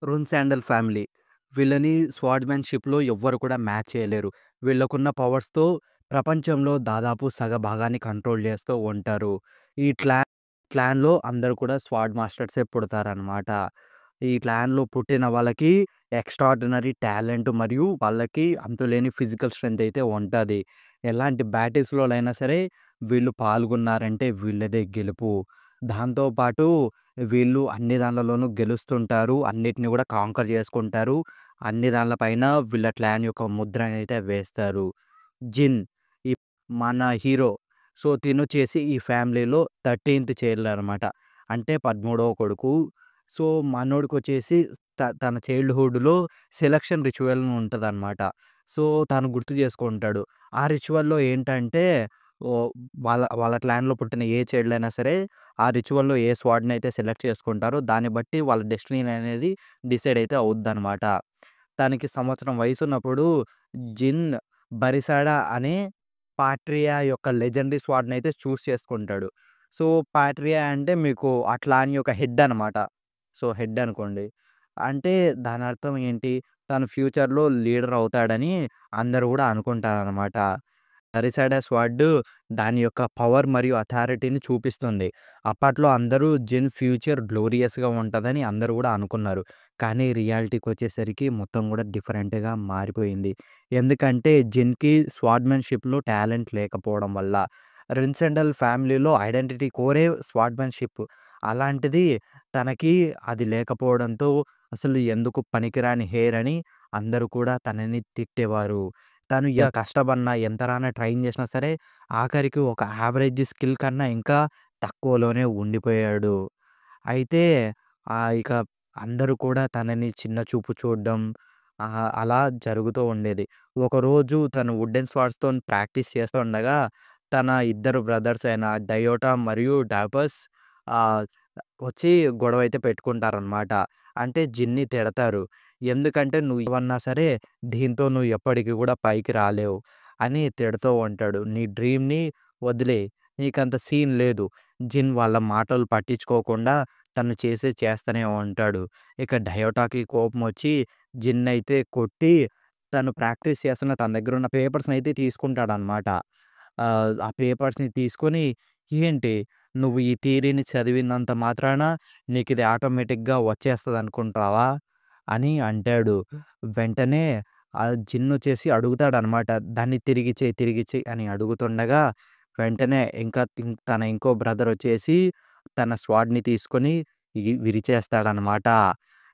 'రున్ sandal' family. వీళ్ళని స్వార్డ్‌మ్యాన్‌షిప్‌లో ఎవ్వరు కూడా మ్యాచ్ చేయలేరు. వీళ్ళకున్న పవర్స్‌తో ప్రపంచంలో దాదాపు సగ భాగాన్ని కంట్రోల్ చేస్తూ ఉంటారు. ఈ క్లాన్‌లో అందరూ కూడా స్వార్డ్ మాస్టర్సే పుడతారనమాట. ఈ క్లాన్‌లో పుట్టిన వాళ్ళకి ఎక్స్‌ట్రార్డినరీ టాలెంట్ మరియు వాళ్ళకి అంతులేని ఫిజికల్ స్ట్రెంత్ అయితే ఉంటది. ఎలాంటి బ్యాటిల్స్‌లోనైనా సరే వీళ్ళు పాల్గొన్నారంటే వీళ్ళదే గెలుపు. దాంతో పాటు వీళ్ళు అన్ని దాన్లలోనూ గెలుస్తుంటారు. అన్నిటిని గూడా కాంకర్ జేసుకుంటారు. అన్ని దాన్ల పైన వీళ్ళ క్లాన్ యొక్క ముద్రనైతే వేస్తారు. 'జిన్' ఈ మన హీరో. సో, తినొచ్చేసి ఈ ఫ్యామిలీలో 13థ్ చైల్డ్ అనమాట. అంటే 13వ కొడుకు. సో, మనోడికొచ్చేసి తన చైల్డ్‌హుడ్‌లో సెలక్షన్ రిచువల్ ఉంటదనమాట. సో, తను గుర్తు జేసుకుంటాడు. ఆ రిచువల్‌లో ఏంటంటే ఓహ్, వాళ్ళ వాళ్ళ క్లాన్‌లో పుట్టిన ఏ చైల్డ్ అయినా సరే ఆ రిచువల్‌లో ఏ స్వాడ్‌నైతే సెలెక్ట్ చేసుకుంటారో దాన్ని బట్టి వాళ్ళ డెస్టినీ అనేది డిసైడ్ అయితే అవుద్దనమాట. తనకి సంవత్సరం వయసున్నప్పుడు జిన్ బరిసాడా అనే పాట్రియా యొక్క లెజెండరీ స్వాడ్‌నైతే చేసుకుంటాడు. సో, పాట్రియా అంటే మీకు ఆ క్లాన్ యొక్క హెడ్ అనమాట. సో, హెడ్ అనుకోండి. అంటే దానర్థం ఏంటి? తను ఫ్యూచర్‌లో లీడర్ అవుతాడని అందరూ గూడా అనుకుంటారనమాట. సరిసడ స్వార్డ్ దాని యొక్క పవర్ మరియు అథారిటీని చూపిస్తుంది. అప్పట్లో అందరూ జిన్ ఫ్యూచర్ గ్లోరియస్‌గా ఉంటదని అందరూ గూడా అనుకున్నారు. కానీ రియాలిటీకొచ్చేసరికి మొత్తం గూడా డిఫరెంట్‌గా మారిపోయింది. ఎందుకంటే జిన్‌కి స్వార్డ్‌మెన్‌షిప్‌లో టాలెంట్ లేకపోవడం వల్ల. రిన్సెండల్ ఫ్యామిలీలో ఐడెంటిటీ కోరే స్వార్డ్‌మెన్‌షిప్. అలాంటిది తనకి అది లేకపోవడంతో అసలు ఎందుకు పనికిరాని హెయిర్ అని అందరూ కూడా తనని తిట్టేవారు. తను కష్టపడినా, ఎంతరాన ట్రైన్ చేసినా సరే, ఆఖరికి ఒక యావరేజ్ స్కిల్ కన్నా ఇంకా తక్కువలోనే ఉండిపోయాడు. అయితే ఇక అందరూ కూడా తనని చిన్న చూపు చూడడం అలా జరుగుతూ ఉండేది. ఒకరోజు తను వుడెన్ స్వర్డ్స్‌తోని ప్రాక్టీస్ చేస్తూ ఉండగా, తన ఇద్దరు బ్రదర్స్ అయిన డయోటా మరియు డాపస్ ఆహ్, వచ్చి గొడవైతే పెట్టుకుంటారనమాట. అంటే జిన్‌ని తిడతారు. ఎందుకంటే "నువ్వు ఏమన్నా సరే దీంతో నువ్వు ఎప్పటికి గూడా పైకి రాలేవు" అని తిడుతూ ఉంటాడు. "నీ డ్రీమ్‌ని వదిలేయి. నీకంత సీన్ లేదు." జిన్ వాళ్ళ మాటలు పట్టించుకోకుండా తను చేసేది చేస్తూనే ఉంటాడు. ఇక డయోటాకి కోపమొచ్చి జిన్నయితే కొట్టి తను ప్రాక్టీస్ చేస్తున్న తన దగ్గరున్న పేపర్స్‌నయితే తీసుకుంటాడనమాట. ఆ పేపర్స్‌ని తీసుకొని "ఏంటి నువ్వు ఈ థియరీని చదివినంత మాత్రాన నీకిది ఆటోమేటిక్‌గా వచ్చేస్తదనుకుంటావా?" అని అంటాడు. వెంటనే జిన్నొచ్చేసి అడుగుతాడనమాట. దాన్ని తిరిగిచ్చేయి, తిరిగిచ్చేయి అని అడుగుతుండగా వెంటనే ఇంకా తన ఇంకో బ్రదరొచ్చేసి తన స్వాడ్‌ని తీసుకొని విరిచేస్తాడనమాట.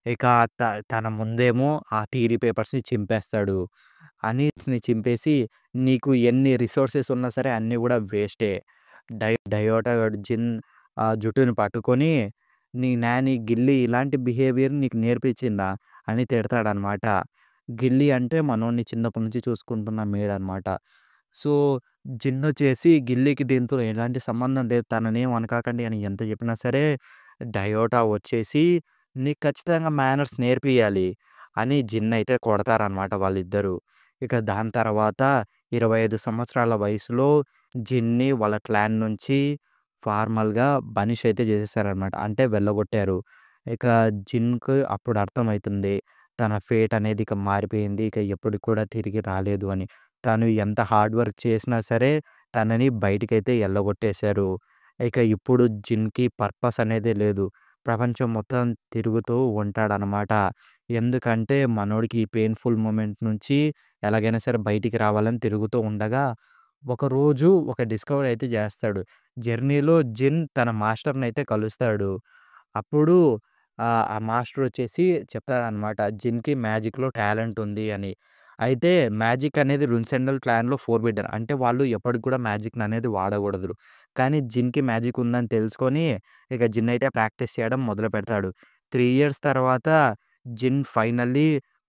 ఇక త తన ముందేమో ఆ థియరీ పేపర్స్‌ని చింపేస్తాడు. అన్నిటిని చింపేసి నీకు ఎన్ని రిసోర్సెస్ ఉన్నా సరే అన్నీ గూడా వేస్టే. డయోటా గాడు జిన్ జుట్టుని పట్టుకొని నీ నాని గిల్లీ ఇలాంటి బిహేవియర్ నీకు నేర్పించిందా? అని తిడతాడనమాట. గిల్లీ అంటే మనోడిని చిన్నప్పటి నుంచి చూసుకుంటున్న మేడనమాట. సో, జిన్నొచ్చేసి గిల్లీకి దీంతో ఎలాంటి సంబంధం లేదు. తననేం అనకాకండి అని ఎంత చెప్పినా సరే, డయోటా వచ్చేసి నీకు ఖచ్చితంగా మేనర్స్ నేర్పియాలి అని జిన్నయితే కొడతారనమాట వాళ్ళిద్దరూ. ఇక దాని తర్వాత 25 సంవత్సరాల వయసులో జిన్‌ని వాళ్ళ క్లాన్ నుంచి ఫార్మల్‌గా బనిష్ అయితే చేసేసారనమాట. అంటే వెళ్ళగొట్టారు. ఇక జిన్‌కి అప్పుడు అర్థమైతుంది. తన ఫేట్ అనేది ఇక మారిపోయింది. ఇక ఎప్పటికి కూడా తిరిగి రాలేదు అని. తను ఎంత హార్డ్ వర్క్ చేసినా సరే తనని బయటికైతే ఎల్లగొట్టేశారు. ఇక ఇప్పుడు జిన్‌కి పర్పస్ అనేదే లేదు. ప్రపంచం మొత్తం తిరుగుతూ ఉంటాడనమాట. ఎందుకంటే మనోడికి ఈ పెయిన్‌ఫుల్ మూమెంట్ నుంచి ఎలాగైనా సరే బయటికి రావాలని తిరుగుతూ ఉండగా, ఒకరోజు ఒక డిస్కవరీ అయితే జేస్తాడు. జర్నీలో జిన్ తన మాస్టర్‌నయితే కలుస్తాడు. అప్పుడు ఆ మాస్టర్ వచ్చేసి చెప్తాడనమాట. జిన్‌కి మ్యాజిక్‌లో టాలెంట్ ఉంది అని. అయితే మ్యాజిక్ అనేది రున్సెండల్ క్లాన్‌లో ఫోర్బిడెన్. అంటే వాళ్ళు ఎప్పటికి కూడా మ్యాజిక్‌ననేది వాడకూడదు. కానీ జిన్‌కి మ్యాజిక్ ఉందని తెలుసుకొని ఇక జిన్ అయితే ప్రాక్టీస్ చేయడం మొదలుపెడతాడు. 3 ఇయర్స్ తర్వాత జిన్ ఫైనల్లీ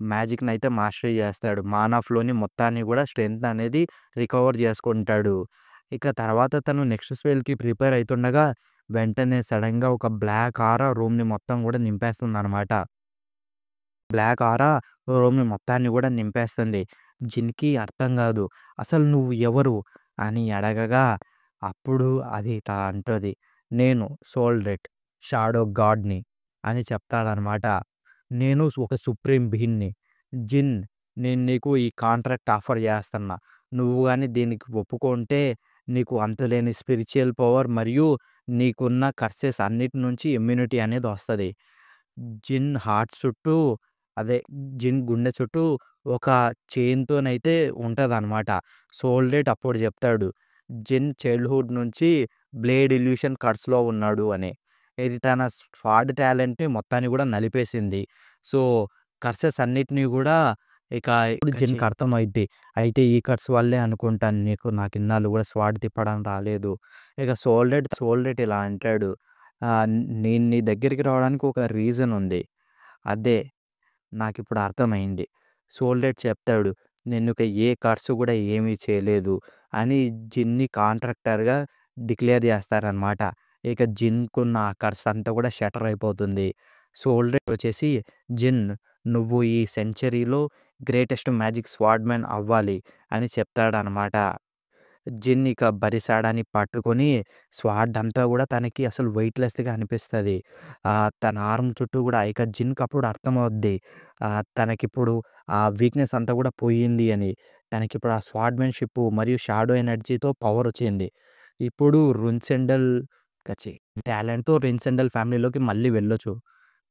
మ్యాజిక్‌నయితే మాస్టరీ జేస్తాడు. మానా ఫ్లోని మొత్తాన్ని గూడా స్ట్రెంత్ అనేది రికవర్ జేసుకుంటాడు. ఇక తర్వాత తను నెక్స్ట్ స్పెల్‌కి ప్రిపేర్ అయితుండగా వెంటనే సడెన్‌గా ఒక బ్లాక్ ఆరా రూమ్‌ని మొత్తం గూడా నింపేస్తుందనమాట. బ్లాక్ ఆరా రూమ్‌ని మొత్తాన్ని గూడా నింపేస్తుంది. జిన్‌కి అర్థం గాదు. "అసలు నువ్వు ఎవరు?" అని అడగగా అప్పుడు అది ఇట్లా అంటది. "నేను సోల్‌డెట్ షాడో గాడ్‌ని" అని చెప్తాడనమాట. నేను ఒక సుప్రీం బీయింగ్‌ని. జిన్, నేను నీకు ఈ కాంట్రాక్ట్ ఆఫర్ చేస్తన్నా. నువ్వు గాని దీనికి ఒప్పుకుంటే నీకు అంతులేని స్పిరిచ్యువల్ పవర్ మరియు నీకున్న కర్సెస్ అన్నిటి నుంచి ఇమ్యూనిటీ అనేది వస్తది. జిన్ హార్ట్ చుట్టూ అదే జిన్ గుండె చుట్టూ ఒక చైన్‌తోనైతే ఉంటదనమాట. సోల్డేట్ అప్పుడు చెప్తాడు. జిన్ చైల్డ్‌హుడ్ నుంచి బ్లేడ్ ఇల్యూషన్ కట్స్‌లో ఉన్నాడు అని. ఇది తన స్వాడ్ టాలెంట్‌ని మొత్తాన్ని గూడా నలిపేసింది. సో, కర్సెస్ అన్నిటిని గూడా ఇక ఇప్పుడు జిన్‌కి అర్థమైద్ది. అయితే ఈ కట్స్ వల్లే అనుకుంటాను నాకిన్నాళ్ళు గూడా స్వాడ్ తిప్పడం రాలేదు. ఇక సోల్డేట్ ఇలా అంటాడు. నేను నీ దగ్గరికి రావడానికి ఒక రీజన్ ఉంది. అదే నాకిప్పుడు అర్థమైంది. సోల్డేట్ చెప్తాడు. నిన్నిక ఏ కట్స్ గూడా ఏమీ చేయలేదు అని జిన్‌ని కాంట్రాక్టర్‌గా డిక్లేర్ చేస్తారనమాట. ఇక జిన్‌కున్న ఆ కర్స్ అంతా కూడా షటర్ అయిపోతుంది. సోల్డర్ వచ్చేసి జిన్, నువ్వు ఈ సెంచరీలో గ్రేటెస్ట్ మ్యాజిక్ స్వార్డ్‌మ్యాన్ అవ్వాలి అని చెప్తాడనమాట. జిన్ ఇక బరిసాడాన్ని పట్టుకొని స్వార్డ్ అంతా గూడా తనకి అసలు వెయిట్‌లెస్‌గా అనిపిస్తది. తన ఆర్మ్ చుట్టూ గూడా ఇక జిన్‌కప్పుడు అర్థమవుద్ది. తనకిప్పుడు ఆ వీక్‌నెస్ అంతా గూడా పోయింది అని. తనకిప్పుడు ఆ స్వార్డ్‌మెన్‌షిప్ మరియు షాడో ఎనర్జీతో పవరొచ్చింది. ఇప్పుడు రున్సెండల్ కచ్చి టాలెంట్‌తో రిన్సెండల్ ఫ్యామిలీలోకి మళ్ళీ వెళ్ళొచ్చు.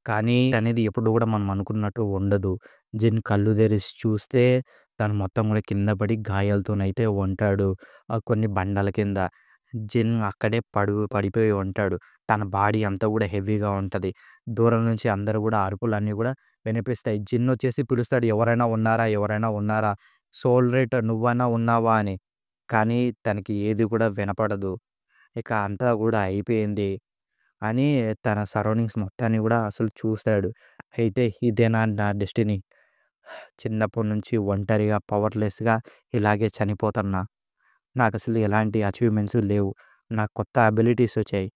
కానీ అనేది ఎప్పుడు గూడా మనం అనుకున్నట్టు ఉండదు. జిన్ కళ్ళు తెరిసి చూస్తే తను మొత్తం గూడా కింద పడి గాయాలతోనైతే ఉంటాడు. కొన్ని బండల కింద. జిన్ అక్కడే పడిపోయి ఉంటాడు. తన బాడీ అంతా గూడా హెవీగా ఉంటది. దూరం నుంచి అందరూ గూడా అరుపులన్నీ గూడా వినిపిస్తాయి. జిన్ వచ్చేసి పిలుస్తాడు, "ఎవరైనా ఉన్నారా? ఎవరైనా ఉన్నారా? సోల్ రేట్ నువ్వన్నా ఉన్నావా?" అని. కానీ తనకి ఏది కూడా వినపడదు. ఇక అంతా గూడా అయిపోయింది అని తన సరౌండింగ్స్ మొత్తాన్ని గూడా అసలు చూస్తాడు. అయితే ఇదేనా నా డెస్టినీ? చిన్నప్పటి నుంచి ఒంటరిగా, పవర్‌లెస్‌గా ఇలాగే చనిపోతున్నా. నాకసలు ఎలాంటి అచీవ్‌మెంట్స్ లేవు. నాకు కొత్త అబిలిటీసొచ్చాయి.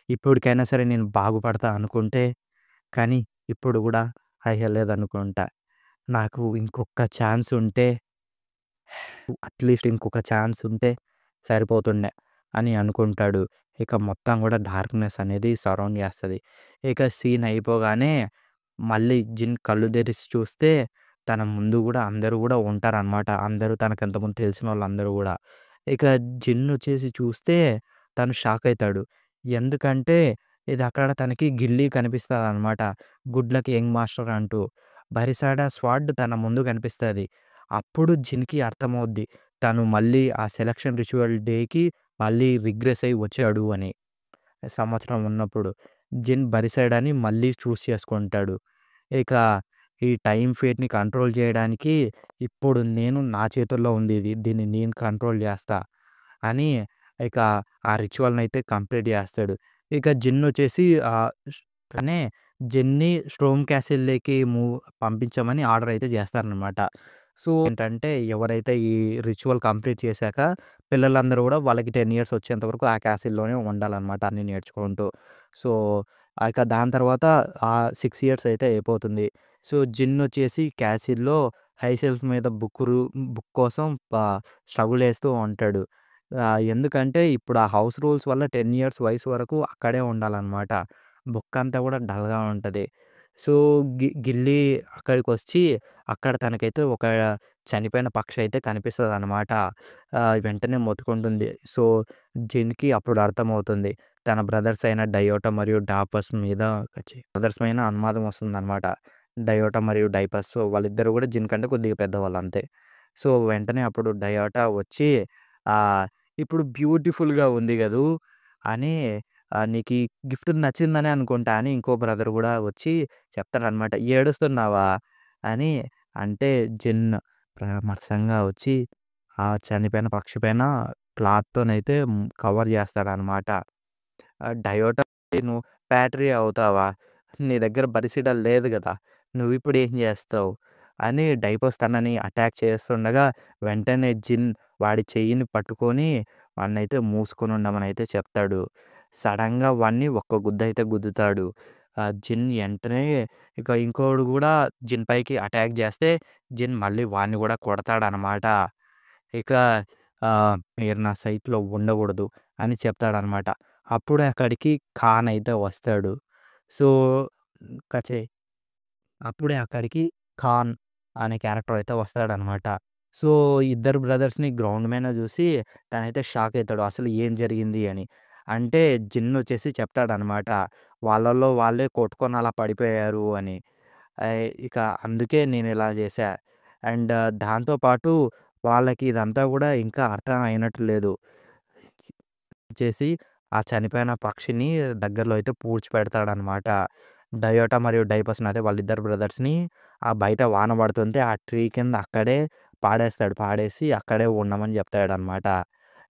ఇప్పటికైనా సరే నేను బాగుపడతా అనుకుంటే, కానీ ఇప్పుడు గూడా అయ్యలేదనుకుంటా. నాకు ఇంకొక్క ఛాన్స్ ఉంటే అట్‌లీస్ట్ ఇంకొక ఛాన్స్ ఉంటే సరిపోతుండే అని అనుకుంటాడు. ఇక మొత్తం గూడా డార్క్‌నెస్ అనేది సరౌండ్ చేస్తది. ఇక సీన్ అయిపోగానే మళ్ళీ జిన్ కళ్ళు తెరిసి చూస్తే తన ముందు గూడా అందరూ గూడా ఉంటారనమాట. అందరూ తనకు ఇంతకుముందు తెలిసినోళ్ళందరూ గూడా. ఇక జిన్ వచ్చేసి చూస్తే తను షాక్ అయితాడు. ఎందుకంటే ఇది అక్కడ తనకి గిల్లీ కనిపిస్తదనమాట. గుడ్ లక్ యంగ్ మాస్టర్ అంటూ. బరిసాడా స్వాడ్ తన ముందు కనిపిస్తది. అప్పుడు జిన్‌కి అర్థమవుద్ది. తను మళ్ళీ ఆ సెలక్షన్ రిచువల్ డేకి మళ్ళీ రిగ్రెస్ అయ్యి వచ్చాడు అని. సంవత్సరం ఉన్నప్పుడు. జిన్ బరిసైడని మళ్ళీ చేసుకుంటాడు. ఇక ఈ టైమ్ ఫేట్‌ని కంట్రోల్ జేయడానికి ఇప్పుడు నా చేతుల్లో ఉంది ఇది. దీన్ని నేను కంట్రోల్ జేస్తా అని ఇక ఆ రిచువల్‌నయితే కంప్లీట్ జేస్తాడు. ఇక జిన్నొచ్చేసి కానీ జిన్‌ని స్టోమ్ క్యాసిల్‌లోకి పంపించమని ఆర్డర్ అయితే జేస్తారనమాట. సో, ఏంటంటే ఎవరైతే ఈ రిచువల్ కంప్లీట్ చేశాక పిల్లలందరూ గూడా వాళ్ళకి 10 ఇయర్స్ వచ్చేంత వరకు ఆ క్యాసిల్‌లోనే ఉండాలనమాట అన్నీ నేర్చుకుంటూ. సో, ఇక దాని తర్వాత 6 ఇయర్స్ అయితే అయిపోతుంది. సో, జిన్ వచ్చేసి క్యాసిల్‌లో హై షెల్ఫ్ మీద బుక్ కోసం స్ట్రగుల్ చేస్తూ ఉంటాడు. ఎందుకంటే ఇప్పుడు ఆ హౌస్ రూల్స్ వల్ల 10 ఇయర్స్ వయసు వరకు అక్కడే ఉండాలనమాట. బుక్ అంతా గూడా డల్‌గా ఉంటది. సో, గిల్లీ అక్కడికొచ్చి అక్కడ తనకైతే ఒక చనిపోయిన పక్షి అయితే కనిపిస్తదనమాట. వెంటనే మొత్తుకుంటుంది. సో, జిన్‌కి అప్పుడు అర్థమవుతుంది. తన బ్రదర్స్ అయిన డయోటా మరియు డాపస్ మీద బ్రదర్స్ పైన అనుమానం వస్తుందనమాట. డయోటా మరియు డైపస్. సో, వాళ్ళిద్దరూ గూడా జిన్ కంటే కొద్దిగా పెద్దవాళ్ళు అంతే. సో, వెంటనే అప్పుడు డయోటా వచ్చి ఆహ్, ఇప్పుడు బ్యూటిఫుల్‌గా ఉంది గదూ! అని నీకీ గిఫ్ట్ నచ్చిందనే అనుకుంటా అని ఇంకో బ్రదర్ గూడా వచ్చి చెప్తాడనమాట. ఏడుస్తున్నావా? అని అంటే జిన్ పరామర్శంగా వచ్చి ఆ చనిపోయిన పక్షి పైన క్లాత్‌తోనైతే కవర్ చేస్తాడనమాట. డయోటా నువ్వు ప్యాట్రీ అవుతావా? నీ దగ్గర బరిసిడల్ లేదు గదా! నువ్విప్పుడు ఏం జేస్తావు? అని డైపర్స్ తనని అటాక్ చేస్తుండగా వెంటనే జిన్ వాడి చెయ్యిని పట్టుకొని వాడినైతే మూసుకొని ఉండమనైతే చెప్తాడు. సడెన్‌గా వాడిని ఒక్క గుద్దయితే గుద్దుతాడు. జిన్ ఎంటనే ఇక ఇంకోడు గూడా జిన్ పైకి అటాక్ జేస్తే జిన్ మళ్ళీ వాడిని గూడా కొడతాడనమాట. ఇక "మీరు నా సైట్‌లో ఉండగూడదు" అని చెప్తాడనమాట. అప్పుడే అక్కడికి ఖాన్ అయితే వస్తాడు. సో, కచే అప్పుడే అక్కడికి ఖాన్ అనే క్యారెక్టర్ అయితే వస్తాడనమాట. సో, ఇద్దరు బ్రదర్స్‌ని గ్రౌండ్ మీన జూసి తనైతే షాక్ అయితాడు. అసలు ఏం జరిగింది అని. అంటే జిన్ వచ్చేసి చెప్తాడనమాట. వాళ్ళలో వాళ్ళే కొట్టుకొని అలా పడిపోయారు అని. ఇక అందుకే నేనిలా జేశా. అండ్ దాంతో పాటు వాళ్ళకి ఇదంతా గూడా ఇంకా అర్థం అయినట్టు లేదు. చేసి ఆ చనిపోయిన పక్షిని దగ్గరలో అయితే పూడ్చిపెడతాడనమాట. డయోటా మరియు డైపస్‌ని అదే వాళ్ళిద్దరు బ్రదర్స్‌ని బయట వాన పడుతుంటే ఆ ట్రీ కింద అక్కడే పాడేస్తాడు. పాడేసి అక్కడే ఉండమని జెప్తాడనమాట.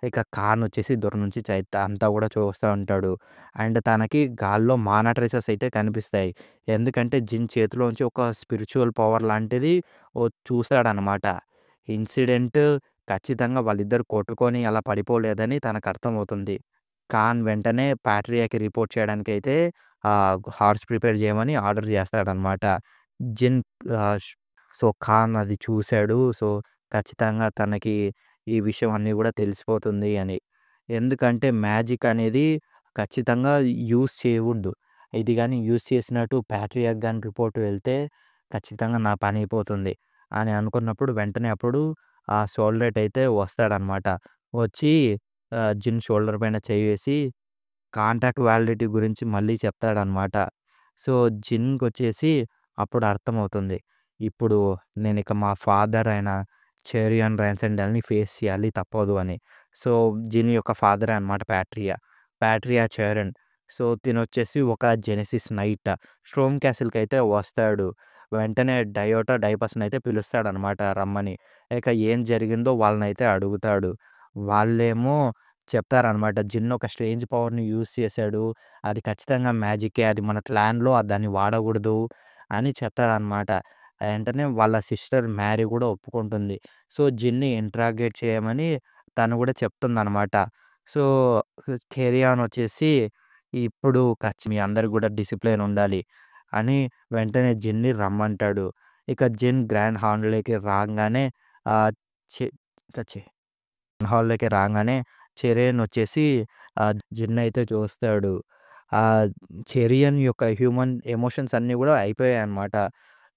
ఇక ఖాన్ వచ్చేసి దూరం నుంచి అంతా గూడా చూస్తా ఉంటాడు. అండ్ తనకి గాల్లో మానా ట్రేసెస్ అయితే కనిపిస్తాయి. ఎందుకంటే జిన్ చేతిలోంచి ఒక స్పిరిచ్యువల్ పవర్ లాంటిది చూసాడనమాట. ఇన్సిడెంట్ ఖచ్చితంగా వాళ్ళిద్దరు కొట్టుకొని అలా పడిపోలేదని తనకర్థమవుతుంది. ఖాన్ వెంటనే పాట్రియాకి రిపోర్ట్ చేయడానికైతే హార్స్ ప్రిపేర్ చేయమని ఆర్డర్ చేస్తాడనమాట. జిన్ ఆహ్, ష్ సో, ఖాన్ అది చూసాడు. సో, ఖచ్చితంగా తనకి ఈ విషయం అన్నీ గూడా తెలిసిపోతుంది అని. ఎందుకంటే మ్యాజిక్ అనేది ఖచ్చితంగా యూజ్ చేయకూడదు. ఇది గాని యూజ్ చేసినట్టు పాట్రియాకి గాని రిపోర్ట్ వెళ్తే ఖచ్చితంగా నా పనయిపోతుంది అని అనుకున్నప్పుడు వెంటనే అప్పుడు ఆ సోల్డర్ట్ అయితే వస్తాడనమాట. వచ్చి జిన్ షోల్డర్ పైన చెయ్యి వేసి కాంట్రాక్ట్ వాలిడిటీ గురించి మళ్ళీ చెప్తాడనమాట. సో, జిన్‌కొచ్చేసి అప్పుడు అర్థమవుతుంది. ఇప్పుడు నేనిక మా ఫాదర్ అయిన చెరియన్ రాన్సెండల్‌ని ఫేస్ చేయాలి తప్పదు అని. సో, జిన్ యొక్క ఫాదరే అనమాట పాట్రియా. పాట్రియా చెరన్. సో, తినొచ్చేసి ఒక జెనెసిస్ నైట్ స్ట్రోమ్ క్యాసిల్‌కైతే వస్తాడు. వెంటనే డయోటా, డైపస్‌నైతే పిలుస్తాడనమాట రమ్మని. ఇక ఏం జరిగిందో వాళ్ళనైతే అడుగుతాడు. వాళ్ళేమో చెప్తారనమాట. జిన్ ఒక స్ట్రేంజ్ పవర్‌ని యూజ్ చేశాడు. అది ఖచ్చితంగా మ్యాజికే. అది మన క్లాన్‌లో దాన్ని వాడకూడదు అని చెప్తాడనమాట. వెంటనే వాళ్ళ సిస్టర్ మ్యారీ గూడా ఒప్పుకుంటుంది. సో, జిన్‌ని ఇంట్రాగేట్ చేయమని తను గూడా చెప్తుందనమాట. సో, కెరియాన్ వచ్చేసి ఇప్పుడు మీ అందరికి గూడా డిసిప్లిన్ ఉండాలి అని వెంటనే జిన్‌ని రమ్మంటాడు. ఇక జిన్ గ్రాండ్ హాల్‌లోకి రాంగానే ఆహ్, చె ఛీ! హాల్‌లోకి రాంగానే చెరియనొచ్చేసి జిన్నయితే చూస్తాడు. ఆహ్, చెరియన్ యొక్క హ్యూమన్ ఎమోషన్స్ అన్నీ గూడా అయిపోయాయన్నమాట.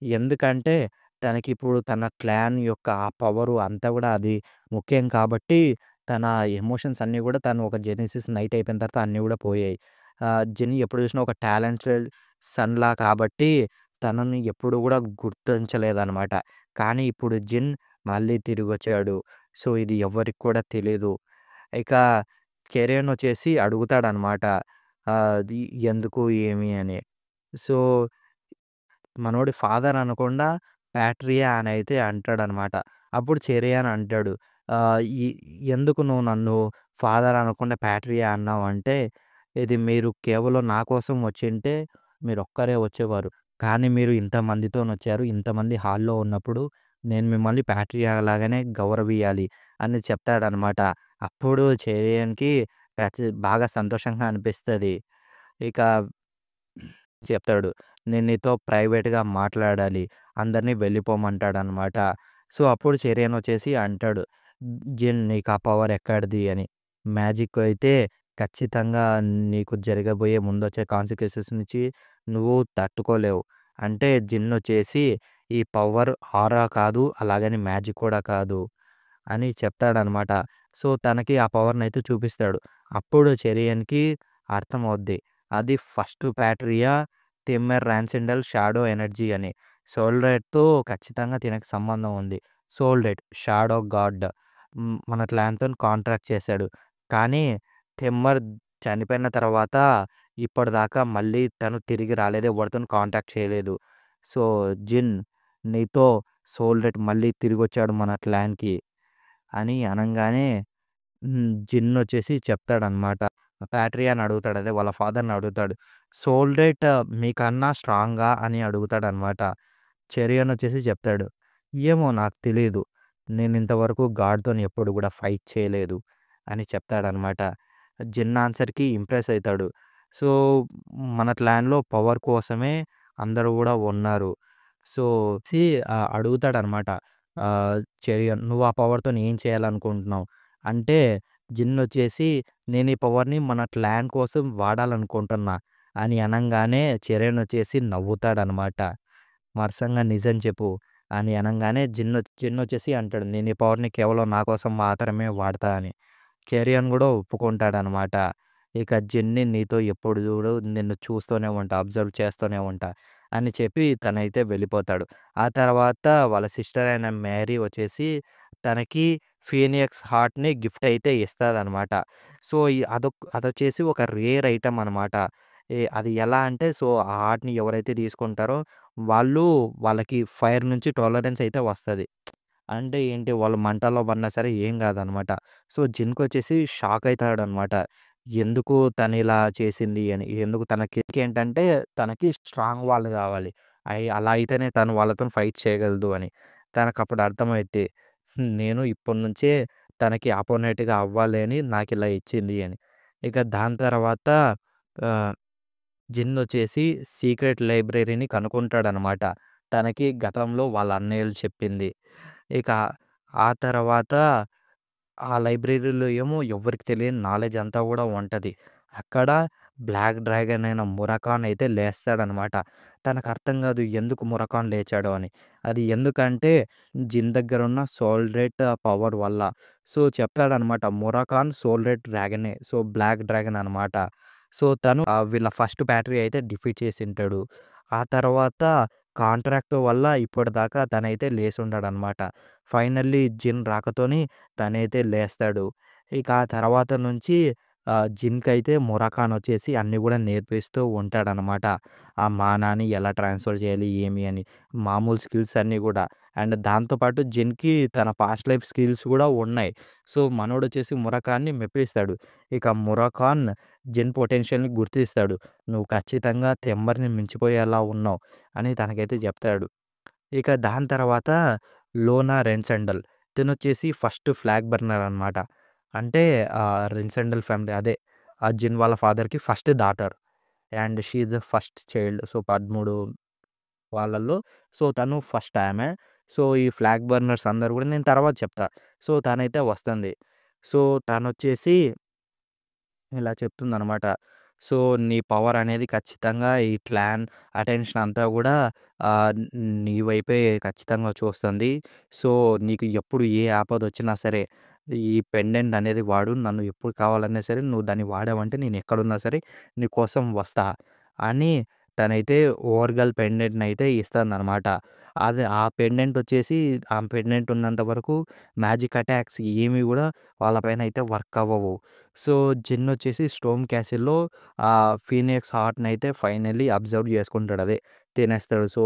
ఎందుకంటే తనకిప్పుడు తన క్లాన్ యొక్క ఆ పవరు అంతా గూడా అది ముఖ్యం కాబట్టి తన ఎమోషన్స్ అన్నీ గూడా తను ఒక జెనెసిస్ నైట్ అయిపోయిన తర్వాత అన్నీ గూడా పోయాయి. జిన్ ఎప్పుడు చూసినా ఒక టాలెంటెడ్ సన్‌లా కాబట్టి తనని ఎప్పుడు గూడా గుర్తించలేదన్నమాట. కానీ ఇప్పుడు జిన్ మళ్ళీ తిరిగొచ్చాడు. సో, ఇది ఎవ్వరికి కూడా తెలీదు. ఇక కెరియనొచ్చేసి అడుగుతాడనమాట. అది ఎందుకు, ఏమి అని. సో, మనోడి ఫాదర్ అనకుండా ప్యాట్రియా అనైతే అంటాడనమాట. అప్పుడు చెరియన్ అంటాడు. ఆహ్, "ఈ ఎందుకు నువ్వు నన్ను ఫాదర్ అనకుండా ప్యాట్రియా అన్నావు" అంటే, "ఇది మీరు కేవలం నా కోసం వచ్చుంటే మీరొక్కరే వచ్చేవారు. కానీ మీరు ఇంతమందితోనొచ్చారు. ఇంతమంది హాల్‌లో ఉన్నప్పుడు నేను మిమ్మల్ని ప్యాట్రియా లాగానే గౌరవియ్యాలి" అని చెప్తాడనమాట. అప్పుడు చెరియన్‌కి బాగా సంతోషంగా అనిపిస్తది. ఇక చెప్తాడు. "నేను నీతో ప్రైవేట్‌గా మాట్లాడాలి" అందరిని వెళ్ళిపోమంటాడనమాట. సో, అప్పుడు చెరియన్ వచ్చేసి అంటాడు, "జిన్ నీకు ఆ పవర్ ఎక్కడిది" అని. "మ్యాజిక్ అయితే ఖచ్చితంగా నీకు జరగబోయే ముందొచ్చే కాన్సిక్వెన్సెస్ నుంచి నువ్వు తట్టుకోలేవు." అంటే జిన్ వచ్చేసి "ఈ పవర్ ఆరా కాదు, అలాగని మ్యాజిక్ కూడా కాదు" అని చెప్తాడనమాట. సో, తనకి ఆ పవర్‌నైతే చూపిస్తాడు. అప్పుడు చెరియన్‌కి అర్థమవుద్ది. అది ఫస్ట్ ప్యాట్రియా తిమ్మర్ రాన్సెండల్ షాడో ఎనర్జీ అని. సోల్‌రైట్‌తో ఖచ్చితంగా తినకి సంబంధం ఉంది. సోల్‌రైట్ షాడో గాడ్ మన క్లాన్‌తోని కాంట్రాక్ట్ చేశాడు. కానీ తిమ్మర్ చనిపోయిన తర్వాత ఇప్పటిదాకా మళ్ళీ తను తిరిగి రాలేదు. ఎవరితోని కాంటాక్ట్ చేయలేదు. సో, జిన్ నీతో సోల్‌రైట్ మళ్ళీ తిరిగొచ్చాడు మన క్లాన్‌కి అని అనంగానే జిన్నొచ్చేసి చెప్తాడనమాట. ప్యాట్రియాని అడుగుతాడు. అదే వాళ్ళ ఫాదర్‌ని అడుగుతాడు. "సోల్‌డేట్ మీకన్నా స్ట్రాంగా" అని అడుగుతాడనమాట. చెరియన్ వచ్చేసి చెప్తాడు. "ఏమో నాకు తెలీదు. నేనింతవరకు గాడ్‌తోని ఎప్పుడు గూడా ఫైట్ చేయలేదు" అని చెప్తాడనమాట. జిన్ ఆన్సర్‌కి ఇంప్రెస్ అయితాడు. సో, మన క్లాన్‌లో పవర్ కోసమే అందరూ గూడా ఉన్నారు. సో, అడుగుతాడనమాట. చెరియన్ "నువ్వు ఆ పవర్‌తోని ఏం చేయాలనుకుంటున్నావు?" అంటే జిన్ వచ్చేసి "నేను ఈ పవర్‌ని మన క్లాన్ కోసం వాడాలనుకుంటున్నా" అని అనంగానే చిరణ్ నవ్వుతాడనమాట. "మరసంగా నిజం చెప్పు" అని అనంగానే జిన్నొచ్చేసి అంటాడు, "నేను ఈ పవర్‌ని కేవలం నా కోసం మాత్రమే వాడతా" అని. కెరియన్ గూడా ఒప్పుకుంటాడనమాట. ఇక జిన్‌ని నీతో ఎప్పుడు జూడు నిన్ను చూస్తూనే ఉంటా, అబ్జర్వ్ చేస్తూనే ఉంటా అని చెప్పి తనైతే వెళ్ళిపోతాడు. ఆ తర్వాత వాళ్ళ సిస్టర్ అయిన మేరీ వచ్చేసి తనకి ఫీనియక్స్ హార్ట్‌ని గిఫ్ట్ అయితే ఇస్తదనమాట. సో, అదొచ్చేసి ఒక రేర్ ఐటెమ్ అనమాట. అది ఎలా అంటే సో, ఆ హార్ట్‌ని ఎవరైతే తీసుకుంటారో వాళ్ళు వాళ్ళకి ఫైర్ నుంచి టాలరెన్స్ అయితే వస్తది. అంటే ఏంటి వాళ్ళు మంటల్లో పడినా సరే ఏం గాదనమాట. So, జిన్‌కొచ్చేసి shock అయితాడనమాట. ఎందుకు తనిలా చేసింది అని. ఎందుకు తనకేంటంటే తనకి స్ట్రాంగ్ వాళ్ళు గావాలి. అలా అయితేనే తను వాళ్ళతోని ఫైట్ చేయగలదు అని. తనకప్పుడు అర్థమైద్ది. నేను ఇప్పటి నుంచే తనకి అపోనెంట్‌గా అవ్వాలి అని నాకిలా ఇచ్చింది అని. ఇక దాని తర్వాత ఆహ్, జిన్నొచ్చేసి సీక్రెట్ లైబ్రరీని కనుక్కుంటాడనమాట. తనకి గతంలో వాళ్ళ అన్నయ్యలు చెప్పింది. ఇక ఆ తర్వాత ఆ లైబ్రరీలో ఏమో ఎవ్వరికీ తెలియని నాలెడ్జ్ అంతా గూడా ఉంటది. అక్కడ బ్లాక్ డ్రాగన్ అయిన మురకాన్ అయితే లేస్తాడనమాట. తనకర్థం గాదు ఎందుకు మురకాన్ లేచాడో అని. అది ఎందుకంటే జిన్ దగ్గరున్న సోల్ రేట్ పవర్ వల్ల. సో, చెప్తాడనమాట మురకాన్ సోల్ రేట్ డ్రాగనే. సో, బ్లాక్ డ్రాగన్ అనమాట. సో, తను వీళ్ళ ఫస్ట్ బ్యాటరీ అయితే డిఫీట్ చేసుంటాడు. ఆ తర్వాత కాంట్రాక్ట్ వల్ల ఇప్పటిదాకా తనైతే లేసుండడనమాట. ఫైనల్లీ జిన్ రాకతోని తనైతే లేస్తాడు. ఇక ఆ తర్వాత నుంచి జిన్‌కైతే మురకాన్ వచ్చేసి అన్నీ గూడా నేర్పిస్తూ ఉంటాడనమాట. ఆ మానాని ఎలా ట్రాన్స్‌ఫర్ చేయాలి, ఏమి అని. మామూలు స్కిల్స్ అన్నీ గూడా. అండ్ దాంతో పాటు జిన్‌కి తన పాస్ట్ లైఫ్ స్కిల్స్ గూడా ఉన్నాయి. సో, మనోడొచ్చేసి మురకాన్‌ని మెప్పిస్తాడు. ఇక మురకాన్ జిన్ పొటెన్షియల్‌ని గుర్తిస్తాడు. "నువ్వు ఖచ్చితంగా తెంబర్‌ని మించిపోయేలా ఉన్నావు" అని తనకైతే జెప్తాడు. ఇక దాని తర్వాత లోనా రెన్సెండల్. తినొచ్చేసి ఫస్ట్ ఫ్లాగ్ బర్నర్ అనమాట. అంటే రెన్సెండల్ ఫ్యామిలీ అదే జిన్ వాళ్ళ ఫాదర్‌కి first daughter. And she is the first child. So, 13 వాళ్ళలో సో, తను ఫస్ట్ ఆమె. సో, ఈ ఫ్లాగ్ బర్నర్స్ అందరూ గూడా నేను తర్వాత చెప్తా. సో, తనైతే వస్తుంది. సో, తనొచ్చేసి ఇలా చెప్తుందనమాట. సో, నీ పవర్ అనేది ఖచ్చితంగా ఈ క్లాన్ అటెన్షన్ అంతా గూడా ఆహ్, నీ వైపే ఖచ్చితంగా చూస్తుంది. సో, నీకు ఎప్పుడు ఏ ఆపదొచ్చినా సరే, ఈ పెండెంట్ అనేది వాడు. నన్ను ఎప్పుడు కావాలన్నా సరే నువ్వు దాన్ని వాడావంటే నేను ఎక్కడున్నా సరే నీ కోసం వస్తా అని తనైతే ఓర్గల్ పెండెంట్‌నయితే ఇస్తుందనమాట. అది ఆ పెండెంట్ వచ్చేసి ఆ పెండెంట్ ఉన్నంత వరకు మ్యాజిక్ అటాక్స్ ఏమి గూడా వాళ్ళ పైన అయితే వర్క్ అవ్వవు. సో, జిన్ వచ్చేసి స్టోమ్ క్యాసిల్‌లో ఫీనిక్స్ హార్ట్‌నయితే ఫైనల్లీ అబ్జర్వ్ చేసుకుంటాడు. అదే తినేస్తాడు. సో,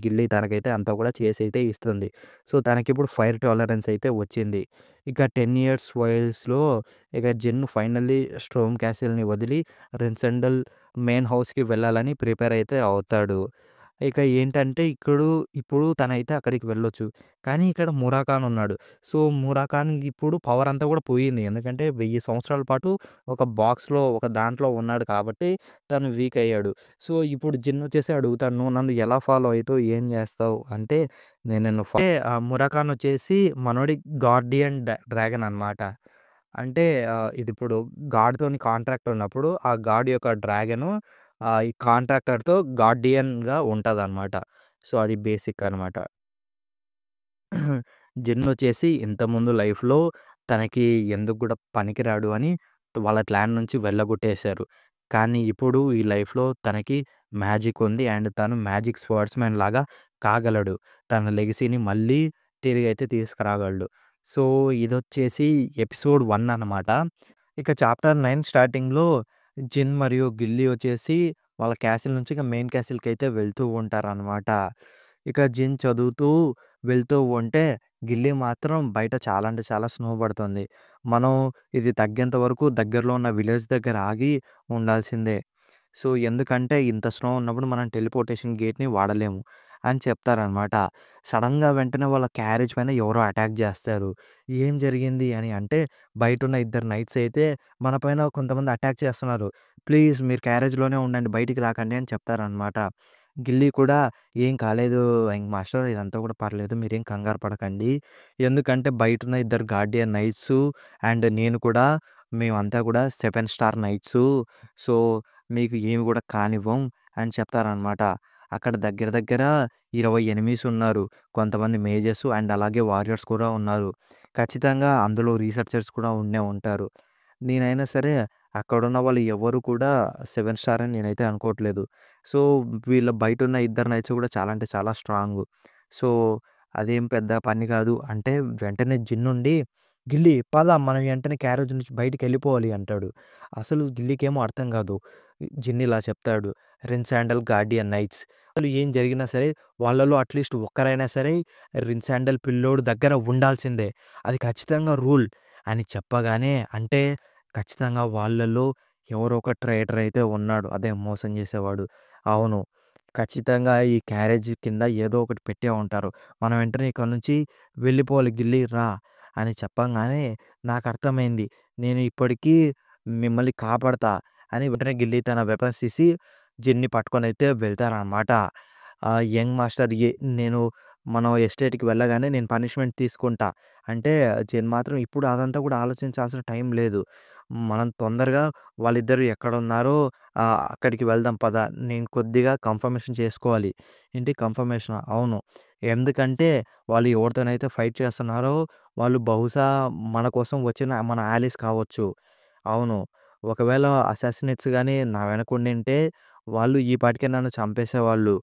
గిల్లీ తనకైతే అంతా కూడా చేసైతే ఇస్తుంది. సో, తనకిప్పుడు ఫైర్ టాలరెన్స్ అయితే వచ్చింది. ఇక 10 ఇయర్స్ వయసులో ఇక జిన్ ఫైనల్లీ స్టోమ్ క్యాసిల్‌ని వదిలి రెన్సెండల్ మెయిన్ హౌస్‌కి వెళ్ళాలని ప్రిపేర్ అయితే అవుతాడు. ఇక ఏంటంటే ఇప్పుడు తనైతే అక్కడికి వెళ్ళొచ్చు. కానీ ఇక్కడ మురాఖాన్ ఉన్నాడు. సో, మురాఖాన్‌కి ఇప్పుడు పవర్ అంతా కూడా పోయింది. ఎందుకంటే 1000 సంవత్సరాల పాటు ఒక బాక్స్‌లో ఒక దాంట్లో ఉన్నాడు కాబట్టి తను వీక్ అయ్యాడు. సో, ఇప్పుడు జిన్ వచ్చేసి అడుగుతాడు, "నువ్వు నన్ను ఎలా ఫాలో అయితావు? ఏం చేస్తావు?" అంటే నేను నిన్ను మురాఖాన్ వచ్చేసి మనోడి గార్డియన్ డ్రాగన్ అనమాట. అంటే ఇదిప్పుడు గాడ్‌తోని కాంట్రాక్ట్ ఉన్నప్పుడు ఆ గాడ్ యొక్క డ్రాగను ఈ కాంట్రాక్టర్‌తో గార్డియన్‌గా ఉంటదనమాట. సో, అది బేసిక్ అనమాట. జిన్నొచ్చేసి ఇంతకుముందు లైఫ్‌లో తనకి ఎందుకు గూడా పనికిరాడు అని వాళ్ళ క్లాన్ నుంచి వెళ్ళగొట్టేశారు. కానీ ఇప్పుడు ఈ లైఫ్‌లో తనకి మ్యాజిక్ ఉంది. అండ్ తను మ్యాజిక్ స్వర్డ్స్‌మెన్ లాగా కాగలడు. తన లెగసీని మళ్ళీ తిరిగైతే తీసుకురాగలడు. సో, ఇదొచ్చేసి ఎపిసోడ్ 1 అనమాట. ఇక చాప్టర్ 9 స్టార్టింగ్‌లో జిన్ మరియు గిల్లీ వచ్చేసి వాళ్ళ క్యాసిల్ నుంచి ఇక మెయిన్ క్యాసిల్‌కైతే వెళ్తూ ఉంటారనమాట. ఇక జిన్ చదువుతూ వెళ్తూ ఉంటే గిల్లీ మాత్రం బయట చాలా అంటే చాలా స్నో పడుతుంది. మనం ఇది తగ్గేంత వరకు దగ్గరలో ఉన్న విలేజ్ దగ్గర ఆగి ఉండాల్సిందే. సో, ఎందుకంటే ఇంత స్నో ఉన్నప్పుడు మనం టెలిపోర్టేషన్ గేట్‌ని వాడలేము అని చెప్తారనమాట. సడెన్‌గా వెంటనే వాళ్ళ క్యారేజ్ పైన ఎవరో అటాక్ జేస్తారు. ఏం జరిగింది అని అంటే బయటున్న ఇద్దరు నైట్స్ అయితే మన పైన కొంతమంది అటాక్ చేస్తున్నారు. ప్లీజ్ మీరు క్యారేజ్‌లోనే ఉండండి బయటికి రాకండి అని చెప్తారనమాట. గిల్లీ కూడా "ఏం కాలేదు యంగ్ మాస్టర్ ఇదంతా కూడా పర్లేదు మీరేం కంగారు పడకండి. ఎందుకంటే బయటున్న ఇద్దరు గార్డియన్ నైట్సు అండ్ నేను కూడా మేమంతా కూడా 7 స్టార్ నైట్సు. సో, మీకు ఏమి కూడా కానివ్వం అని చెప్తారనమాట. అక్కడ దగ్గర దగ్గర 20 ఎనిమీస్ ఉన్నారు. కొంతమంది మేజర్స్ అండ్ అలాగే వారియర్స్ కూడా ఉన్నారు. ఖచ్చితంగా అందులో రీసెర్చర్స్ కూడా ఉండే ఉంటారు. నేనైనా సరే అక్కడున్న వాళ్ళు ఎవరు కూడా 7 స్టార్ అని నేనైతే అనుకోవట్లేదు. సో, వీళ్ళ బయటున్న ఇద్దరు నైట్స్ కూడా చాలా అంటే చాలా స్ట్రాంగు. సో, అదేం పెద్ద పని కాదు అంటే వెంటనే జిన్నుండి, "గిల్లీ పద మనం వెంటనే క్యారేజ్ నుంచి బయటికెళ్ళిపోవాలి" అంటాడు. అసలు గిల్లీకేమో అర్థం కాదు. జిన్ ఇలా చెప్తాడు, "రిన్ శాండల్ గార్డియన్ నైట్స్" అసలు ఏం జరిగినా సరే వాళ్ళలో అట్‌లీస్ట్ ఒక్కరైనా సరే రిన్ శాండల్ పిల్లోడు దగ్గర ఉండాల్సిందే. అది ఖచ్చితంగా రూల్ అని చెప్పగానే అంటే ఖచ్చితంగా వాళ్ళలో ఎవరో ఒక ట్రైటర్ అయితే ఉన్నాడు. అదే మోసం చేసేవాడు. అవును. ఖచ్చితంగా ఈ క్యారేజ్ కింద ఏదో ఒకటి పెట్టే ఉంటారు. మనం వెంటనే ఇక్కడి నుంచి వెళ్ళిపోవాలి గిల్లీ రా అని చెప్పంగానే నాకర్థమైంది. నేను ఇప్పటికీ మిమ్మల్ని కాపాడతా అని వెంటనే గిల్లీ తన వెపన్స్ తీసి జిన్‌ని పట్టుకొనైతే వెళ్తారనమాట. యంగ్ మాస్టర్ నేను మనం ఎస్టేట్‌కి వెళ్ళగానే నేను పనిష్మెంట్ తీసుకుంటా. అంటే జిన్ మాత్రం ఇప్పుడు అదంతా కూడా ఆలోచించాల్సిన టైం లేదు. మనం తొందరగా వాళ్ళిద్దరూ ఎక్కడున్నారో అక్కడికి వెళ్దాం పద. నేను కొద్దిగా కన్ఫర్మేషన్ చేసుకోవాలి. ఏంటి కన్ఫర్మేషనా? అవును. ఎందుకంటే వాళ్ళు ఎవరితోనైతే ఫైట్ చేస్తున్నారో వాళ్ళు బహుశా మన కోసం వచ్చిన మన ఆలిస్ కావచ్చు. అవును. ఒకవేళ అసాసినేట్స్ గాని నా వెనక ఉండింటే వాళ్ళు ఈ పాటికే నన్ను చంపేసేవాళ్ళు.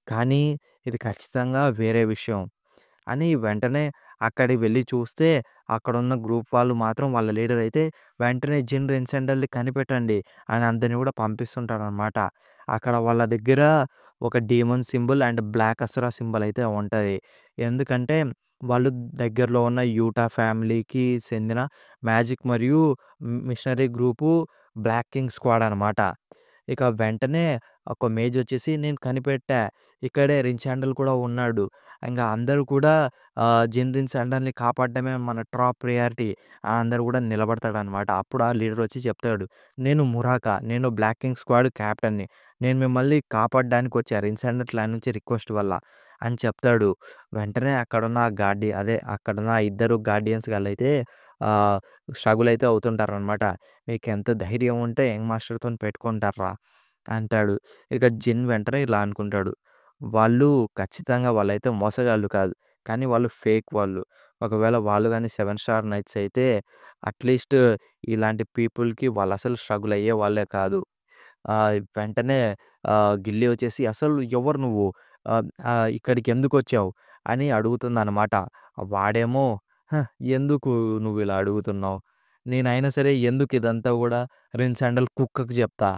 కానీ ఇది ఖచ్చితంగా వేరే విషయం. అని వెంటనే అక్కడికి వెళ్లి చూస్తే అక్కడున్న గ్రూప్ వాళ్ళు మాత్రం వాళ్ళ లీడర్ అయితే వెంటనే జిన్ రిన్సెండల్‌ని కనిపెట్టండి అని అందరిని కూడా పంపిస్తుంటాడనమాట. అక్కడ వాళ్ళ దగ్గర ఒక demon symbol and black asura symbol అయితే ఉంటది. ఎందుకంటే వాళ్ళు దగ్గరలో ఉన్న యూటా ఫ్యామిలీకి చెందిన మ్యాజిక్ మరియు missionary group black king squad అనమాట. ఇక వెంటనే ఒక మేజ్ వచ్చేసి నేను కనిపెట్టా. ఇక్కడే రిన్‌శాండల్ కూడా ఉన్నాడు. ఇంగ అందరూ కూడా జిన్ శాండల్‌ని కాపాడడమే మన టాప్ ప్రయారిటీ అందరూ కూడా నిలబడతాడనమాట. అప్పుడు ఆ లీడర్ వచ్చి చెప్తాడు, "నేను మురాకా. నేను బ్లాక్ కింగ్ స్క్వాడ్ కెప్టెన్‌ని. నేను మిమ్మల్ని కాపాడడానికి వచ్చా రిన్ శాండల్ క్లాన్ నుంచి రిక్వెస్ట్ వల్ల" అని చెప్తాడు. వెంటనే అక్కడున్న అదే అక్కడున్న ఇద్దరు గార్డియన్స్ గాళ్ళైతే ఆహ్, స్ట్రగుల్ అయితే అవుతుంటారనమాట. "మీకెంత ధైర్యం ఉంటే యంగ్ మాస్టర్‌తోని పెట్టుకుంటార్రా" అంటాడు. ఇక జిన్ వెంటనే ఇలా అనుకుంటాడు. వాళ్ళు ఖచ్చితంగా వాళ్ళైతే మోసగాళ్ళు కాదు. కానీ వాళ్ళు ఫేక్ వాళ్ళు. ఒకవేళ వాళ్ళు గాని 7 స్టార్ నైట్స్ అయితే అట్‌లీస్ట్ ఇలాంటి పీపుల్‌కి వాళ్ళసలు స్ట్రగుల్ అయ్యే వాళ్ళే కాదు. వెంటనే గిల్లీ వచ్చేసి "అసలు ఎవరు నువ్వు? ఇక్కడికెందుకొచ్చావు?" అని అడుగుతుందనమాట. వాడేమో "హ! ఎందుకు నువ్విలా అడుగుతున్నావు? నేనైనా సరే ఎందుకు ఇదంతా గూడా రిన్ శాండల్ కుక్కకి జెప్తా."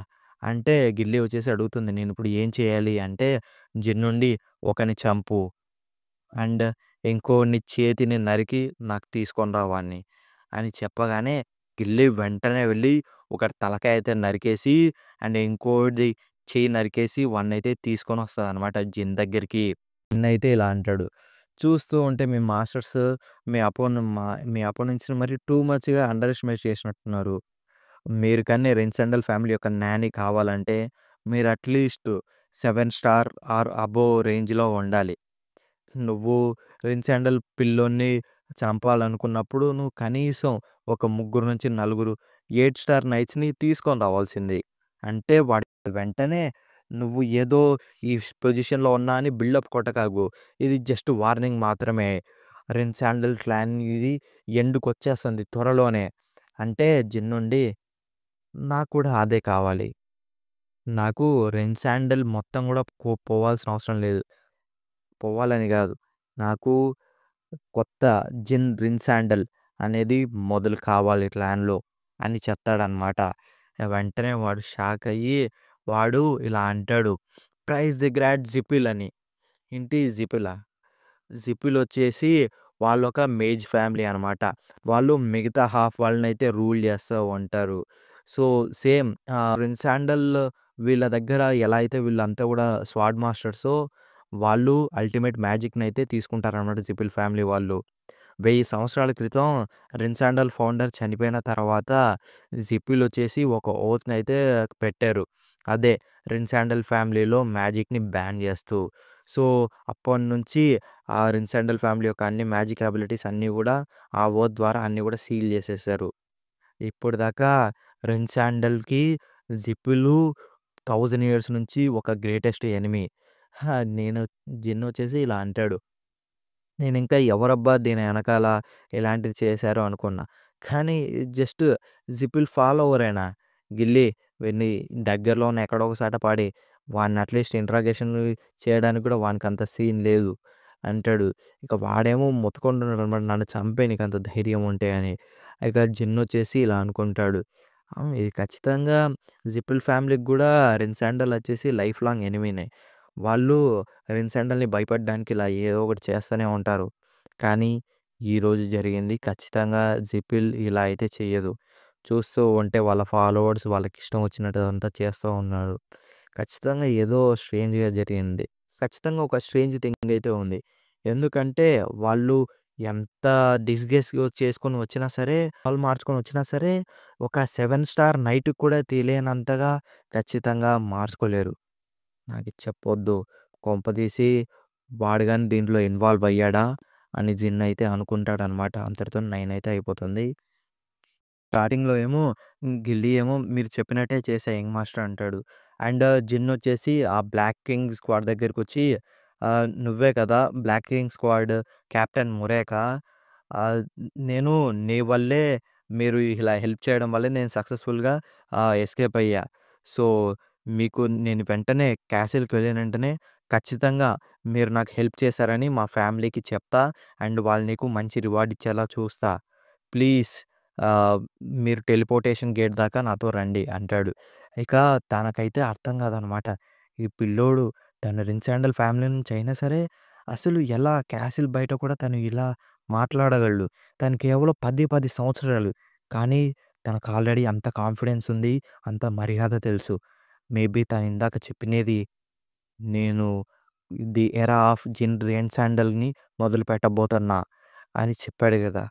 అంటే గిల్లీ వచ్చేసి అడుగుతుంది, "నేనిప్పుడు ఏం చేయాలి?" అంటే జిన్నుండి "ఒకడిని చంపు." అండ్ ఇంకోడిని చేతిని నరికి నాకు తీసుకొని రా వాడిని అని చెప్పగానే గిల్లీ వెంటనే వెళ్ళి ఒకడి తలకాయ అయితే నరికేసి అండ్ ఇంకోడిది చెయ్యి నరికేసి వాడినైతే తీసుకొని వస్తాదనమాట జిన్ దగ్గరికి. జిన్ అయితే ఇలా అంటాడు. చూస్తూ ఉంటే మీ మాస్టర్స్ మీ అపోనెంట్స్‌ని మరి టూ మచ్‌గా అండర్ ఎస్టిమేట్ చేసినట్టున్నారు. మీరు కానీ రెన్సెండల్ ఫ్యామిలీ యొక్క నాని కావాలంటే మీరు అట్‌లీస్ట్ 7 స్టార్ ఆర్ అబోవ్ రేంజ్‌లో ఉండాలి. నువ్వు రిన్‌శాండల్ పిల్లోడిని చంపాలనుకున్నప్పుడు నువ్వు కనీసం ఒక ముగ్గురు నుంచి నలుగురు 8 స్టార్ నైట్స్‌ని తీసుకొని రావాల్సింది. అంటే వాడు వెంటనే నువ్వు ఏదో ఈ పొజిషన్‌లో ఉన్నా అని బిల్డప్ కొట్టకాకు. ఇది జస్ట్ వార్నింగ్ మాత్రమే. రిన్‌శాండల్ క్లాన్ ఇది ఎండ్‌కొచ్చేస్తుంది త్వరలోనే. అంటే జిన్నుండి నాకు కూడా అదే కావాలి. నాకు రిన్‌శాండల్ మొత్తం కూడా పోవాల్సిన అవసరం లేదు. పోవాలని గాదు. నాకు కొత్త రిన్‌శాండల్ అనేది మొదలు కావాలి క్లాన్‌లో అని చెప్తాడనమాట. వెంటనే వాడు షాక్ అయ్యి వాడు ఇలా అంటాడు. ప్రైజ్ ది గ్రాట్ జిపిల్ అని. ఏంటి జిపిలా? జిపిలొచ్చేసి వాళ్ళొక మేజ్ ఫ్యామిలీ అనమాట. వాళ్ళు మిగతా హాఫ్ వాళ్ళనైతే రూల్ చేస్తా ఉంటారు. సో, సేమ్ రిన్‌శాండల్ వీళ్ళ దగ్గర ఎలా అయితే వీళ్ళంతా గూడా స్వాడ్ మాస్టర్సో, వాళ్ళు అల్టిమేట్ మ్యాజిక్‌నైతే తీసుకుంటారనమాట జిపిల్ ఫ్యామిలీ వాళ్ళు. 1000 సంవత్సరాల క్రితం రిన్‌శాండల్ ఫౌండర్ చనిపోయిన తర్వాత జిపిలొచ్చేసి ఒక ఓత్‌నైతే పెట్టారు. అదే రిన్‌శాండల్ ఫ్యామిలీలో మ్యాజిక్‌ని బ్యాన్ చేస్తూ. సో, అప్పటినుంచి ఆ రిన్‌శాండల్ ఫ్యామిలీ యొక్క అన్ని మ్యాజిక్ అబిలిటీస్ అన్నీ గూడా ఆ ఓత్ ద్వారా అన్నీ గూడా సీల్ జేసేశారు. ఇప్పటిదాకా 'రెన్ శాండల్‌కి' జిప్పులు 1000 ఇయర్స్ నుంచి ఒక గ్రేటెస్ట్ ఎనిమీ. నేను జిన్నొచ్చేసి ఇలా అంటాడు. నేనింకా ఎవరబ్బా దీని ఎనకాల ఇలాంటిది చేశారు అనుకున్నా. కానీ జస్ట్ జిపుల్ ఫాలోవరేనా. గిల్లీ వీడిని దగ్గరలో ఉన్న ఎక్కడో ఒక చోట పడి వాడిని అట్‌లీస్ట్ ఇంట్రాగేషన్ చేయడానికి కూడా వానికంత సీన్ లేదు అంటాడు. ఇక వాడేమో మొత్తుకుంటున్నాడనమాట. నన్ను చంపేయి నీకంత ధైర్యం ఉంటే అని. ఇక జిన్నొచ్చేసి ఇలా అనుకుంటాడు. ఇది ఖచ్చితంగా జిపుల్ ఫ్యామిలీకి గూడా రెన్సాండల్ వచ్చేసి లైఫ్ లాంగ్ ఎనిమీనే. వాళ్ళు రెన్సాండల్‌ని భయపడడానికి ఇలా ఏదో ఒకటి చేస్తూనే ఉంటారు. కానీ ఈరోజు జరిగింది ఖచ్చితంగా జిపిల్ ఇలా అయితే చెయ్యదు. చూస్తూ ఉంటే వాళ్ళ ఫాలోవర్స్ వాళ్ళకిష్టం వచ్చినట్టు అదంతా చేస్తూ ఉన్నారు. ఖచ్చితంగా ఏదో స్ట్రేంజ్‌గా జరిగింది. ఖచ్చితంగా ఒక స్ట్రేంజ్ థింగ్ అయితే ఉంది. ఎందుకంటే వాళ్ళు ఎంత డిస్‌గేస్ చేసుకొని వచ్చినా సరే, వాళ్ళు మార్చుకొని వచ్చినా సరే, ఒక 7 స్టార్ నైట్‌కి కూడా తెలియనంతగా ఖచ్చితంగా మార్చుకోలేరు. నాకిది చెప్పొద్దు. కొంపదీసి వాడు గాని దీంట్లో ఇన్వాల్వ్ అయ్యాడా అని జిన్ అయితే అనుకుంటాడనమాట. అంతటితో 9 అయితే అయిపోతుంది. స్టార్టింగ్‌లో ఏమో గిల్లీ ఏమో మీరు చెప్పినట్టే చేశా యంగ్ మాస్టర్ అంటాడు. అండ్ జిన్ వచ్చేసి ఆ బ్లాక్ కింగ్ స్క్వాడ్ దగ్గరికొచ్చి "నువ్వే కదా బ్లాక్ కింగ్ స్క్వాడ్ కెప్టెన్ మురేకా? ఆహ్, నేను నీ వల్లే మీరు ఇలా హెల్ప్ చేయడం వల్లే నేను సక్సెస్‌ఫుల్‌గా ఎస్కేప్ అయ్యా. సో, మీకు నేను వెంటనే క్యాసిల్‌కి వెళ్ళిన వెంటనే ఖచ్చితంగా మీరు నాకు హెల్ప్ చేశారని మా ఫ్యామిలీకి చెప్తా. అండ్ వాళ్ళు నీకు మంచి రివార్డ్ ఇచ్చేలా చూస్తా. ప్లీజ్ ఆహ్, మీరు టెలిపోర్టేషన్ గేట్ దాకా నాతో రండి" అంటాడు. ఇక తనకైతే అర్థం కాదనమాట. ఈ పిల్లోడు తను రిన్సాండల్ ఫ్యామిలీ నుంచి అయినా సరే, అసలు ఎలా క్యాసిల్ బయట కూడా తను ఇలా మాట్లాడగలడు. తను కేవలం 10 సంవత్సరాలు. కానీ తనకు ఆల్రెడీ అంత కాన్ఫిడెన్స్ ఉంది. అంత మర్యాద తెలుసు. మేబీ తను ఇందాక చెప్పినది నేను ది ఎరా ఆఫ్ జిన్ రిన్సాండల్‌ని మొదలుపెట్టబోతున్నా అని చెప్పాడు గదా!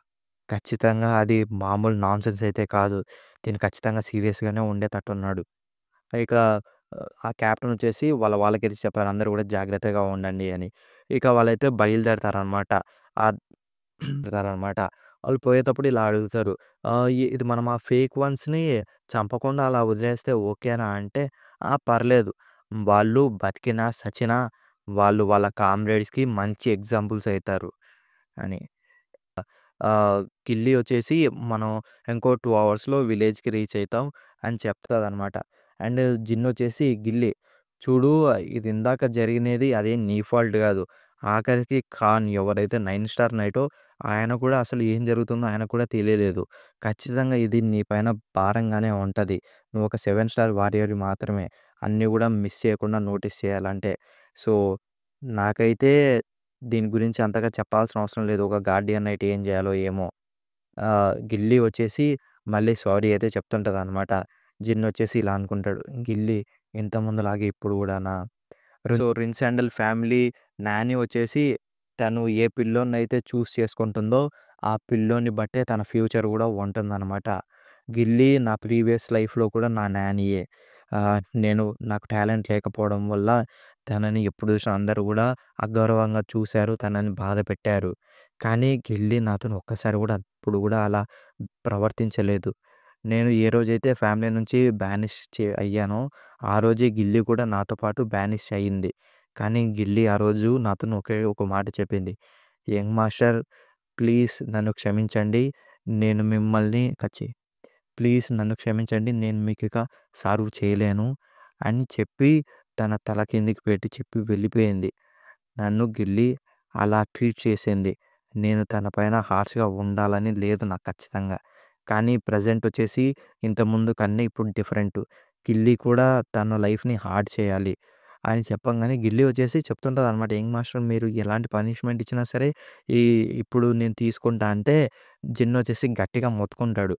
ఖచ్చితంగా అది మామూలు నాన్‌సెన్స్ అయితే కాదు. తిను ఖచ్చితంగా సీరియస్‌గానే ఉండేటట్టున్నాడు. ఇక ఆ కెప్టెన్ వచ్చేసి వాళ్ళకైతే చెప్పారు. అందరూ కూడా జాగ్రత్తగా ఉండండి అని. ఇక వాళ్ళైతే బయలుదేరతారనమాట. ఆహ్, వెళ్తారనమాట. వాళ్ళు పోయేటప్పుడు ఇలా అడుగుతారు. ఇది మనం ఆ ఫేక్ వన్స్‌ని చంపకుండా అలా వదిలేస్తే ఓకేనా అంటే, పర్లేదు. వాళ్ళు బతికినా, సచ్చినా వాళ్ళు వాళ్ళ కామ్రేడ్స్‌కి మంచి ఎగ్జాంపుల్స్ అయితారు అని. కిల్లీ వచ్చేసి మనం ఇంకో 2 అవర్స్‌లో విలేజ్‌కి రీచ్ అయితాం అని చెప్తదనమాట. అండ్ జిన్ వచ్చేసి గిల్లీ చూడు ఇది ఇందాక జరిగినది అదేం నీ ఫాల్ట్ కాదు. ఆఖరికి ఖాన్ ఎవరైతే 9 స్టార్ నైటో ఆయన కూడా అసలు ఏం జరుగుతుందో ఆయనకు కూడా తెలియలేదు. ఖచ్చితంగా ఇది నీ పైన భారంగానే ఉంటది. నువ్వు ఒక 7 స్టార్ వారియర్‌వి మాత్రమే. అన్నీ కూడా మిస్ చేయకుండా నోటీస్ చేయాలంటే. సో, నాకైతే దీని గురించి అంతగా చెప్పాల్సిన అవసరం లేదు. ఒక గార్డియన్ నైట్ ఏం జేయాలో ఏమో! గిల్లీ వచ్చేసి మళ్ళీ సారీ అయితే చెప్తుంటదనమాట. జిన్ వచ్చేసి ఇలా అనుకుంటాడు. గిల్లీ ఇంతకుముందులాగే ఇప్పుడు గూడానా? సో, రిన్సాండల్ ఫ్యామిలీ నాని వచ్చేసి తను ఏ పిల్లోడినైతే చూజ్ చేసుకుంటుందో, ఆ పిల్లోడిని బట్టే తన ఫ్యూచర్ గూడా ఉంటుందనమాట. గిల్లీ నా ప్రీవియస్ లైఫ్‌లో కూడా నా నానియే. నాకు టాలెంట్ లేకపోవడం వల్ల తనని ఎప్పుడు చూసినా అందరూ గూడా అగౌరవంగా చూసారు. తనని బాధపెట్టారు. కానీ గిల్లీ నాతోని ఒక్కసారి గూడా అప్పుడు గూడా అలా ప్రవర్తించలేదు. నేను ఏ రోజైతే ఫ్యామిలీ నుంచి బానిష్ అయ్యానో ఆ రోజే గిల్లీ కూడా నాతో పాటు బానిష్ అయింది. కానీ గిల్లీ ఆ రోజు నాతోని ఒకే ఒక మాట చెప్పింది. "యంగ్ మాస్టర్ ప్లీజ్ నన్ను క్షమించండి. నేను మిమ్మల్ని ప్లీజ్ నన్ను క్షమించండి. నేను మీకిక సర్వ్ చేయలేను" అని చెప్పి తన తల కిందకి పెట్టి చెప్పి వెళ్ళిపోయింది. నన్ను గిల్లీ అలా ట్రీట్ చేసింది. నేను తన పైన హార్ష్‌గా ఉండాలని లేదు నాకు ఖచ్చితంగా. కానీ ప్రెజెంట్ వచ్చేసి ఇంతకుముందు కన్నా ఇప్పుడు డిఫరెంటు. గిల్లీ కూడా తన లైఫ్‌ని హార్డ్ చేయాలి అని చెప్పంగానే గిల్లీ వచ్చేసి చెప్తుంటదనమాట. యంగ్ మాస్టర్ మీరు ఎలాంటి పనిష్మెంట్ ఇచ్చినా సరే ఈ ఇప్పుడు నేను తీసుకుంటా అంటే జిన్ వచ్చేసి గట్టిగా మొత్తుకుంటాడు.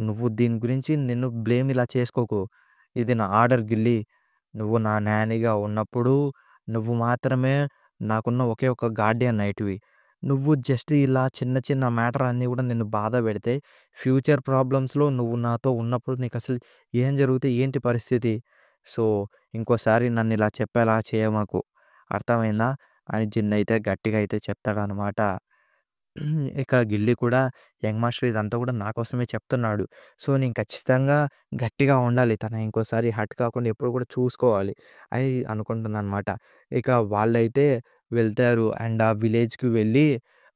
"నువ్వు దీని గురించి నిన్ను బ్లేమ్ ఇలా చేసుకోకు. ఇది నా ఆర్డర్ గిల్లీ. నువ్వు నా నానీగా ఉన్నప్పుడు నువ్వు మాత్రమే నాకున్న ఒకే ఒక గార్డియన్ నైట్‌వి. నువ్వు జస్ట్ ఇలా చిన్న చిన్న మ్యాటర్ అన్నీ కూడా నిన్ను బాధ పెడితే ఫ్యూచర్ ప్రాబ్లమ్స్‌లో నువ్వు నాతో ఉన్నప్పుడు నీకసలు ఏం జరుగుతాయి? ఏంటి పరిస్థితి? సో, ఇంకోసారి నన్నిలా చెప్పేలా చేయమాకు. అర్థమైందా?" అని జిన్ అయితే గట్టిగా అయితే చెప్తాడనమాట. ఇక గిల్లీ కూడా యంగ్ మాస్టర్ ఇదంతా కూడా నా కోసమే చెప్తున్నాడు. సో, నేను ఖచ్చితంగా గట్టిగా ఉండాలి. తను ఇంకోసారి హర్ట్ కాకుండా ఎప్పుడు కూడా చూసుకోవాలి అని అనుకుంటుందనమాట. ఇక వాళ్ళైతే వెళ్తారు అండ్ ఆ విలేజ్‌కి వెళ్ళి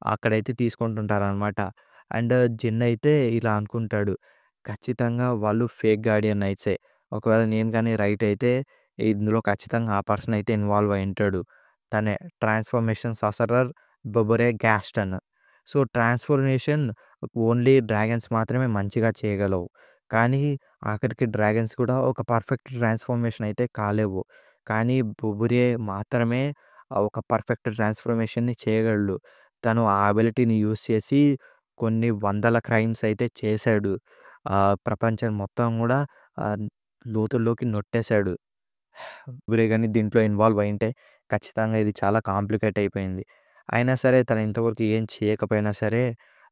అక్కడైతే తీసుకుంటుంటారనమాట. అండ్ జిన్ అయితే ఇలా అనుకుంటాడు. ఖచ్చితంగా వాళ్ళు ఫేక్ గార్డియన్ నైట్సే. ఒకవేళ నేను గాని రైట్ అయితే ఇందులో ఖచ్చితంగా ఆ పర్సన్ అయితే ఇన్వాల్వ్ అయ్యుంటాడు. తనే transformation sorcerer Bobore Gaston. So, transformation only dragons మాత్రమే మంచిగా చేయగలవు. కానీ ఆఖరికి డ్రాగన్స్ కూడా ఒక పర్ఫెక్ట్ ట్రాన్స్‌ఫర్మేషన్ అయితే కాలేవు. కానీ బొబురే మాత్రమే ఒక పర్ఫెక్ట్ ట్రాన్స్‌ఫర్మేషన్‌ని చేయగలడు. తను ఆ అబిలిటీని యూజ్ చేసి కొన్ని వందల క్రైమ్స్ అయితే చేశాడు. ప్రపంచం మొత్తం గూడా ఆహ్, లోతుల్లోకి నెట్టేశాడు. బొబురే గాని దీంట్లో ఇన్వాల్వ్ అయ్యుంటే ఖచ్చితంగా ఇది చాలా కాంప్లికేట్ అయిపోయింది. అయినా సరే తను ఇంతవరకు ఏం చేయకపోయినా సరే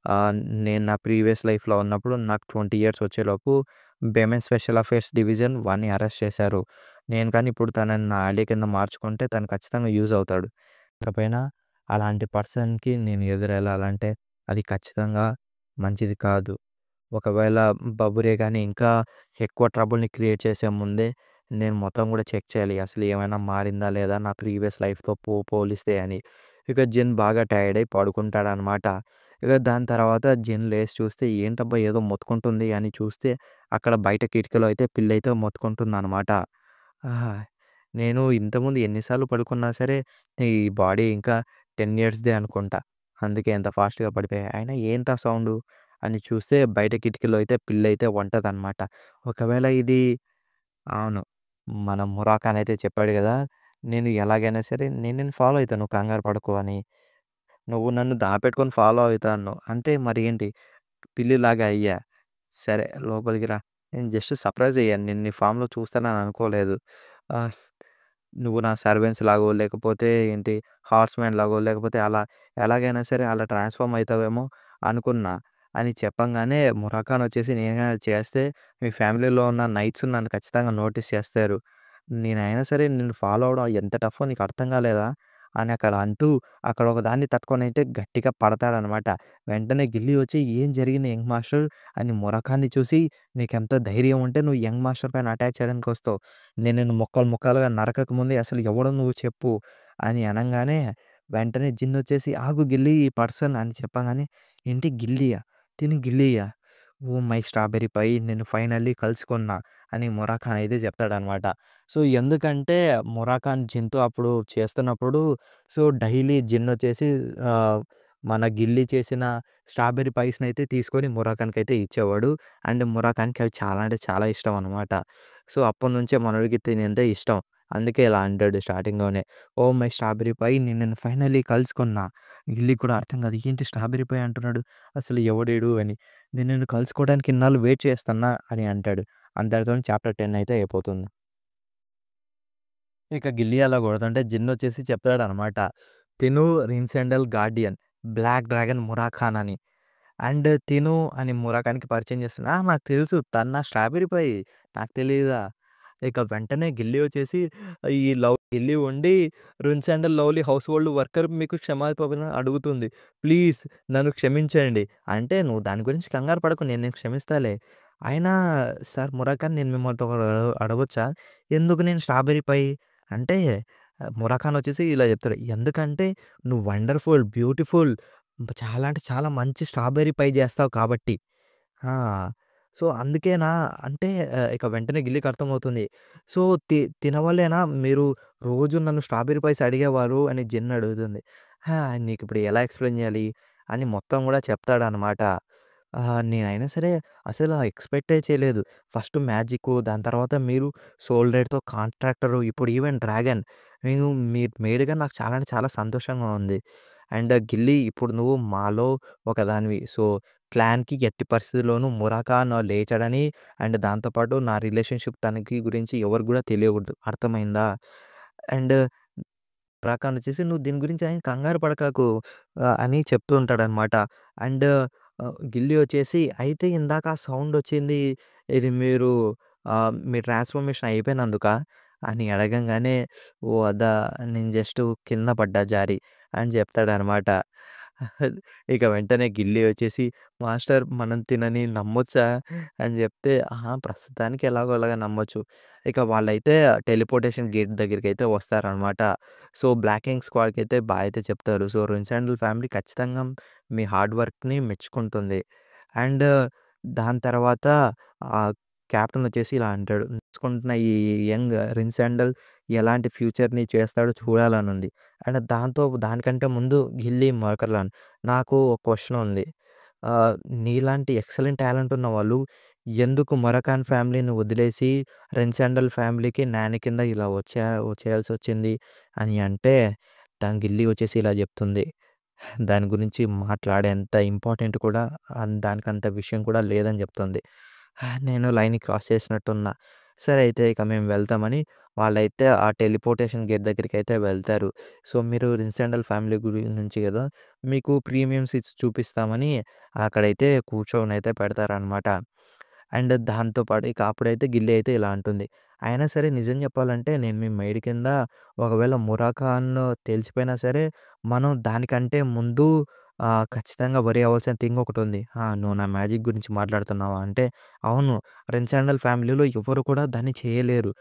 ఆహ్, నేను నా ప్రీవియస్ లైఫ్‌లో ఉన్నప్పుడు నాకు 20 ఇయర్స్ వచ్చేలోపు బెమెన్ స్పెషల్ అఫైర్స్ డివిజన్ వాడిని అరెస్ట్ చేశారు. నేను కానీ ఇప్పుడు తనని నా ఆల్‌ఏ కింద మార్చుకుంటే తను ఖచ్చితంగా యూజ్ అవుతాడు. ఇకపైన అలాంటి పర్సన్‌కి నేను ఎదురెళ్ళాలంటే అది ఖచ్చితంగా మంచిది కాదు. ఒకవేళ బబురే గాని ఇంకా ఎక్కువ ట్రబుల్‌ని క్రియేట్ చేసే ముందే నేను మొత్తం గూడా చెక్ చేయాలి. అసలు ఏమైనా మారిందా లేదా నా ప్రీవియస్ లైఫ్‌తో పోలిస్తే అని. ఇక జిన్ బాగా టైర్డ్ అయి పడుకుంటాడనమాట. ఇక దాని తర్వాత జిన్ లేసి చూస్తే ఏంటబ్బా! ఏదో మొత్తుకుంటుంది అని చూస్తే అక్కడ బయట కిటికీలో అయితే పిల్లయితే మొత్తుకుంటుందనమాట. ఆహా! నేను ఇంతకుముందు ఎన్ని సార్లు పడుకున్నా సరే ఈ బాడీ ఇంకా 10 ఇయర్స్‌దే అనుకుంటా. అందుకే ఇంత ఫాస్ట్‌గా పడిపోయా. అయినా ఏంటా సౌండు అని చూస్తే బయట కిటికీలో అయితే పిల్లయితే ఉంటదనమాట. ఒకవేళ ఇది అవును. మన మురాకాన్ అయితే చెప్పాడు గదా! నేను ఎలాగైనా సరే నేను నిన్ను ఫాలో అయితా నువ్వు కంగారు పడకు అని. నువ్వు నన్ను దాపెట్టుకొని ఫాలో అయితా అన్నావు. అంటే మరి ఏంటి పిల్లిలాగా అయ్యా. సరే లోపలికి రా. నేను జస్ట్ సర్ప్రైజ్ అయ్యాను. నిన్ను నీ ఫామ్‌లో చూస్తానని అనుకోలేదు. ఆహ్, నువ్వు నా సర్వెంట్స్ లాగో లేకపోతే ఏంటి హార్స్‌మ్యాన్ లాగో లేకపోతే అలా ఎలాగైనా సరే అలా ట్రాన్స్‌ఫార్మ్ అయితావేమో అనుకున్నా. అని చెప్పంగానే మురాకాన్ వచ్చేసి నేను గాని అది చేస్తే మీ ఫ్యామిలీలో ఉన్న నైట్స్ నన్ను ఖచ్చితంగా నోటీస్ చేస్తారు. నేనైనా సరే నిన్ను ఫాలో అవ్వడం ఎంత టఫో నీకు అర్థం కాలేదా? అని అక్కడ అంటూ అక్కడ ఒకదాన్ని తట్టుకొనైతే గట్టిగా పడతాడనమాట. వెంటనే గిల్లీ వచ్చి "ఏం జరిగింది యంగ్ మాస్టర్" అని మురకాన్ని చూసి "నీకెంత ధైర్యం ఉంటే నువ్వు యంగ్ మాస్టర్ పైన అటాక్ చేయడానికొస్తావు. నేను నిన్ను ముక్కలు ముక్కలుగా నరకక ముందే అసలు ఎవడో నువ్వు చెప్పు" అని అనంగానే వెంటనే జిన్ వచ్చేసి "ఆగు గిల్లీ ఈ పర్సన్" అని చెప్పంగానే "ఏంటి గిల్లీయా? తిను గిల్లీయా? ఓహ్ మై స్ట్రాబెర్రీ పై నేను ఫైనల్లీ కలుసుకున్నా" అని మురాఖాన్ అయితే చెప్తాడనమాట. సో, ఎందుకంటే మురాఖాన్ జిన్‌తో అప్పుడు చేస్తున్నప్పుడు సో, డైలీ జిన్ వచ్చేసి ఆహ్, మన గిల్లీ చేసిన స్ట్రాబెర్రీ పైస్‌నైతే తీసుకొని మురాఖాన్‌కైతే ఇచ్చేవాడు. అండ్ మురాఖాన్‌కి అవి చాలా అంటే చాలా ఇష్టం అనమాట. సో, అప్పటినుంచే మనోడికి తినంటే ఇష్టం. అందుకే ఇలా అంటాడు స్టార్టింగ్‌లోనే. ఓహ్ మై స్ట్రాబెర్రీ పై నేను నిన్ను ఫైనల్లీ కలుసుకున్నా. గిల్లీకి కూడా అర్థం కాదు. ఏంటి స్ట్రాబెర్రీ పై అంటున్నాడు. అసలు ఎవడీడు అని. నేను నిన్ను కలుసుకోవడానికి ఇన్నాళ్ళు వెయిట్ చేస్తున్నా అని అంటాడు. అంతటితోని చాప్టర్ 10 అయితే అయిపోతుంది. ఇక గిల్లీ అలా కొడుతుంటే జిన్నొచ్చేసి చెప్తాడనమాట. తిను రిన్సెండల్ గార్డియన్, బ్లాక్ డ్రాగన్ మురాఖాన్ అని. అండ్ తిను అని మురాఖాన్‌కి పరిచయం చేస్తున్నా. నాకు తెలుసు తను నా స్ట్రాబెర్రీ పై నాకు తెలీదా? ఇక వెంటనే గిల్లీ వచ్చేసి ఈ గిల్లీ ఉండి రిన్సెండల్ లవ్లీ హౌస్ హోల్డ్ వర్కర్ మీకు క్షమాపణ అడుగుతుంది. ప్లీజ్ నన్ను క్షమించండి. అంటే నువ్వు దాని గురించి కంగారు పడకు నేను నిన్ను క్షమిస్తాలే. అయినా సార్ మురాఖాన్ నేను మిమ్మల్ని ఒకటి అడగొచ్చా? ఎందుకు నేను స్ట్రాబెర్రీ పై? అంటే మురాఖాన్ వచ్చేసి ఇలా చెప్తాడు. ఎందుకంటే నువ్వు వండర్‌ఫుల్, బ్యూటిఫుల్ చాలా అంటే చాలా మంచి స్ట్రాబెర్రీ పై చేస్తావు కాబట్టి. ఆ! సో, అందుకేనా అంటే ఇక వెంటనే గిల్లీకి అర్థమవుతుంది. సో, తినవల్లేనా మీరు రోజు నన్ను స్ట్రాబెర్రీ పైస్ అడిగేవారు అని జిన్ అడుగుతుంది. నీకిప్పుడు ఎలా ఎక్స్‌ప్లెయిన్ చేయాలి? అని మొత్తం గూడా చెప్తాడనమాట. నేనైనా సరే అసలు ఎక్స్‌పెక్టే చేయలేదు. ఫస్ట్ మ్యాజిక్కు, దాని తర్వాత మీరు సోల్ రైడ్‌తో కాంట్రాక్టరు, ఇప్పుడు ఈవెన్ డ్రాగన్. నేను మీరు మేడ్‌గా నాకు చాలా అంటే చాలా సంతోషంగా ఉంది. అండ్ గిల్లీ ఇప్పుడు నువ్వు మాలో ఒకదానివి. సో, క్లాన్‌కి ఎట్టి పరిస్థితిలోనూ మురాకాన్ లేచడని అండ్ దాంతో పాటు నా రిలేషన్‌షిప్ తనకి గురించి ఎవరికి గూడా తెలియకూడదు. అర్థమైందా? అండ్ మురాకాన్ వచ్చేసి "నువ్వు దీని గురించి ఏం కంగారు పడకాకు" అని చెప్తూ ఉంటాడనమాట. అండ్ గిల్లీ వచ్చేసి "అయితే ఇందాక ఆ సౌండ్ వచ్చింది. ఇది మీరు మీ ట్రాన్స్‌ఫర్మేషన్ అయిపోయినందుకా?" అని అడగంగానే "ఓహ్! అదా నేను జస్ట్ కింద పడ్డా జారి" అని చెప్తాడనమాట. ఇక వెంటనే గిల్లీ వచ్చేసి, "మాస్టర్ మనం తినని నమ్మొచ్చా?" అని జెప్తే, "ఆహా! ప్రస్తుతానికి ఎలాగో అలాగా నమ్మొచ్చు." ఇక వాళ్ళైతే టెలిపోర్టేషన్ గేట్ దగ్గరికైతే వస్తారనమాట. సో, బ్లాక్ కింగ్ స్క్వాడ్‌కైతే బాయ్ అయితే చెప్తారు. సో, రిన్సాండిల్ ఫ్యామిలీ ఖచ్చితంగా మీ హార్డ్ వర్క్‌ని మెచ్చుకుంటుంది. అండ్ దాని తర్వాత కెప్టెన్ వచ్చేసి ఇలా అంటాడు, "నేర్చుకుంటున్న ఈ యంగ్ రిన్సాండల్ ఎలాంటి ఫ్యూచర్‌ని చేస్తాడో చూడాలనుంది." అండ్ దానికంటే ముందు గిల్లీ మరకర్లాన్ నాకు ఒక క్వెషన్ ఉంది. ఆహ్, నీలాంటి ఎక్సలెంట్ టాలెంట్ ఉన్నవాళ్ళు ఎందుకు మొరకాన్ ఫ్యామిలీని వదిలేసి రెన్సాండల్ ఫ్యామిలీకి నాని కింద ఇలా వచ్చేయాల్సొచ్చింది అని అంటే, గిల్లీ వచ్చేసి ఇలా చెప్తుంది. దాని గురించి మాట్లాడేంత ఇంపార్టెంట్ కూడా దానికంత విషయం కూడా లేదని చెప్తుంది. నేను లైన్ క్రాస్ చేసినట్టున్నా. సరే అయితే ఇక మేము వెళ్తామని వాళ్ళైతే ఆ టెలిపోర్టేషన్ గేట్ దగ్గరికైతే వెళ్తారు. సో, మీరు రిన్సాండల్ ఫ్యామిలీ నుంచి గదా! మీకు ప్రీమియం సీట్స్ చూపిస్తామని అక్కడైతే కూర్చొనైతే పెడతారనమాట. అండ్ దాంతో పాటు ఇక అప్పుడైతే గిల్లి అయితే ఇలా అంటుంది. అయినా సరే నిజం చెప్పాలంటే నేను మీ మెయిడ్ కింద ఒకవేళ మురాఖాన్ తెలిసిపోయినా సరే మనం దానికంటే ముందు ఖచ్చితంగా వరి అవ్వాల్సిన థింగ్ ఒకటుంది. నువ్వు నా మ్యాజిక్ గురించి మాట్లాడుతున్నావా? అంటే అవును. రెన్సాండల్ ఫ్యామిలీలో ఎవ్వరు కూడా దాన్ని చేయలేరు.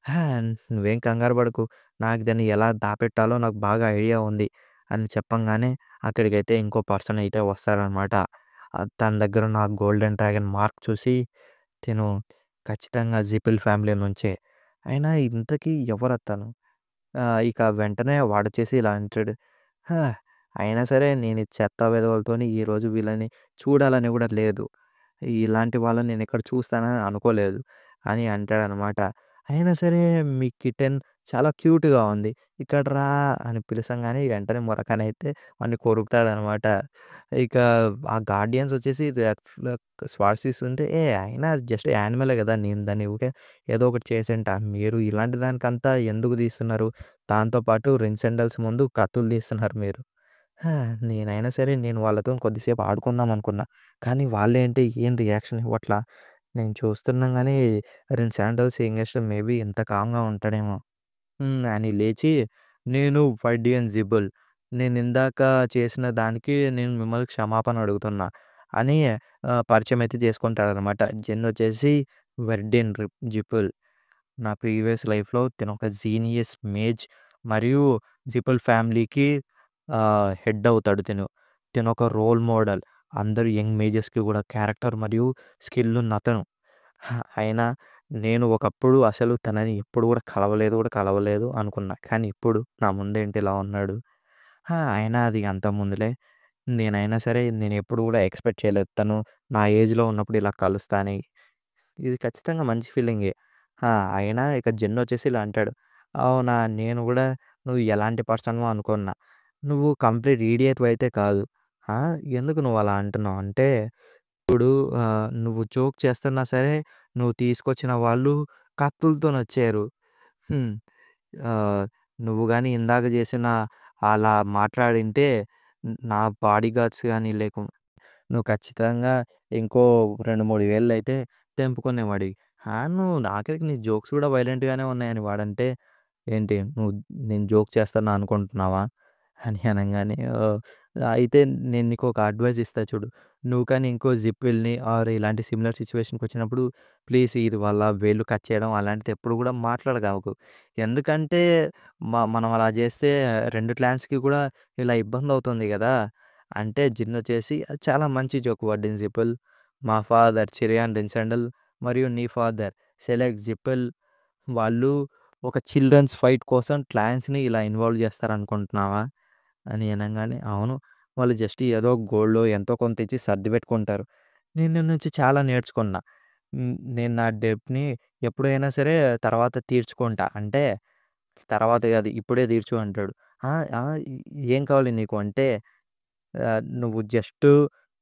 "హా! నువ్వేం కంగారు పడకు. నాకు దాన్ని ఎలా దాపెట్టాలో నాకు బాగా ఐడియా ఉంది" అని చెప్పంగానే అక్కడికైతే ఇంకో పర్సన్ అయితే వస్తారనమాట. తన దగ్గర ఉన్న గోల్డెన్ డ్రాగన్ మార్క్ చూసి తిను ఖచ్చితంగా జిపిల్ ఫ్యామిలీ నుంచే. అయినా ఇంతకీ ఎవరతను? ఇక వెంటనే వాడొచ్చేసి ఇలా అంటాడు. "హా! అయినా సరే నేను ఈ చెత్త వెధవలతోని ఈరోజు వీళ్ళని చూడాలని గూడా లేదు. ఇలాంటి వాళ్ళని నేనెక్కడ చూస్తానని అనుకోలేదు" అని అంటాడనమాట. అయినా సరే మీ కిటెన్ చాలా క్యూట్‌గా ఉంది. ఇక్కడ రా అని పిలసంగానే వెంటనే మొరకనైతే వాడిని కొరుకుతాడనమాట. ఇక ఆ గార్డియన్స్ వచ్చేసి స్వాట్స్ ఇస్తుంటే, అయినా అది జస్ట్ యానిమలే గదా! నేను దాన్ని ఊకే ఏదో ఒకటి చేసుంటా. మీరు ఇలాంటి దానికంతా ఎందుకు తీస్తున్నారు? దాంతో పాటు రిన్సెండల్స్ ముందు కత్తులు తీస్తున్నారు మీరు. హా! నేనైనా సరే నేను వాళ్ళతోని కొద్దిసేపు ఆడుకుందాం అనుకున్నా. కానీ వాళ్ళేంటి ఏం రియాక్షన్ ఇవ్వట్లా. నేను చూస్తుండగానే రిన్సాండల్స్ యంగెస్ట్ మేబీ ఇంత కామ్‌గా ఉంటాడేమో. అని లేచి నేను ఫైడియన్ జిబుల్ నేనిందాక చేసిన దానికి నేను మిమ్మల్ని క్షమాపణ అడుగుతున్నా అని పరిచయం అయితే చేసుకుంటాడనమాట. జెన్ వచ్చేసి వెర్డిన్ జిపుల్. నా ప్రీవియస్ లైఫ్‌లో తినొక జీనియస్ మేజ్ మరియు జిపుల్ ఫ్యామిలీకి హెడ్ అవుతాడు తిను. తినొక రోల్ మోడల్. అందరూ యంగ్ మేజర్స్‌కి గూడా క్యారెక్టర్ మరియు స్కిల్ ఉన్నతను. అయినా నేను ఒకప్పుడు అసలు తనని ఎప్పుడు గూడా కలవలేదు అనుకున్నా. కానీ ఇప్పుడు నా ముందేంటి ఇలా ఉన్నాడు. అయినా అది అంతకుముందులే. నేనైనా సరే నేనెప్పుడు గూడా ఎక్స్‌పెక్ట్ చేయలేదు. తను నా ఏజ్‌లో ఉన్నప్పుడు ఇలా కలుస్తా అని. ఇది ఖచ్చితంగా మంచి ఫీలింగే. అయినా ఇక జెన్ వచ్చేసి ఇలా అంటాడు. అవునా! నేను గూడా నువ్వు ఎలాంటి పర్సన్‌వో అనుకున్నా. నువ్వు కంప్లీట్ ఈడియట్‌వి అయితే కాదు. ఆ! ఎందుకు నువ్వు అలా అంటున్నావు అంటే ఇప్పుడు నువ్వు జోక్ చేస్తున్నా సరే, నువ్వు తీసుకొచ్చిన వాళ్ళు కత్తులతోనొచ్చారు. హ్మ్. ఆహ్, నువ్వు గాని ఇందాక చేసిన అలా మాట్లాడింటే నా బాడీ గార్డ్స్ గాని నువ్వు ఖచ్చితంగా ఇంకో 2, 3 వేళ్ళైతే తెంపుకునేవాడివి. నువ్వు ఆఖరికి నీ జోక్స్ కూడా వైలెంట్‌గానే ఉన్నాయని వాడంటే, ఏంటి నువ్వు నేను జోక్ చేస్తున్నా అనుకుంటున్నావా? అని అనంగానే అయితే నేను నీకొక అడ్వైస్ ఇస్తా చూడు. నువ్వు కానీ ఇంకో జిప్‌విల్‌ని ఆర్ ఇలాంటి సిమిలర్ సిట్యుయేషన్‌కొచ్చినప్పుడు ప్లీజ్ ఇది వాళ్ళ వేళ్ళు కట్ చేయడం అలాంటిది ఎప్పుడు కూడా మాట్లాడగాకు. ఎందుకంటే మనం అలా చేస్తే 2 క్లాన్స్‌కి కూడా ఇలా ఇబ్బందవుతుంది గదా! అంటే జిన్నొచ్చేసి అది చాలా మంచి జోక్ వర్డిన్ జిపుల్. మా ఫాదర్ చిరియాన్ రిన్సాండల్ మరియు నీ ఫాదర్ సెలెక్ట్ జిపుల్ వాళ్ళు ఒక చిల్డ్రన్స్ ఫైట్ కోసం క్లాన్స్‌ని ఇలా ఇన్వాల్వ్ చేస్తారనుకుంటున్నావా? అని అనంగానే, అవును. వాళ్ళు జస్ట్ ఏదో గోల్డో ఎంతో కొంత ఇచ్చి సర్ది పెట్టుకుంటారు. నేను నీ నుంచి చాలా నేర్చుకున్నా. నేను నా డెబ్ట్‌ని ఎప్పుడైనా సరే తర్వాత తీర్చుకుంటా. అంటే తర్వాత కాదు ఇప్పుడే తీర్చు అంటాడు. ఆ! ఆ! ఏం కావాలి నీకు అంటే నువ్వు జస్టు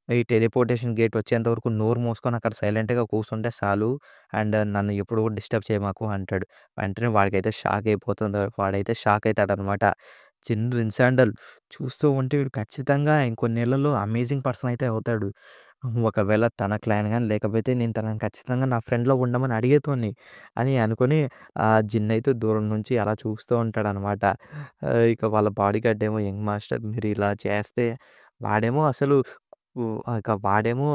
ఈ టెలిపోర్టేషన్ గేట్ వచ్చేంత వరకు నోరు మూసుకొని అక్కడ సైలెంట్‌గా కూర్చుంటే సాలు. అండ్ నన్ను ఎప్పుడు కూడా డిస్టర్బ్ చేయమాకు అంటాడు. వెంటనే వాడికైతే షాక్ అయిపోతుంది. వాడైతే షాక్ అయితాడనమాట. చిన్ రిన్సాండల్ చూస్తూ ఉంటే వీడు ఖచ్చితంగా ఇంకొన్నేళ్లలో అమేజింగ్ పర్సన్ అయితే అవుతాడు. ఒకవేళ తన క్లాన్ గాని లేకపోతే నేను తనని ఖచ్చితంగా నా ఫ్రెండ్‌లో ఉండమని అడిగేతోడిని అని అనుకోని జిన్ అయితే దూరం నుంచి అలా చూస్తూ ఉంటాడనమాట. ఇక వాళ్ళ బాడీగార్డ్ ఏమో యంగ్ మాస్టర్ మీరు ఇలా చేస్తే వాడేమో అసలు ఇక వాడేమో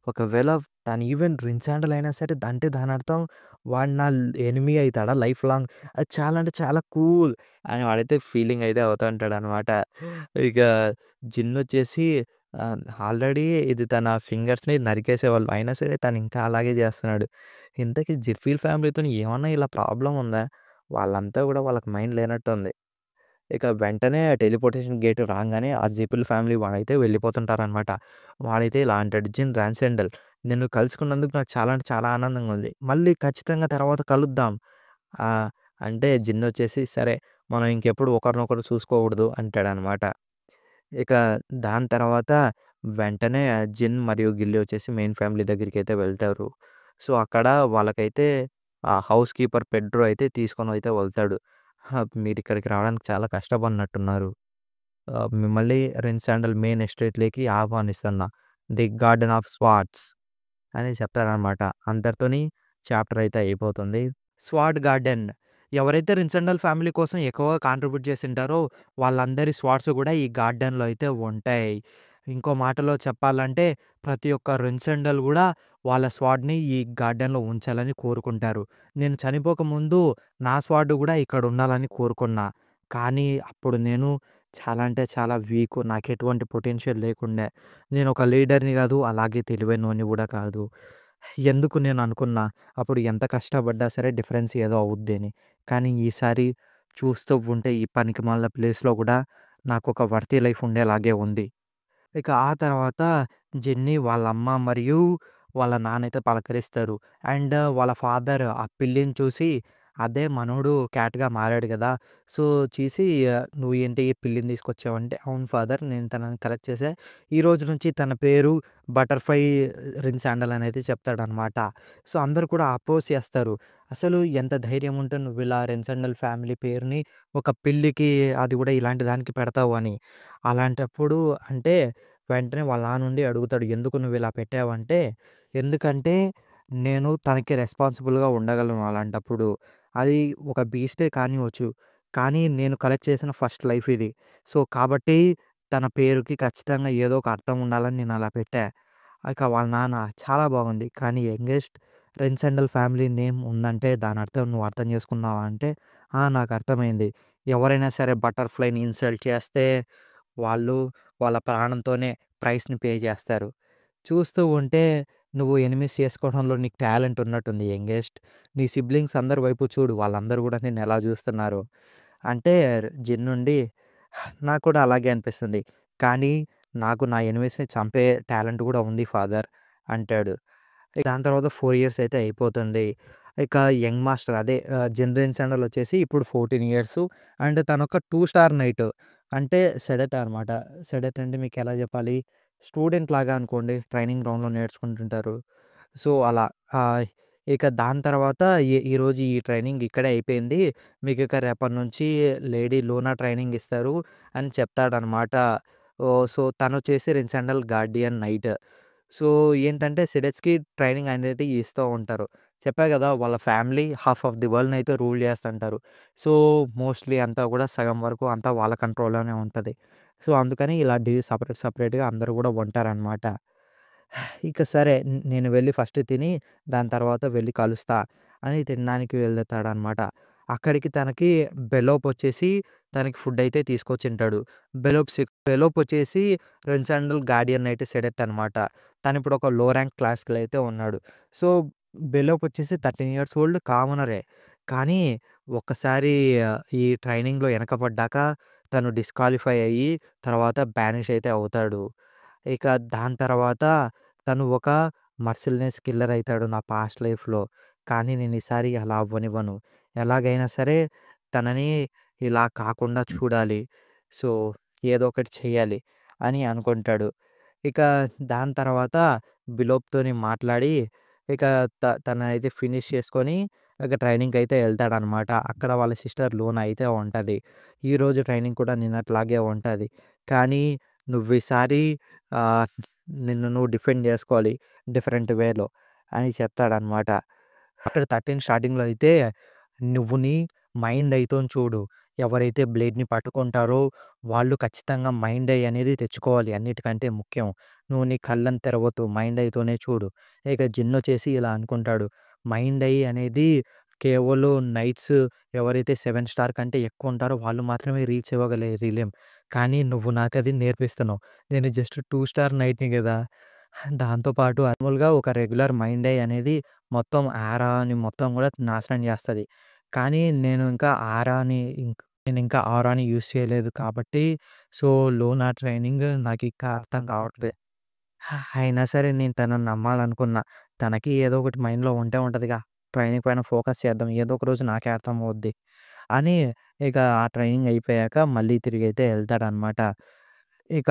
ఒకవేళ తను ఈవెన్ రిన్స్ హ్యాండిల్ అయినా సరే అంటే దానర్థం వాడు నా ఎనిమీ అయితాడా లైఫ్ లాంగ్. అది చాలా అంటే చాలా కూల్ అని వాడైతే ఫీలింగ్ అయితే అవుతా ఉంటాడనమాట. ఇక జిన్నొచ్చేసి ఆల్రెడీ ఇది తన ఫింగర్స్‌ని నరికేసేవాళ్ళు. అయినా సరే తను ఇంకా అలాగే జేస్తున్నాడు. ఇంతకీ జెఫీల్ ఫ్యామిలీతోని ఏమన్నా ఇలా ప్రాబ్లమ్ ఉందా? వాళ్ళంతా గూడా వాళ్ళకి మైండ్ లేనట్టుంది. ఇక వెంటనే టెలిపోర్టేషన్ గేట్ రాంగానే ఆ జెపిల్ ఫ్యామిలీ వాడైతే వెళ్ళిపోతుంటారనమాట. వాడైతే ఇలా అంటాడు, "జిన్ రాన్సెండల్ నిన్ను కలుసుకున్నందుకు నాకు చాలా అంటే చాలా ఆనందంగా ఉంది. మళ్ళీ ఖచ్చితంగా తర్వాత కలుద్దాం." ఆహ్, అంటే జిన్నొచ్చేసి, "సరే మనం ఇంకెప్పుడు ఒకరినొకరు చూసుకోకూడదు" అంటాడనమాట. ఇక దాని తర్వాత వెంటనే జిన్ మరియు గిల్లీ వచ్చేసి మెయిన్ ఫ్యామిలీ దగ్గరికైతే వెళ్తారు. సో, అక్కడ వాళ్ళకైతే హౌస్ కీపర్ పెడ్రో అయితే తీసుకొనైతే వెళ్తాడు. "మీరిక్కడికి రావడానికి చాలా కష్టపడినట్టున్నారు. మిమ్మల్ని రెడ్ శాండల్ మెయిన్ ఎస్టేట్‌లోకి ఆహ్వానిస్తున్నా. ది గార్డెన్ ఆఫ్ స్వార్డ్స్" అని చెప్తారనమాట. అంతటితోని చాప్టర్ అయితే అయిపోతుంది. స్వార్డ్ గార్డెన్ ఎవరైతే రిన్సెండల్ ఫ్యామిలీ కోసం ఎక్కువగా కాంట్రిబ్యూట్ చేసింటారో వాళ్ళందరి స్వార్డ్స్ కూడా ఈ గార్డెన్‌లో అయితే ఉంటాయి. ఇంకో మాటలో చెప్పాలంటే ప్రతి ఒక్క రిన్సెండల్ కూడా వాళ్ళ స్వార్డ్‌ని ఈ గార్డెన్‌లో ఉంచాలని కోరుకుంటారు. నేను చనిపోకముందు నా స్వార్డ్ కూడా ఇక్కడ ఉండాలని కోరుకున్నా. కానీ అప్పుడు నేను చాలా అంటే చాలా వీకు. నాకెటువంటి పొటెన్షియల్ లేకుండే. నేనొక లీడర్‌ని కాదు, అలాగే తెలివైనోడిని కూడా కాదు. ఎందుకు నేను అనుకున్నా, అప్పుడు ఎంత కష్టపడ్డా సరే డిఫరెన్స్ ఏదో అవుద్ది అని. కానీ ఈసారి చూస్తూ ఉంటే ఈ పనికిమాలిన ప్లేస్‌లో గూడా నాకొక వర్తీ లైఫ్ ఉండేలాగే ఉంది. ఇక ఆ తర్వాత జెన్నీ వాళ్ళ అమ్మ మరియు వాళ్ళ నాన్నైతే పలకరిస్తారు. అండ్ వాళ్ళ ఫాదర్ ఆ పిల్లిని చూసి, "అదే మనోడు క్యాట్‌గా మారాడు గదా! సో, చూసి నువ్వు ఏంటి ఈ పిల్లిని తీసుకొచ్చావంటే" "అవును ఫాదర్ నేను తనని కలెక్ట్ చేశా. ఈరోజు నుంచి తన పేరు బటర్‌ఫ్లై రిన్ శాండల్" అనైతే చెప్తాడనమాట. సో, అందరూ కూడా అపోజ్ చేస్తారు. "అసలు ఎంత ధైర్యం ఉంటే నువ్వు ఇలా రిన్ శాండల్ ఫ్యామిలీ పేరుని ఒక పిల్లికి అది గూడా ఇలాంటి దానికి పెడతావు" అని. అలాంటప్పుడు అంటే వెంటనే వాళ్ళ నాన్నుండి అడుగుతాడు, "ఎందుకు నువ్విలా పెట్టావంటే," "ఎందుకంటే నేను తనకి రెస్పాన్సిబుల్‌గా ఉండగలను అలాంటప్పుడు. అది ఒక బీస్టే కానివ్వచ్చు. కానీ నేను కలెక్ట్ చేసిన ఫస్ట్ లైఫ్ ఇది. సో, కాబట్టి తన పేరుకి ఖచ్చితంగా ఏదో ఒక అర్థం ఉండాలని నేనలా పెట్టా." ఇక వాళ్ళ నాన్న, "చాలా బాగుంది. కానీ యంగెస్ట్ రెన్సెండల్ ఫ్యామిలీ నేమ్ ఉందంటే దానర్థం నువ్వు అర్థం చేసుకున్నావా?" అంటే, "ఆ! నాకర్థమైంది. ఎవరైనా సరే బటర్‌ఫ్లైని ఇన్సల్ట్ చేస్తే వాళ్ళు వాళ్ళ ప్రాణంతోనే ప్రైస్‌ని పే చేస్తారు. చూస్తూ ఉంటే నువ్వు ఎనిమీస్ చేసుకోవడంలో నీకు టాలెంట్ ఉన్నట్టుంది యంగెస్ట్. నీ సిబ్లింగ్స్ అందరి వైపు చూడు. వాళ్ళందరూ గూడా నిన్నెలా జూస్తున్నారో." అంటే జిన్ నుండి, "నాకు కూడా అలాగే అనిపిస్తుంది. కానీ నాకు నా ఎనిమీస్‌ని చంపే టాలెంట్ గూడా ఉంది ఫాదర్" అంటాడు. దాని తర్వాత 4 ఇయర్స్ అయితే అయిపోతుంది. ఇక యంగ్ మాస్టర్ అదే జిన్ శాండల్ వచ్చేసి ఇప్పుడు 14 ఇయర్స్ అండ్ తనొక 2 స్టార్ నైట్ అంటే సెడెట్ అనమాట. సెడెట్ అంటే మీకెలా చెప్పాలి? స్టూడెంట్ లాగా అనుకోండి. ట్రైనింగ్ గ్రౌండ్‌లో నేర్చుకుంటుంటారు. సో, అలా ఆహ్, ఇక దాని తర్వాత ఈరోజు ఈ ట్రైనింగ్ ఇక్కడే అయిపోయింది. మీకిక రేపటి నుంచి లేడీ లూనా ట్రైనింగ్ ఇస్తారు అని చెప్తాడనమాట. సో, తనొచ్చేసి రిన్సాండల్ గార్డియన్ నైట్. సో, ఏంటంటే సిడెట్స్‌కి ట్రైనింగ్ అనేది ఇస్తూ ఉంటారు. చెప్పా గదా! వాళ్ళ ఫ్యామిలీ హాఫ్ ఆఫ్ ది వరల్డ్‌నయితే రూల్ చేస్తుంటారు. సో, మోస్ట్‌లీ అంతా గూడా సగం వరకు అంతా వాళ్ళ కంట్రోల్‌లోనే ఉంటది. సో, అందుకని ఇలా సెపరేట్‌గా అందరూ గూడా ఉంటారనమాట. ఇక సరే నేను వెళ్లి ఫస్ట్ తిని దాని తర్వాత వెళ్లి కలుస్తా అని తినడానికి వెళ్తాడనమాట. అక్కడికి తనకి బెలోపొచ్చేసి తనకి ఫుడ్ అయితే తీసుకొచ్చింటాడు. బెలోపొచ్చేసి రెన్సాండల్ గార్డియన్ అయితే సెడెట్ అనమాట. తనిప్పుడు ఒక లో ర్యాంక్ క్లాస్‌లో అయితే ఉన్నాడు. సో, బెలోపొచ్చేసి 13 ఇయర్స్ ఓల్డ్ కామనరే. కానీ ఒక్కసారి ఈ ట్రైనింగ్‌లో ఎనకపడ్డాక తను డిస్‌క్వాలిఫై అయ్యి తర్వాత బానిష్ అయితే అవుతాడు. ఇక దాని తర్వాత తను ఒక మర్సిలెస్ కిల్లర్ అయితాడు నా పాస్ట్ లైఫ్‌లో. కానీ నేను ఈసారి అలా అవ్వనివ్వను. ఎలాగైనా సరే తనని ఇలా కాకుండా చూడాలి. సో, ఏదో ఒకటి చేయాలి అని అనుకుంటాడు. ఇక దాని తర్వాత బిలోప్‌తోని మాట్లాడి ఇక తనైతే ఫినిష్ చేసుకొని ఇక ట్రైనింగ్‌కైతే ఎళ్తాడనమాట. అక్కడ వాళ్ళ సిస్టర్ లూనా అయితే ఉంటది. ఈరోజు ట్రైనింగ్ కూడా నిన్నట్లాగే ఉంటది. కానీ నువ్వీసారి ఆహ్, నిన్ను నువ్వు డిఫెండ్ జేసుకోవాలి డిఫరెంట్ వేలో అని చెప్తాడనమాట. చాప్టర్ 13 స్టార్టింగ్‌లో అయితే నువ్వు నీ మైండ్ అయితోని చూడు. ఎవరైతే బ్లేడ్‌ని పట్టుకుంటారో వాళ్ళు ఖచ్చితంగా మైండ్ ఐ అనేది తెచ్చుకోవాలి అన్నిటికంటే ముఖ్యం. నువ్వు నీ కళ్ళని తెరవద్దు. మైండ్ ఐతోనే చూడు. ఇక జిన్నొచ్చేసి ఇలా అనుకుంటాడు. మైండ్ ఐ అనేది కేవలం నైట్స్ ఎవరైతే 7 స్టార్ కంటే ఎక్కువ ఉంటారో వాళ్ళు మాత్రమే రీచ్ అవ్వగలిగే కానీ నువ్వు నాకది నేర్పిస్తున్నావు. నేను జస్ట్ 2 స్టార్ నైట్‌ని గదా! దాంతో పాటు నార్మల్‌గా ఒక రెగ్యులర్ మైండ్ ఐ అనేది మొత్తం ఆరాని మొత్తం గూడా నాశనం జేస్తది. కానీ నేనింకా ఆరాని యూజ్ చేయలేదు కాబట్టి సో, లోనా ట్రైనింగ్ నాకింకా అర్థం కావట్లేదు. అయినా సరే నేను తనని నమ్మాలనుకున్నా. తనకి ఏదో ఒకటి మైండ్‌లో ఉంటే ఉంటదిగా. ట్రైనింగ్ పైన ఫోకస్ చేద్దాం. ఏదో ఒక రోజు నాకే అర్థమవుద్ది అని ఇక ఆ ట్రైనింగ్ అయిపోయాక మళ్ళీ తిరిగైతే ఎళ్తాడనమాట. ఇక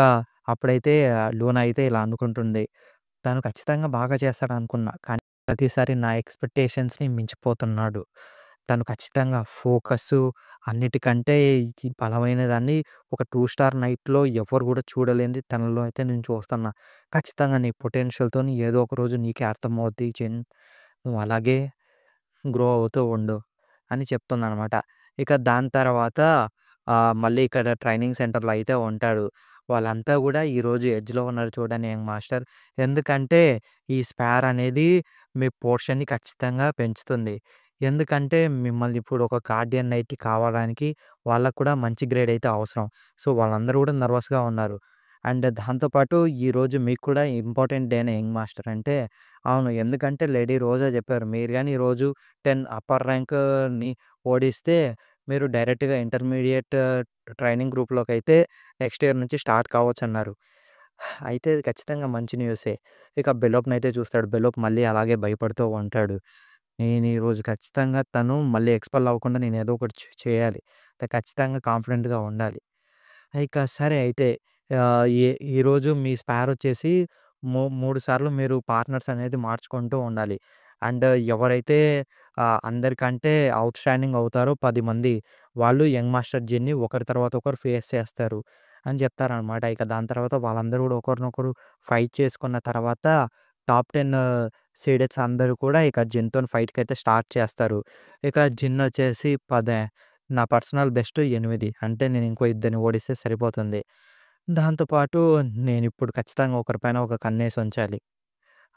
అప్పుడైతే లూనా అయితే ఇలా అనుకుంటుంది. తను ఖచ్చితంగా బాగా చేస్తాడనుకున్నా. కానీ ప్రతిసారి నా ఎక్స్‌పెక్టేషన్స్‌ని మించిపోతున్నాడు. తను ఖచ్చితంగా ఫోకస్సు అన్నిటికంటే ఈ బలమైన దాన్ని ఒక 2 స్టార్ నైట్‌లో ఎవ్వరు గూడా చూడలేనిది తనలో అయితే నేను చూస్తున్నా. ఖచ్చితంగా నీ పొటెన్షియల్‌తోని ఏదో ఒక రోజు నీకే అర్థమవుద్ది నువ్వు అలాగే గ్రో అవుతూ ఉండు అని చెప్తుందనమాట. ఇక దాని తర్వాత మళ్ళీ ఇక్కడ ట్రైనింగ్ సెంటర్‌లో అయితే ఉంటాడు. వాళ్ళంతా గూడా ఈరోజు ఎడ్జ్‌లో ఉన్నారు చూడండి యంగ్ మాస్టర్. ఎందుకంటే ఈ స్పేర్ అనేది మీ పోర్షన్‌ని ఖచ్చితంగా పెంచుతుంది. ఎందుకంటే మిమ్మల్ని ఇప్పుడు ఒక గార్డియన్ నైట్ కావడానికి వాళ్ళకి కూడా మంచి గ్రేడ్ అయితే అవసరం. సో, వాళ్ళందరూ గూడా నర్వస్‌గా ఉన్నారు. అండ్ దాంతో పాటు ఈరోజు మీకు కూడా ఇంపార్టెంట్ డేనే యంగ్ మాస్టర్ అంటే అవును. ఎందుకంటే లేడీ రోజా జెప్పారు. మీరు గాని ఈరోజు 10 అప్పర్ ర్యాంక్‌ని ఓడిస్తే మీరు డైరెక్ట్‌గా ఇంటర్మీడియేట్ ట్రైనింగ్ గ్రూప్‌లోకైతే నెక్స్ట్ ఇయర్ నుంచి స్టార్ట్ కావచ్చన్నారు. అయితే ఇది ఖచ్చితంగా మంచి న్యూసే. ఇక బెలోప్‌నైతే చూస్తాడు. బెలోప్ మళ్ళీ అలాగే భయపడుతూ ఉంటాడు. నేను ఈరోజు ఖచ్చితంగా తను మళ్ళీ ఎక్స్‌పెల్ అవ్వకుండా నేను ఏదో ఒకటి చేయాలి. ఖచ్చితంగా కాన్ఫిడెంట్‌గా ఉండాలి. ఇక సరే అయితే ఆహ్, ఏ ఈరోజు మీ స్పేర్ వచ్చేసి 3 సార్లు మీరు పార్ట్నర్స్ అనేది మార్చుకుంటూ ఉండాలి. అండ్ ఎవరైతే అందరికంటే ఔట్‌స్టాండింగ్ అవుతారో 10 మంది వాళ్ళు యంగ్ మాస్టర్ జిన్‌ని ఒకరి తర్వాత ఒకరు ఫేస్ చేస్తారు అని చెప్తారనమాట. ఇక దాని తర్వాత వాళ్ళందరూ కూడా ఒకరినొకరు ఫైట్ చేసుకున్న తర్వాత టాప్ 10 సీడెడ్స్ అందరూ కూడా ఇక జిన్‌తోని ఫైట్‌కైతే స్టార్ట్ చేస్తారు. ఇక జిన్ వచ్చేసి నా పర్సనల్ బెస్ట్ 8 అంటే నేను ఇంకో ఇద్దరిని ఓడిస్తే సరిపోతుంది. దాంతో పాటు నేనిప్పుడు ఖచ్చితంగా ఒకరి పైన ఒక కన్నేసి ఉంచాలి.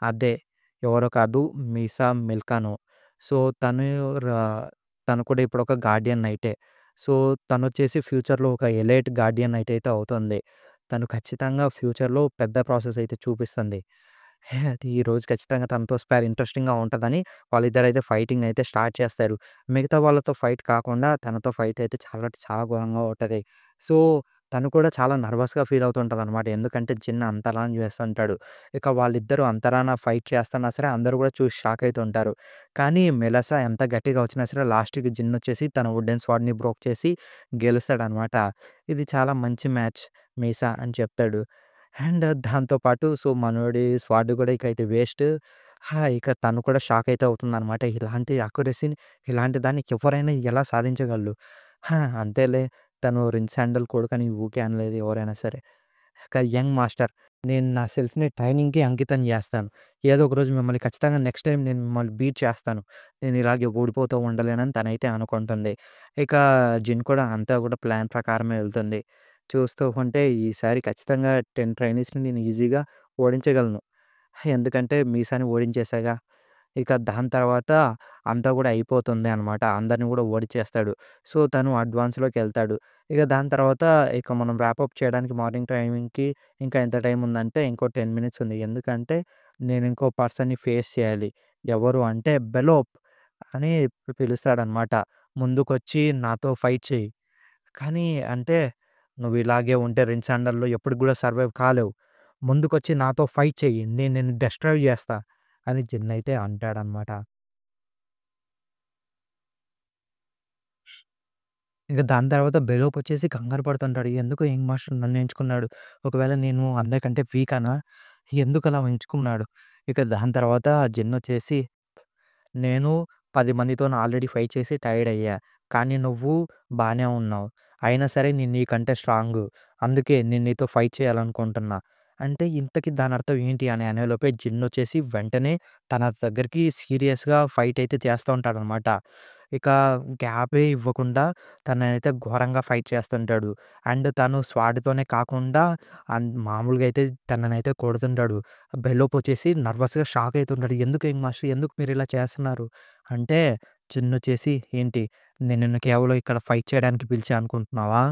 అదే ఎవరో కాదు మీసా మిల్కానో. సో, రా తను కూడా ఇప్పుడొక గార్డియన్ నైటే. సో, తనొచ్చేసి ఫ్యూచర్‌లో ఒక ఎలైట్ గార్డియన్ నైట్ అయితే అవుతుంది. తను ఖచ్చితంగా ఫ్యూచర్‌లో పెద్ద ప్రాసెస్ అయితే చూపిస్తుంది. అది ఈరోజు ఖచ్చితంగా తనతో స్పేర్ ఇంట్రెస్టింగ్‌గా ఉంటదని వాళ్ళిద్దరైతే ఫైటింగ్ అయితే స్టార్ట్ చేస్తారు. మిగతా వాళ్ళతో ఫైట్ కాకుండా తనతో ఫైట్ అయితే చాలా అంటే చాలా ఘోరంగా ఉంటది. సో, తను కూడా చాలా నర్వస్‌గా ఫీల్ అవుతుంటదనమాట. ఎందుకంటే జిన్ అంతలా చేస్తుంటాడు. ఇక వాళ్ళిద్దరూ అంతరాన ఫైట్ చేస్తున్నా సరే అందరూ కూడా చూసి షాక్ అయితుంటారు. కానీ మెలసా ఎంత గట్టిగా వచ్చినా సరే లాస్ట్‌కి జిన్ వచ్చేసి తన వుడెన్ స్వార్డ్‌ని బ్రోక్ చేసి గెలుస్తాడనమాట. ఇది చాలా మంచి మ్యాచ్ మీసా అని చెప్తాడు. అండ్ దాంతో పాటు సో, మనోడి స్వార్డ్ కూడా ఇక అయితే వేస్ట్. ఇక తను కూడా షాక్ అయితే అవుతుందనమాట. ఇలాంటి అక్యురసీని ఇలాంటి దాన్ని ఎవరైనా ఎలా సాధించగలరు? అంతేలే తను రిన్స్ శాండల్ కొడుకని ఊకే అనలేదు ఎవరైనా సరే. ఇక యంగ్ మాస్టర్ నేను నా సెల్ఫ్‌ని ట్రైనింగ్‌కి అంకితం జేస్తాను. ఏదో ఒక రోజు మిమ్మల్ని ఖచ్చితంగా నెక్స్ట్ టైమ్ నేను మిమ్మల్ని బీట్ చేస్తాను. నేను ఇలాగే ఓడిపోతూ ఉండలేనని తనైతే అనుకుంటుంది. ఇక జిన్ కూడా అంతా కూడా ప్లాన్ ప్రకారమే వెళ్తుంది. చూస్తూ ఉంటే ఈసారి ఖచ్చితంగా 10 ట్రైనీస్‌ని నేను ఈజీగా ఓడించగలను. ఎందుకంటే మీసాని ఓడించేసాగా. ఇక దాని తర్వాత అంతా గూడా అయిపోతుంది అనమాట. అందరిని గూడా ఓడిచేస్తాడు. సో, తను అడ్వాన్స్‌లోకెళ్తాడు. ఇక దాని తర్వాత ఇక మనం ర్యాపప్ చేయడానికి మార్నింగ్ టైమింగ్‌కి ఇంకా ఎంత టైం ఉందంటే ఇంకో 10 మినిట్స్ ఉంది. ఎందుకంటే నేను ఇంకో పర్సన్‌ని ఫేస్ చేయాలి. ఎవరు అంటే బెలోప్ అని పిలుస్తాడనమాట. ముందుకొచ్చి నాతో ఫైట్ చెయ్యి. కానీ అంటే "నువ్వు ఇలాగే ఉంటే రిన్స్ అండర్‌లో ఎప్పటికి గూడా సర్వైవ్ కాలేవు. ముందుకొచ్చి నాతో ఫైట్ చెయ్యి. నేను నిన్ను డెస్ట్రాయ్ జేస్తా" అని జిన్ అయితే అంటాడనమాట. ఇక దాని తర్వాత బెలోపొచ్చేసి కంగారు పడుతుంటాడు. ఎందుకు యంగ్ మాస్టర్ నన్ను ఎంచుకున్నాడు? ఒకవేళ నేను అందరికంటే వీకానా? ఎందుకలా ఎంచుకున్నాడు? ఇక దాని తర్వాత జిన్నొచ్చేసి నేను 10 మందితోని ఆల్రెడీ ఫైట్ చేసి టైర్డ్ అయ్యా. కానీ నువ్వు బానే ఉన్నావు. అయినా సరే నేను నీకంటే స్ట్రాంగు. అందుకే నేను నీతో ఫైట్ చేయాలనుకుంటున్నా. అంటే ఇంతకి దానర్థం ఏంటి అని అనేలోపే జిన్నొచ్చేసి వెంటనే తన దగ్గరికి సీరియస్‌గా ఫైట్ అయితే చేస్తా ఉంటాడనమాట. ఇక గ్యాపే ఇవ్వకుండా తననైతే ఘోరంగా ఫైట్ చేస్తుంటాడు. అండ్ తను స్వాడ్‌తోనే కాకుండా మామూలుగా అయితే తననైతే కొడుతుంటాడు. బెల్లోప్ వచ్చేసి నర్వస్‌గా షాక్ అయితుంటాడు. "ఎందుకు యంగ్ మాస్టర్ ఎందుకు మీరిలా చేస్తున్నారు?" అంటే చిన్నొచ్చేసి, "ఏంటి నేను నిన్ను కేవలం ఇక్కడ ఫైట్ చేయడానికి పిలిచా అనుకుంటున్నావా?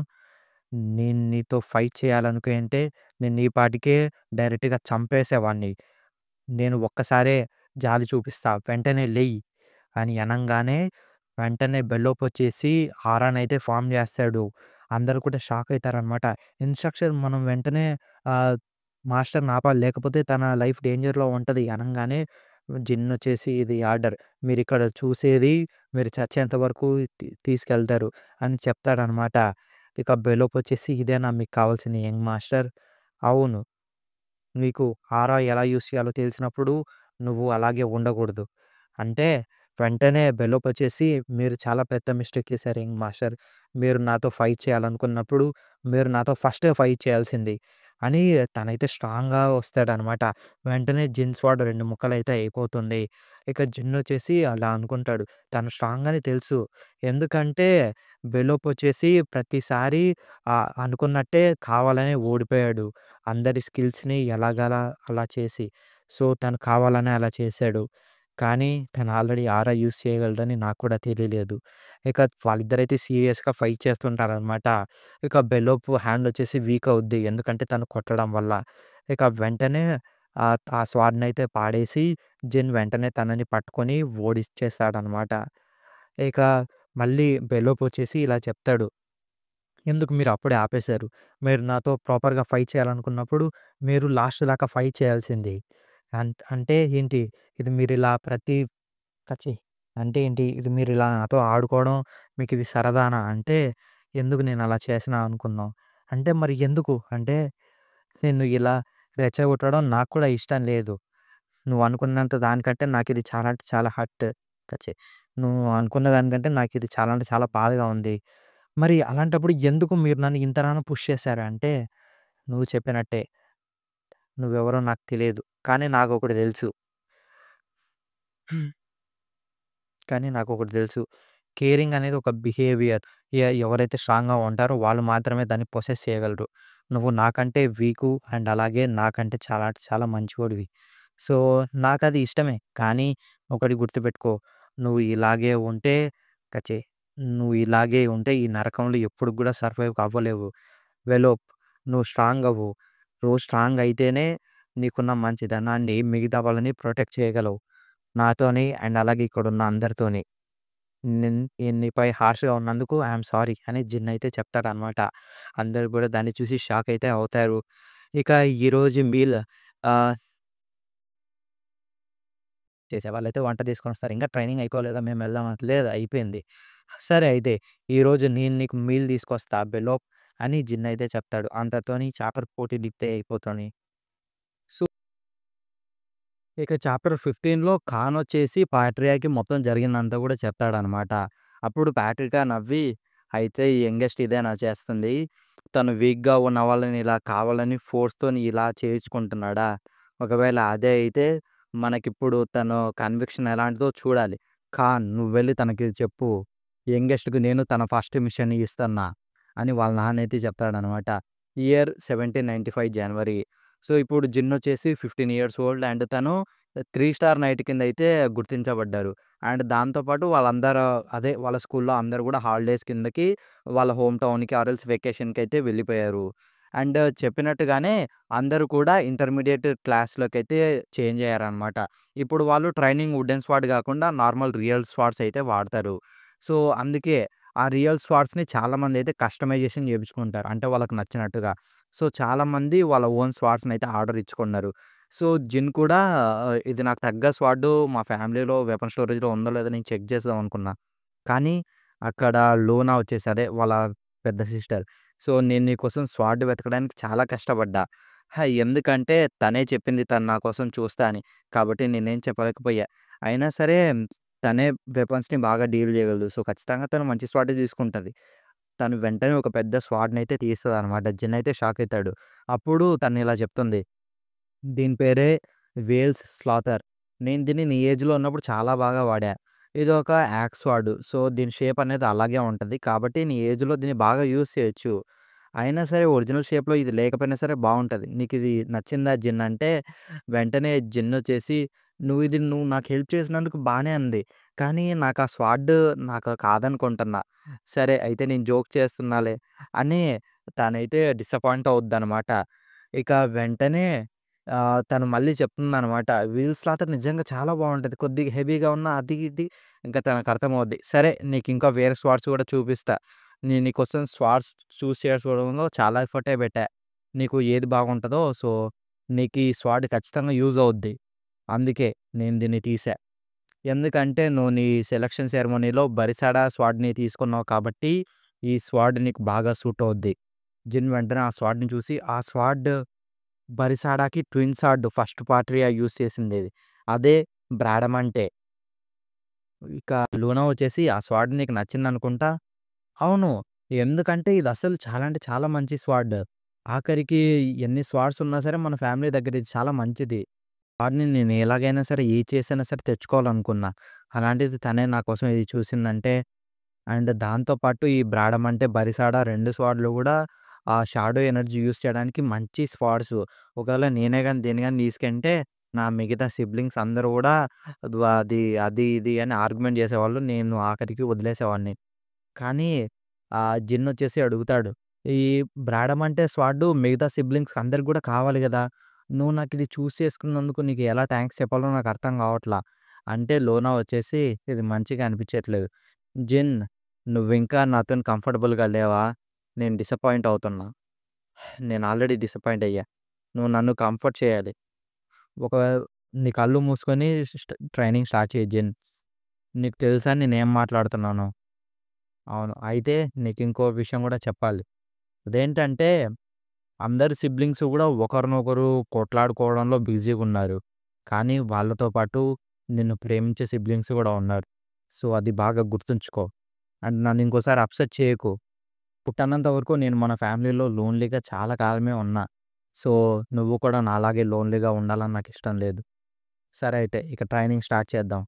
నేను నీతో ఫైట్ చేయాలనుకుంటే నేను ఈ పాటికే డైరెక్ట్‌గా చంపేసేవాడిని. నేను ఒక్కసారే జాలి చూపిస్తా. వెంటనే లెయ్యి" అని అనంగానే వెంటనే బెల్లోపొచ్చేసి హారానయితే ఫార్మ్ జేస్తాడు. అందరూ కూడా షాక్ అయితారనమాట. ఇన్‌స్ట్రక్షన్ మనం వెంటనే ఆహ్, మాస్టర్‌ని ఆపాలి. లేకపోతే తన లైఫ్ డేంజర్‌లో ఉంటది అనంగానే జిన్నొచ్చేసి ఇది ఆర్డర్. మీరిక్కడ చూసేది మీరు చచ్చేంత వరకు తీసుకెళ్తారు అని చెప్తాడనమాట. ఇక బెల్లోపొచ్చేసి ఇదేనా మీకు కావాల్సిన యంగ్ మాస్టర్? అవును. నీకు ఆరా ఎలా యూజ్ చేయాలో తెలిసినప్పుడు నువ్వు అలాగే ఉండకూడదు. అంటే వెంటనే బెల్లోపొచ్చేసి మీరు చాలా పెద్ద మిస్టేక్ చేశారు యంగ్ మాస్టర్. మీరు నాతో ఫైట్ చేయాలనుకున్నప్పుడు మీరు నాతో ఫస్టే ఫైట్ చేయాల్సింది అని తనైతే స్ట్రాంగ్‌గా వస్తాడనమాట. వెంటనే జిన్ స్వాడ్ 2 ముక్కలైతే అయిపోతుంది. ఇక జిన్నొచ్చేసి అలా అనుకుంటాడు. తను స్ట్రాంగ్ అని తెలుసు. ఎందుకంటే బెల్లోపొచ్చేసి ప్రతిసారి అనుకున్నట్టే కావాలనే ఓడిపోయాడు. అందరి స్కిల్స్‌ని ఎలాగలా అలా చేసి. సో, తను కావాలనే అలా చేశాడు. కానీ తను ఆల్రెడీ ఆరా యూజ్ చేయగలడని నాకు కూడా తెలియలేదు. ఇక వాళ్ళిద్దరైతే సీరియస్‌గా ఫైట్ చేస్తుంటారనమాట. ఇక బెల్లోపు హ్యాండ్ వచ్చేసి వీక్ అవుద్ది. ఎందుకంటే తను కొట్టడం వల్ల. ఇక వెంటనే ఆ స్వాడ్‌నయితే పాడేసి జిన్ వెంటనే తనని పట్టుకొని ఓడిచ్చేస్తాడనమాట. ఇక మళ్ళీ బెల్లోప్ వచ్చేసి ఇలా చెప్తాడు. ఎందుకు మీరు అప్పుడే ఆపేశారు? మీరు నాతో ప్రాపర్‌గా ఫైట్ చేయాలనుకున్నప్పుడు మీరు లాస్ట్ దాకా ఫైట్ చేయాల్సింది. అంటే ఏంటి? ఇది మీరిలా ప్రతి కచ్చి అంటే ఏంటి? ఇది మీరిలా నాతో ఆడుకోవడం మీకిది సరదానా? అంటే ఎందుకు నేనలా చేసినా అనుకున్నావు? అంటే మరి ఎందుకు? అంటే నిన్ను ఇలా రెచ్చగొట్టడం నాకు కూడా ఇష్టం లేదు. నువ్వు అనుకున్నంత దానికంటే నాకిది చాలా అంటే చాలా కచ్చి నువ్వు అనుకున్న దానికంటే నాకిది చాలా అంటే చాలా బాధగా ఉంది. మరి అలాంటప్పుడు ఎందుకు మీరు నన్ను ఇంతగానో పుష్ చేశారు అంటే, నువ్వు చెప్పినట్టే నువ్వెవరో నాకు తెలియదు. కానీ నాకొకటి తెలుసు. కానీ నాకొకటి తెలుసు. కేరింగ్ అనేది ఒక బిహేవియర్. ఎవరైతే స్ట్రాంగ్‌గా ఉంటారో వాళ్ళు మాత్రమే దాన్ని పొసెస్ చేయగలరు. నువ్వు నాకంటే వీకు అండ్ అలాగే నాకంటే చాలా అంటే చాలా మంచివాడివి. సో, నాకది ఇష్టమే. కానీ ఒకటి గుర్తుపెట్టుకో. నువ్వు ఇలాగే ఉంటే కచ్చి నువ్వు ఇలాగే ఉంటే ఈ నరకంలో ఎప్పుడు కూడా సర్వైవ్ అవ్వలేవు. వెలోప్ నువ్వు స్ట్రాంగ్ అవ్వు. నువ్వు స్ట్రాంగ్ అయితేనే నీకున్న మంచితనాన్ని మిగతా వాళ్ళని ప్రొటెక్ట్ చేయగలవు. నాతోని అండ్ అలాగే ఇక్కడున్న అందరితోని. నేను నీపై హార్ష్‌గా ఉన్నందుకు ఐ యామ్ సారీ అని జిన్ అయితే చెప్తాడనమాట. అందరూ కూడా దాన్ని చూసి షాక్ అయితే అవుతారు. ఇక ఈరోజు మీల్ ఆహ్, చేసేవాళ్ళైతే వంట తీసుకొనొస్తారు. ఇంకా ట్రైనింగ్ అయిపోలేదా మేము వెళ్దాం అంటే, లేదు అయిపోయింది. సరే అయితే ఈరోజు నేను నీకు మీల్ తీసుకొస్తా బెలోప్ అని జిన్ అయితే చెప్తాడు. అంతటితోని చాపర్ పోటీలిస్తే అయిపోతోని. సో ఇక చాప్టర్ 15లో ఖాన్ వచ్చేసి పాట్రియాకి మొత్తం జరిగిందంతా కూడా చెప్తాడనమాట. అప్పుడు పాట్రికా నవ్వి, "అయితే ఈ యంగెస్ట్ ఇదేనా చేస్తుంది? తను వీక్‌గా ఉన్న వాళ్ళని ఇలా కావాలని ఫోర్స్‌తోని ఇలా చేయించుకుంటున్నాడా? ఒకవేళ అదే అయితే మనకిప్పుడు తను కన్విక్షన్ ఎలాంటిదో చూడాలి. ఖాన్ నువ్వెళ్ళి తనకి చెప్పు. యంగెస్ట్‌కి నేను తన ఫస్ట్ మిషన్ ఇస్తన్నా" అని వాళ్ళ నాన్నయితే చెప్తాడనమాట. ఇయర్ 1795 జనవరి. సో, ఇప్పుడు జిన్నొచ్చేసి 15 ఇయర్స్ ఓల్డ్ అండ్ తను 3 స్టార్ నైట్ కిందయితే గుర్తించబడ్డారు. అండ్ దాంతో పాటు వాళ్ళందరూ అదే వాళ్ళ స్కూల్‌లో అందరూ గూడా హాలిడేస్ కిందకి వాళ్ళ హోమ్ టౌన్‌కి ఆర్ ఎల్స్ వెకేషన్‌కయితే వెళ్ళిపోయారు. అండ్ చెప్పినట్టుగానే అందరూ కూడా ఇంటర్మీడియేట్ క్లాస్‌లోకైతే చేంజ్ అయ్యారనమాట. ఇప్పుడు వాళ్ళు ట్రైనింగ్ వుడెన్ స్వాడ్ గాకుండా నార్మల్ రియల్ స్వాడ్స్ అయితే వాడతారు. సో, అందుకే ఆ రియల్ స్వాడ్స్‌ని చాలామందయితే కస్టమైజేషన్ జేపించుకుంటారు. అంటే వాళ్ళకి నచ్చినట్టుగా. సో, చాలామంది వాళ్ళ ఓన్ స్వార్డ్స్‌నైతే ఆర్డర్ ఇచ్చుకున్నారు. సో, జిన్ కూడా ఇది నాకు తగ్గ స్వార్డు మా ఫ్యామిలీలో వెపన్ స్టోరేజ్‌లో ఉందో లేదో నేను చెక్ చేద్దాం అనుకున్నా. కానీ అక్కడ లోనా వచ్చేసి అదే వాళ్ళ పెద్ద సిస్టర్. సో, నేను నీకోసం స్వార్డ్ వెతకడానికి చాలా కష్టపడ్డా. ఎందుకంటే తనే చెప్పింది తను నా కోసం చూస్తా అని. కాబట్టి నేనేం చెప్పలేకపోయా. అయినా సరే తనే వెపన్స్‌ని బాగా డీల్ చేయగలదు. సో, ఖచ్చితంగా తను మంచి స్వార్డే తీసుకుంటది. తను వెంటనే ఒక పెద్ద స్వాడ్‌నయితే తీస్తదనమాట. జిన్ అయితే షాక్ అయితాడు. అప్పుడు తను ఇలా చెప్తుంది. దీని పేరే వేల్స్ స్లాథర్. నేను దీన్ని నీ ఏజ్‌లో ఉన్నప్పుడు చాలా బాగా వాడా. ఇదొక యాక్స్ స్వాడ్. సో, దీని షేప్ అనేది అలాగే ఉంటది. కాబట్టి నీ ఏజ్‌లో దీన్ని బాగా యూజ్ చేయొచ్చు. అయినా సరే ఒరిజినల్ షేప్‌లో ఇది లేకపోయినా సరే బావుంటది. నీకిది నచ్చిందా జిన్ అంటే, వెంటనే జిన్నొచ్చేసి, నువ్వు నాకు హెల్ప్ చేసినందుకు బానే ఉంది. కానీ నాకు ఆ స్వాడ్ నాకు కాదనుకుంటున్నా. సరే అయితే నేను జోక్ చేస్తున్నాలే అని తనైతే డిసప్పాయింట్ అవుద్దనమాట. ఇక వెంటనే తను మళ్ళీ చెప్తుందనమాట. వీల్ స్లాటర్ నిజంగా చాలా బావుంటది. కొద్దిగా హెవీగా ఉన్న అది ఇది ఇంకా తనకర్థమవుద్ది. సరే నీకింకా వేరే స్వార్డ్స్ కూడా చూపిస్తా. నేను నీకోసం స్వార్డ్స్ చూస్ చేసుకోవడంలో చాలా ఎఫర్టే పెట్టా. నీకు ఏది బాగుంటదో సో, నీకీ స్వాడ్ ఖచ్చితంగా యూజ్ అవుద్ది. అందుకే నేను దీన్ని తీసా. ఎందుకంటే నువ్వు నీ సెలక్షన్ సెరమనీలో బరిసాడా స్వాడ్‌ని తీసుకున్నావు కాబట్టి, ఈ స్వాడ్ నీకు బాగా సూట్ అవుద్ది. జిన్ వెంటనే ఆ స్వాడ్‌ని చూసి, ఆ స్వాడ్ బరిసాడాకి ట్విన్ స్వాడ్ ఫస్ట్ పార్ట్‌రియా యూజ్ చేసిందిది. అదే బ్రాడమంటే. ఇక లూనా వచ్చేసి ఆ స్వాడ్ నీకు నచ్చిందనుకుంటా. అవును. ఎందుకంటే ఇదసలు చాలా అంటే చాలా మంచి స్వాడ్. ఆఖరికి ఎన్ని స్వాడ్స్ ఉన్నా సరే మన ఫ్యామిలీ దగ్గర ఇది చాలా మంచిది. వాడిని నేను ఎలాగైనా సరే ఏది చేసైనా సరే తెచ్చుకోవాలనుకున్నా. అలాంటిది తనే నా కోసం ఇది చూసిందంటే అండ్ దాంతో పాటు ఈ బ్రాడమంటే, బరిసాడా 2 స్వాడ్‌లు గూడా ఆ షాడో ఎనర్జీ యూజ్ చేయడానికి మంచి స్వాడ్స్. ఒకవేళ నేనే గాని దీన్ని గాని తీసుకుంటే నా మిగతా సిబ్లింగ్స్ అందరూ గూడా అది ఇది అని ఆర్గ్యుమెంట్ చేసేవాళ్ళు. నేను ఆఖరికి వదిలేసేవాడిని. కానీ జిన్నొచ్చేసి అడుగుతాడు. ఈ బ్రాడమంటే స్వార్డు మిగతా సిబ్లింగ్స్‌కి అందరికి గూడా కావాలి గదా! నువ్వు నాకిది చూస్ చేసుకున్నందుకు నీకు ఎలా థాంక్స్ చెప్పాలో నాకు అర్థం గావట్లా. అంటే లోనా వచ్చేసి ఇది మంచిగా అనిపించట్లేదు. జిన్ నువ్వింకా నాతోని కంఫర్టబుల్‌గా లేవా? నేను డిసప్పాయింట్ అవుతున్నా. నేను ఆల్రెడీ డిసప్పాయింట్ అయ్యా. నువ్వు నన్ను కంఫర్ట్ చేయాలి. ఒకవేళ నీ కళ్ళు మూసుకొని ట్రైనింగ్ స్టార్ట్ చెయ్యి జిన్. నీకు తెలుసా నేనేం మాట్లాడుతున్నానో? అవును. అయితే నీకింకో విషయం గూడా చెప్పాలి. అదేంటంటే, అందరి సిబ్లింగ్స్ గూడా ఒకరినొకరు కొట్లాడుకోవడంలో బిజీగున్నారు. కానీ వాళ్ళతో పాటు నిన్ను ప్రేమించే సిబ్లింగ్స్ గూడా ఉన్నారు. సో, అది బాగా గుర్తుంచుకో. అండ్ నన్ను ఇంకోసారి అప్‌సెట్ చేయకు. పుట్టన్నంత వరకు నేను మన ఫ్యామిలీలో లోన్‌లీగా చాలా కాలమే ఉన్నా. సో, నువ్వు కూడా నాలాగే లోన్‌లీగా ఉండాలని నాకిష్టం లేదు. సరే అయితే ఇక ట్రైనింగ్ స్టార్ట్ చేద్దాం.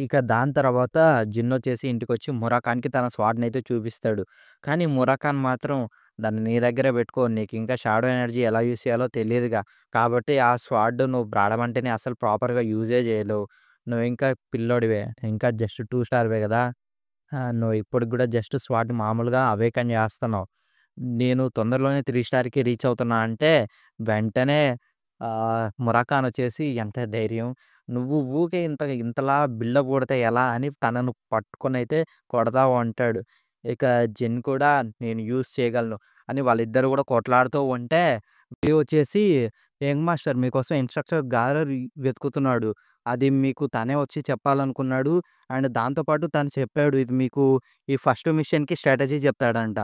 ఇక దాని తర్వాత జిన్నొచ్చేసి ఇంటికొచ్చి మురాఖాన్‌కి తన స్వాడ్‌నయితే చూపిస్తాడు. కానీ మురాఖాన్ మాత్రం దాన్ని నీ దగ్గరే పెట్టుకో. నీకింకా షాడో ఎనర్జీ ఎలా యూజ్ చేయాలో తెలీదుగా. కాబట్టి ఆ స్వాడ్ నువ్వు బ్రాడమంటేనే అసలు ప్రాపర్‌గా యూజే చేయలేవు. నువ్వింకా పిల్లోడివే. ఇంకా జస్ట్ 2 స్టార్‌వే గదా! నువ్వు ఇప్పటికి గూడా జస్ట్ స్వాట్ మామూలుగా అవేకన్ చేస్తన్నావు. నేను తొందరలోనే 3 స్టార్‌కి రీచ్ అవుతున్నా అంటే, వెంటనే మురాఖాన్ వచ్చేసి ఎంత ధైర్యం! నువ్వు ఊకే ఇంతలా బిల్డప్ కొడితే ఎలా అని తనను పట్టుకొనైతే కొడతా ఉంటాడు. ఇక జిన్ కూడా నేను యూజ్ చేయగలను అని వాళ్ళిద్దరూ గూడా కొట్లాడుతూ ఉంటే, వచ్చేసి యంగ్ మాస్టర్ మీకోసం ఇన్‌స్ట్రక్టర్ గారర్ వెతుకుతున్నాడు. అది మీకు తనే వచ్చి చెప్పాలనుకున్నాడు. అండ్ దాంతో పాటు తను చెప్పాడు. ఇది మీకు ఈ ఫస్ట్ మిషన్‌కి స్ట్రాటజీ చెప్తాడంట.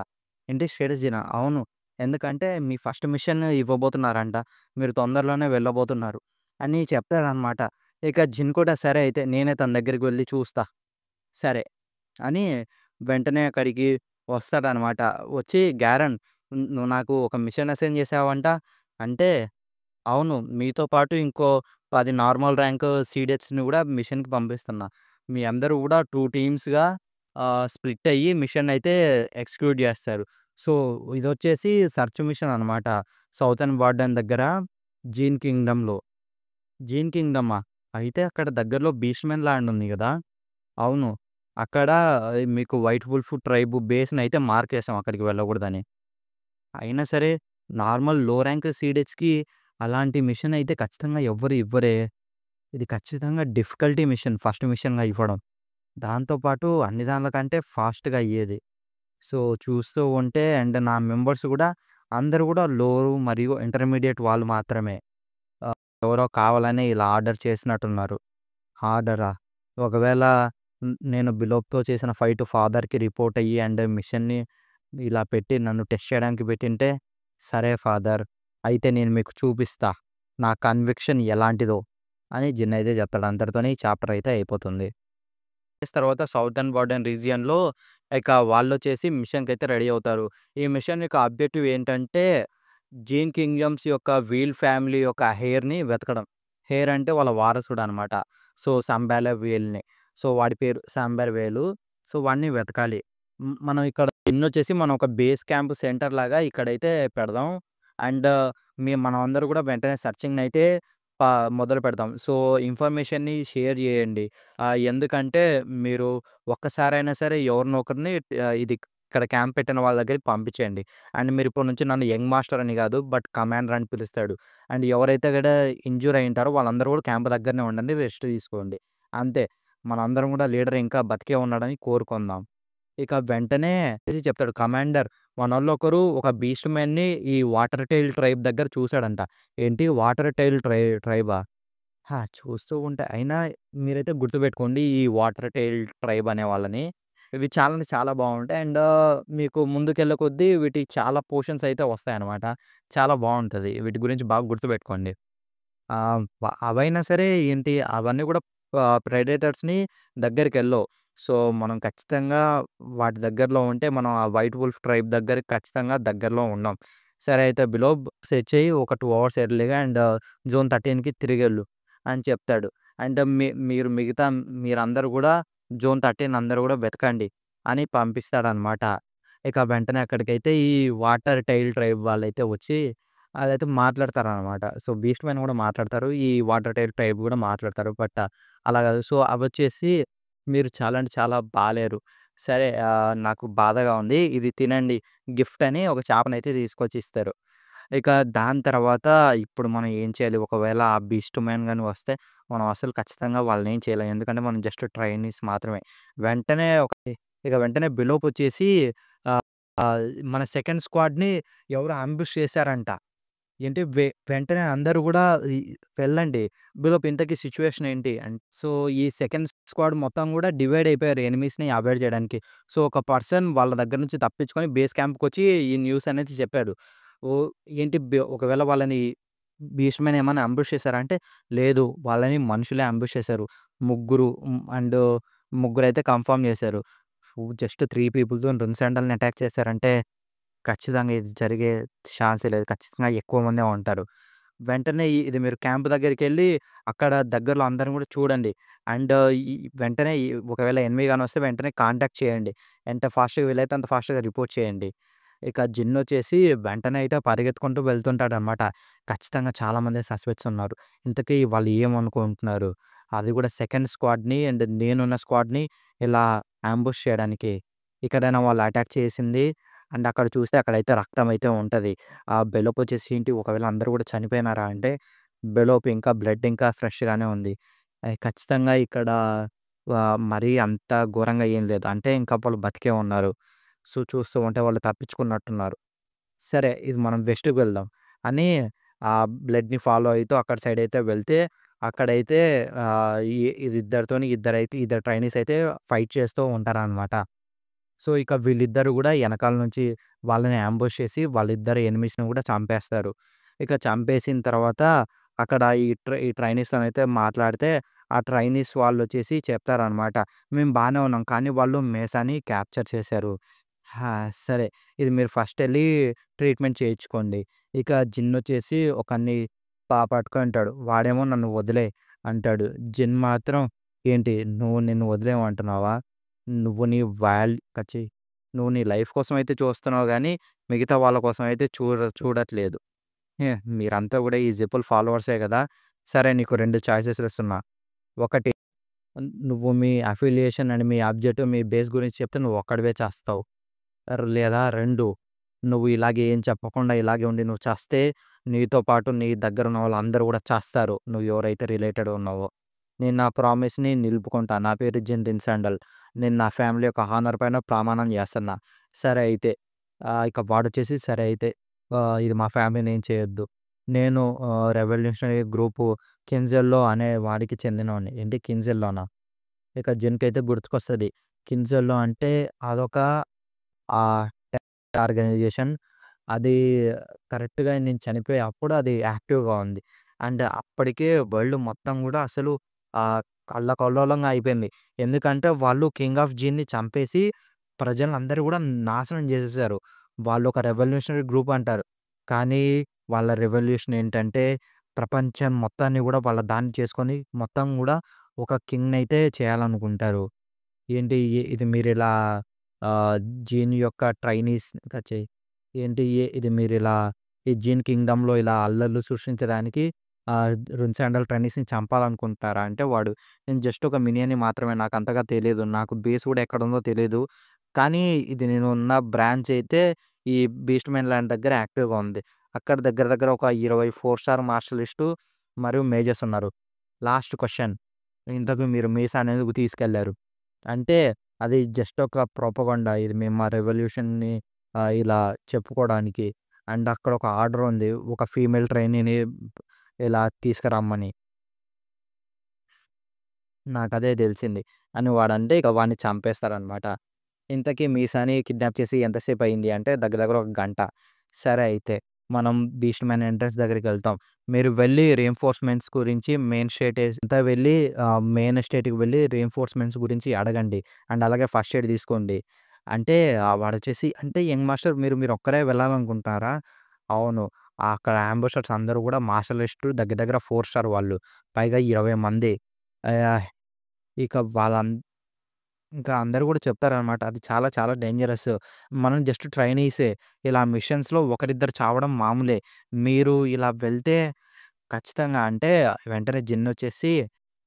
ఏంటి స్ట్రాటజీనా? అవును. ఎందుకంటే మీ ఫస్ట్ మిషన్ ఇవ్వబోతున్నారంట. మీరు తొందరలోనే వెళ్ళబోతున్నారు అని చెప్తాడనమాట. ఇక జిన్ కూడా సరే అయితే నేనే తన దగ్గరికి వెళ్లి చూస్తా. సరే అని వెంటనే అక్కడికి వస్తాడనమాట. వచ్చి "గ్యారన్ నువ్వు నాకు ఒక మిషన్ అసైన్ చేసావంట" అంటే అవును. మీతో పాటు ఇంకో 10 నార్మల్ ర్యాంక్ సీడెడ్స్‌ని గూడా మిషన్‌కి పంపిస్తున్నా. మీ అందరూ గూడా 2 టీమ్స్‌గా స్ప్లిట్ అయ్యి మిషన్ అయితే ఎగ్జిక్యూట్ జేస్తారు. సో, ఇదొచ్చేసి సెర్చ్ మిషన్ అనమాట. సౌతర్న్ వార్డెన్ దగ్గర జీన్ కింగ్‌డమ్‌లో. జీన్ కింగ్‌డమా? అయితే అక్కడ దగ్గరలో బీస్ట్‌మెన్ ల్యాండ్ ఉంది గదా! అవును. అక్కడ మీకు వైట్ వుల్ఫ్ ట్రైబ్ బేస్‌నయితే మార్కేసాం అక్కడికి వెళ్ళకూడదని. అయినా సరే నార్మల్ లో ర్యాంక్ సీడెడ్స్‌కి అలాంటి మిషన్ అయితే ఖచ్చితంగా ఎవ్వరు ఇవ్వరే. ఇది ఖచ్చితంగా డిఫికల్టీ మిషన్ ఫస్ట్ మిషన్‌గా ఇవ్వడం. దాంతో పాటు అన్ని దాన్ల కంటే ఫాస్ట్‌గా అయ్యేది. సో, చూస్తూ ఉంటే అండ్ నా మెంబర్స్ గూడా అందరూ గూడా లో మరియు ఇంటర్మీడియేట్ వాళ్ళు మాత్రమే. ఎవరో కావాలని ఇలా ఆర్డర్ చేసినట్టున్నారు. ఆర్డరా? ఒకవేళ నేను బిలోప్‌తో చేసిన ఫైట్ ఫాదర్‌కి రిపోర్ట్ అయ్యి అండ్ మిషన్‌ని ఇలా పెట్టి నన్ను టెస్ట్ చేయడానికి పెట్టింటే, సరే ఫాదర్ అయితే నేను మీకు చూపిస్తా. నా కన్విక్షన్ ఎలాంటిదో అని జిన్ అయితే చెప్తాడు. అంతటితోనే ఈ చాప్టర్ అయితే అయిపోతుంది. తర్వాత సౌతర్న్ వార్డెన్ రీజియన్‌లో ఇక వాళ్ళొచ్చేసి మిషన్‌కైతే రెడీ అవుతారు. ఈ మిషన్ యొక్క ఆబ్జెక్టివ్ ఏంటంటే, జీన్ కింగ్డమ్స్ యొక్క వీల్ ఫ్యామిలీ యొక్క హెయిర్‌ని వెతకడం. హెయిర్ అంటే వాళ్ళ వారసుడనమాట. సో, సంబాల వీల్‌ని. సో, వాడి పేరు శాంబర్‌వేలు. సో, వాడిని వెతకాలి. మనం ఇక్కడ ఇన్నొచ్చేసి మనం ఒక బేస్ క్యాంప్ సెంటర్ లాగా ఇక్కడైతే పెడదాం. అండ్ మనమందరూ కూడా వెంటనే సెర్చింగ్‌నయితే ప మొదలు పెడదాం. సో, ఇన్ఫర్మేషన్‌ని షేర్ చేయండి. ఎందుకంటే మీరు ఒక్కసారైనా సరే ఎవరినో ఒకరిని ఇది ఇక్కడ క్యాంప్ పెట్టిన వాళ్ళ దగ్గరికి పంపించేయండి. అండ్ మీరు ఇప్పటి నుంచి నన్ను యంగ్ మాస్టర్ అని కాదు, బట్ కమాండర్ అని పిలుస్తాడు. అండ్ ఎవరైతే ఇంజ్యూర్ అయ్యుంటారో వాళ్ళందరూ కూడా క్యాంప్ దగ్గరనే ఉండండి. రెస్ట్ తీసుకోండి. అంతే. మనందరం కూడా లీడర్ ఇంకా బతికే ఉన్నాడని కోరుకుందాం. ఇక వెంటనే చెప్తాడు కమాండర్ మనోళ్ళు ఒకరు ఒక బీస్ట్ మ్యాన్‌ని ఈ వాటర్ టెయిల్ ట్రైబ్ దగ్గర చూసాడంట. ఏంటి వాటర్ టెయిల్ ట్రైబా? చూస్తూ ఉంటే అయినా మీరైతే గుర్తుపెట్టుకోండి ఈ వాటర్ టెయిల్ ట్రైబ్ అనే వాళ్ళని. ఇవి చాలా అంటే చాలా బావుంటాయి. అండ్ మీకు ముందుకెళ్ళే కొద్దీ వీటికి చాలా పోర్షన్స్ అయితే వస్తాయన్నమాట. చాలా బావుంటది. వీటి గురించి బాగా గుర్తుపెట్టుకోండి. అవైనా సరే ఏంటి అవన్నీ కూడా ప్రెడేటర్స్‌ని దగ్గరికెళ్ళవు. సో, మనం ఖచ్చితంగా వాటి దగ్గరలో ఉంటే మనం ఆ వైట్ వుల్ఫ్ ట్రైబ్ దగ్గరికి ఖచ్చితంగా దగ్గరలో ఉన్నాం. సరే అయితే బిలో సెట్ చెయ్యి ఒక 2 అవర్స్ ఎర్లీగా అండ్ జోన్ 13కి తిరిగెళ్ళు అని చెప్తాడు. అండ్ మీరు మిగతా మీరందరూ గూడా జోన్ 13 అందరూ గూడా వెతకండి అని పంపిస్తాడనమాట. ఇక వెంటనే అక్కడికైతే ఈ వాటర్ టైల్ ట్రైబ్ వాళ్ళైతే వచ్చి అదైతే మాట్లాడతారనమాట. సో, బీస్ట్ మ్యాన్ గూడా మాట్లాడతారు. ఈ వాటర్ టైల్ ట్రైబ్ గూడా మాట్లాడతారు. బట్ అలా గాదు. సో, అవొచ్చేసి మీరు చాలా అంటే చాలా బాలేరు. సరే నాకు బాధగా ఉంది. ఇది తినండి గిఫ్ట్ అని ఒక చేపనైతే తీసుకొచ్చి ఇస్తారు. ఇక దాని తర్వాత ఇప్పుడు మనం ఏం చేయాలి? ఒకవేళ ఆ బీస్ట్ మ్యాన్ గాని వస్తే మనం అసలు ఖచ్చితంగా వాళ్ళనేం చేయలేం. ఎందుకంటే మనం జస్ట్ ట్రైనీస్ మాత్రమే. వెంటనే వెంటనే బిలోపొచ్చేసి ఆహ్, ఆహ్, మన సెకండ్ స్క్వాడ్‌ని ఎవరో అంబుష్ చేశారంట. ఏంటి వెంటనే అందరూ గూడా ఈ వెళ్ళండి. బిలోప్ ఇంతకి సిట్యుయేషన్ ఏంటి? సో, ఈ సెకండ్ స్క్వాడ్ మొత్తం గూడా డివైడ్ అయిపోయారు ఎనిమీస్‌ని అవాయిడ్ చేయడానికి. సో, ఒక పర్సన్ వాళ్ళ దగ్గర నుంచి తప్పించుకొని బేస్ క్యాంప్‌కొచ్చి ఈ న్యూస్ అనేది చెప్పాడు. ఓహ్! ఏంటి ఒకవేళ వాళ్ళని భీష్మ్ మ్యాన్ ఏమన్నా అంబుష్ చేసారా? అంటే లేదు. వాళ్ళని మనుషులే అంబుష్ చేశారు. ముగ్గురు అండ్ ముగ్గురైతే కన్ఫర్మ్ చేశారు. జస్ట్ 3 పీపుల్‌తోని 2 సెంటర్‌లని అటాక్ చేశారంటే ఖచ్చితంగా ఇది జరిగే ఛాన్సే లేదు. ఖచ్చితంగా ఎక్కువ మందే ఉంటారు. వెంటనే ఇది మీరు క్యాంప్ దగ్గరికెళ్ళి అక్కడ దగ్గరలో అందరిని గూడా చూడండి. అండ్ వెంటనే ఒకవేళ ఎనిమీ గాని వస్తే వెంటనే కాంటాక్ట్ చేయండి. ఎంత ఫాస్ట్‌గా వీలైతే అంత ఫాస్ట్‌గా రిపోర్ట్ చేయండి. ఇక జిన్నొచ్చేసి వెంటనే అయితే పరిగెత్తుకుంటూ వెళ్తుంటాడనమాట. ఖచ్చితంగా చాలామంది సస్పెక్ట్స్ ఉన్నారు. ఇంతకీ వాళ్ళు ఏమనుకుంటున్నారు? అది గూడా సెకండ్ స్క్వాడ్‌ని అండ్ నేనున్న స్క్వాడ్‌ని ఇలా అంబుష్ చేయడానికి. ఇక్కడేనా వాళ్ళు అటాక్ చేసింది? అండ్ అక్కడ చూస్తే అక్కడైతే రక్తం అయితే ఉంటది. ఆ బెలూప్ వచ్చేసి ఏంటి ఒకవేళ అందరూ కూడా చనిపోయినారా అంటే బెలూప్ ఇంకా బ్లడ్ ఇంకా ఫ్రెష్‌గానే ఉంది. ఖచ్చితంగా ఇక్కడ మరీ అంత ఘోరంగా ఏం లేదు. అంటే ఇంకా వాళ్ళు బతికే ఉన్నారు. సో, చూస్తూ ఉంటే వాళ్ళు తప్పించుకున్నట్టున్నారు. సరే ఇది మనం వెస్ట్‌కి వెళ్దాం అని ఆ బ్లడ్‌ని ఫాలో అయితూ అక్కడ సైడ్ అయితే వెళ్తే అక్కడైతే ఇది ఇద్దరు ట్రైనీస్ అయితే ఫైట్ చేస్తూ ఉంటారనమాట. సో, ఇక వీళ్ళిద్దరూ గూడా ఎనకాల నుంచి వాళ్ళని యాంబుష్ చేసి వాళ్ళిద్దరు ఎనిమీస్‌ని గూడా చంపేస్తారు. ఇక చంపేసిన తర్వాత అక్కడ ఈ ట్రైనీస్‌తోనైతే మాట్లాడితే, ఆ ట్రైనీస్ వాళ్ళొచ్చేసి చెప్తారనమాట. "మేము బానే ఉన్నాం. కానీ వాళ్ళు మేసాని క్యాప్చర్ చేశారు." ఆ! సరే. ఇది మీరు ఫస్టెళ్లి ట్రీట్‌మెంట్ చేయించుకోండి. ఇక జిన్నొచ్చేసి ఒకడిని పట్టుకుంటాడు. వాడేమో "నన్ను వదిలేయి" అంటాడు. జిన్ మాత్రం "ఏంటి నిన్ను వదిలేయమంటున్నావా? నువ్వు నీ వాల్ కచ్చి నువ్వు నీ లైఫ్ కోసం అయితే చూస్తున్నావు గానీ, మిగతా వాళ్ళ కోసం అయితే చూడట్లేదు. మీరంతా గూడా ఈ జిపుల్ ఫాలోవర్సే గదా! సరే నీకు 2 చాయిసెస్ ఇస్తున్నా. ఒకటి నువ్వు మీ అఫిలియేషన్ అండ్ మీ ఆబ్జెక్టివ్, మీ బేస్ గురించి చెప్తే నువ్వొక్కడివే చేస్తావు. లేదా 2 నువ్వు ఇలాగే ఏం చెప్పకుండా ఇలాగే ఉండి నువ్వు చస్తే, నీతో పాటు నీ దగ్గరున్న వాళ్ళందరూ గూడా చస్తారు. నువ్వు ఎవరైతే రిలేటెడ్ ఉన్నావో. నేను నా ప్రామిస్‌ని నిలుపుకుంటా. నా పేరు జిన్ రిన్సాండల్. నేను నా ఫ్యామిలీ యొక్క హానర్ పైన ప్రమాణం చేస్తున్నా. సరే అయితే ఇక వాడొచ్చేసి సరే అయితే ఇది మా ఫ్యామిలీని ఏం చేయొద్దు. నేను రెవల్యూషనరీ గ్రూపు కింజల్‌లో అనే వాడికి చెందినవాడిని. ఏంటి కింజల్‌లోనా? ఇక జిన్‌కైతే గుర్తుకొస్తది. కింజల్‌లో అంటే అదొక ఆహ్, ఆర్గనైజేషన్. అది కరెక్ట్‌గా నేను చనిపోయే అప్పుడు అది యాక్టివ్‌గా ఉంది. అండ్ అప్పటికే వరల్డ్ మొత్తం గూడా అసలు ఆహ్, అల్లకల్లోలంగా అయిపోయింది. ఎందుకంటే వాళ్ళు కింగ్ ఆఫ్ జీన్‌ని చంపేసి ప్రజలందరూ గూడా నాశనం జేసేసారు. వాళ్ళొక రెవల్యూషనరీ గ్రూప్ అంటారు. కానీ వాళ్ళ రెవల్యూషన్ ఏంటంటే ప్రపంచం మొత్తాన్ని గూడా వాళ్ళ దాన్ని చేసుకొని మొత్తం గూడా ఒక కింగ్‌నైతే చేయాలనుకుంటారు. ఏంటి ఇది మీరిలా ఆహ్, జీన్ యొక్క ట్రైనీస్‌గా ఏంటి ఇది మీరిలా ఈ జీన్ కింగ్‌డమ్‌లో ఇలా అల్లర్లు సృష్టించడానికి రిన్సాండల్ ట్రైనీస్‌ని చంపాలనుకుంటారా? అంటే వాడు నేను జస్ట్ ఒక మినియన్‌ని మాత్రమే నాకంతగా తెలీదు. నాకు బేస్ కూడా ఎక్కడుందో తెలీదు. కానీ ఇది నేను ఉన్న బ్రాంచ్ అయితే ఈ బీస్ట్ మెన్ ల్యాండ్ దగ్గర యాక్టివ్‌గా ఉంది. అక్కడ దగ్గర దగ్గర ఒక 20 4 స్టార్ మార్షలిస్టు మరియు మేజర్స్ ఉన్నారు. Last question. ఇంతకు మీరు మీసాని ఎందుకు తీసుకెళ్లారు? అంటే అది జస్ట్ ఒక ప్రొపగండా. ఇది మేము మా రెవల్యూషన్‌ని ఇలా చెప్పుకోవడానికి. అండ్ అక్కడ ఒక ఆర్డర్ ఉంది. ఒక ఫీమేల్ ట్రైనీని ఇలా తీసుకురమ్మని. నాకదే తెలిసింది. అని వాడంటే ఇక వాడిని చంపేస్తారనమాట. ఇంతకీ మీసాని కిడ్నాప్ చేసి ఎంతసేపు అయింది అంటే దగ్గర దగ్గర ఒక గంట. సరే అయితే మనం బీస్ట్ మ్యాన్ ఎంట్రన్స్ దగ్గరికెళ్తాం. మీరు వెళ్లి రీఎన్ఫోర్స్‌మెంట్స్ గురించి మెయిన్ ఎస్టేట్‌కి వెళ్లి రీఎన్ఫోర్స్‌మెంట్స్ గురించి అడగండి. అండ్ అలాగే ఫస్ట్ ఎయిడ్ తీసుకోండి. అంటే వాడొచ్చేసి అంటే యంగ్ మాస్టర్ మీరొక్కరే వెళ్ళాలనుకుంటున్నారా? అవును. అక్కడ అంబుషర్స్ అందరూ కూడా మార్షలిస్టులు దగ్గర దగ్గర 4 స్టార్ వాళ్ళు. పైగా 20 మంది. ఆహ్, ఇక ఇంకా అందరూ గూడా చెప్తారనమాట. అది చాలా చాలా డేంజరస్. మనం జస్ట్ ట్రైనీసే. ఇలా మిషన్స్‌లో ఒకరిద్దరు చావడం మామూలే. మీరు ఇలా వెళ్తే ఖచ్చితంగా అంటే వెంటనే జిన్నొచ్చేసి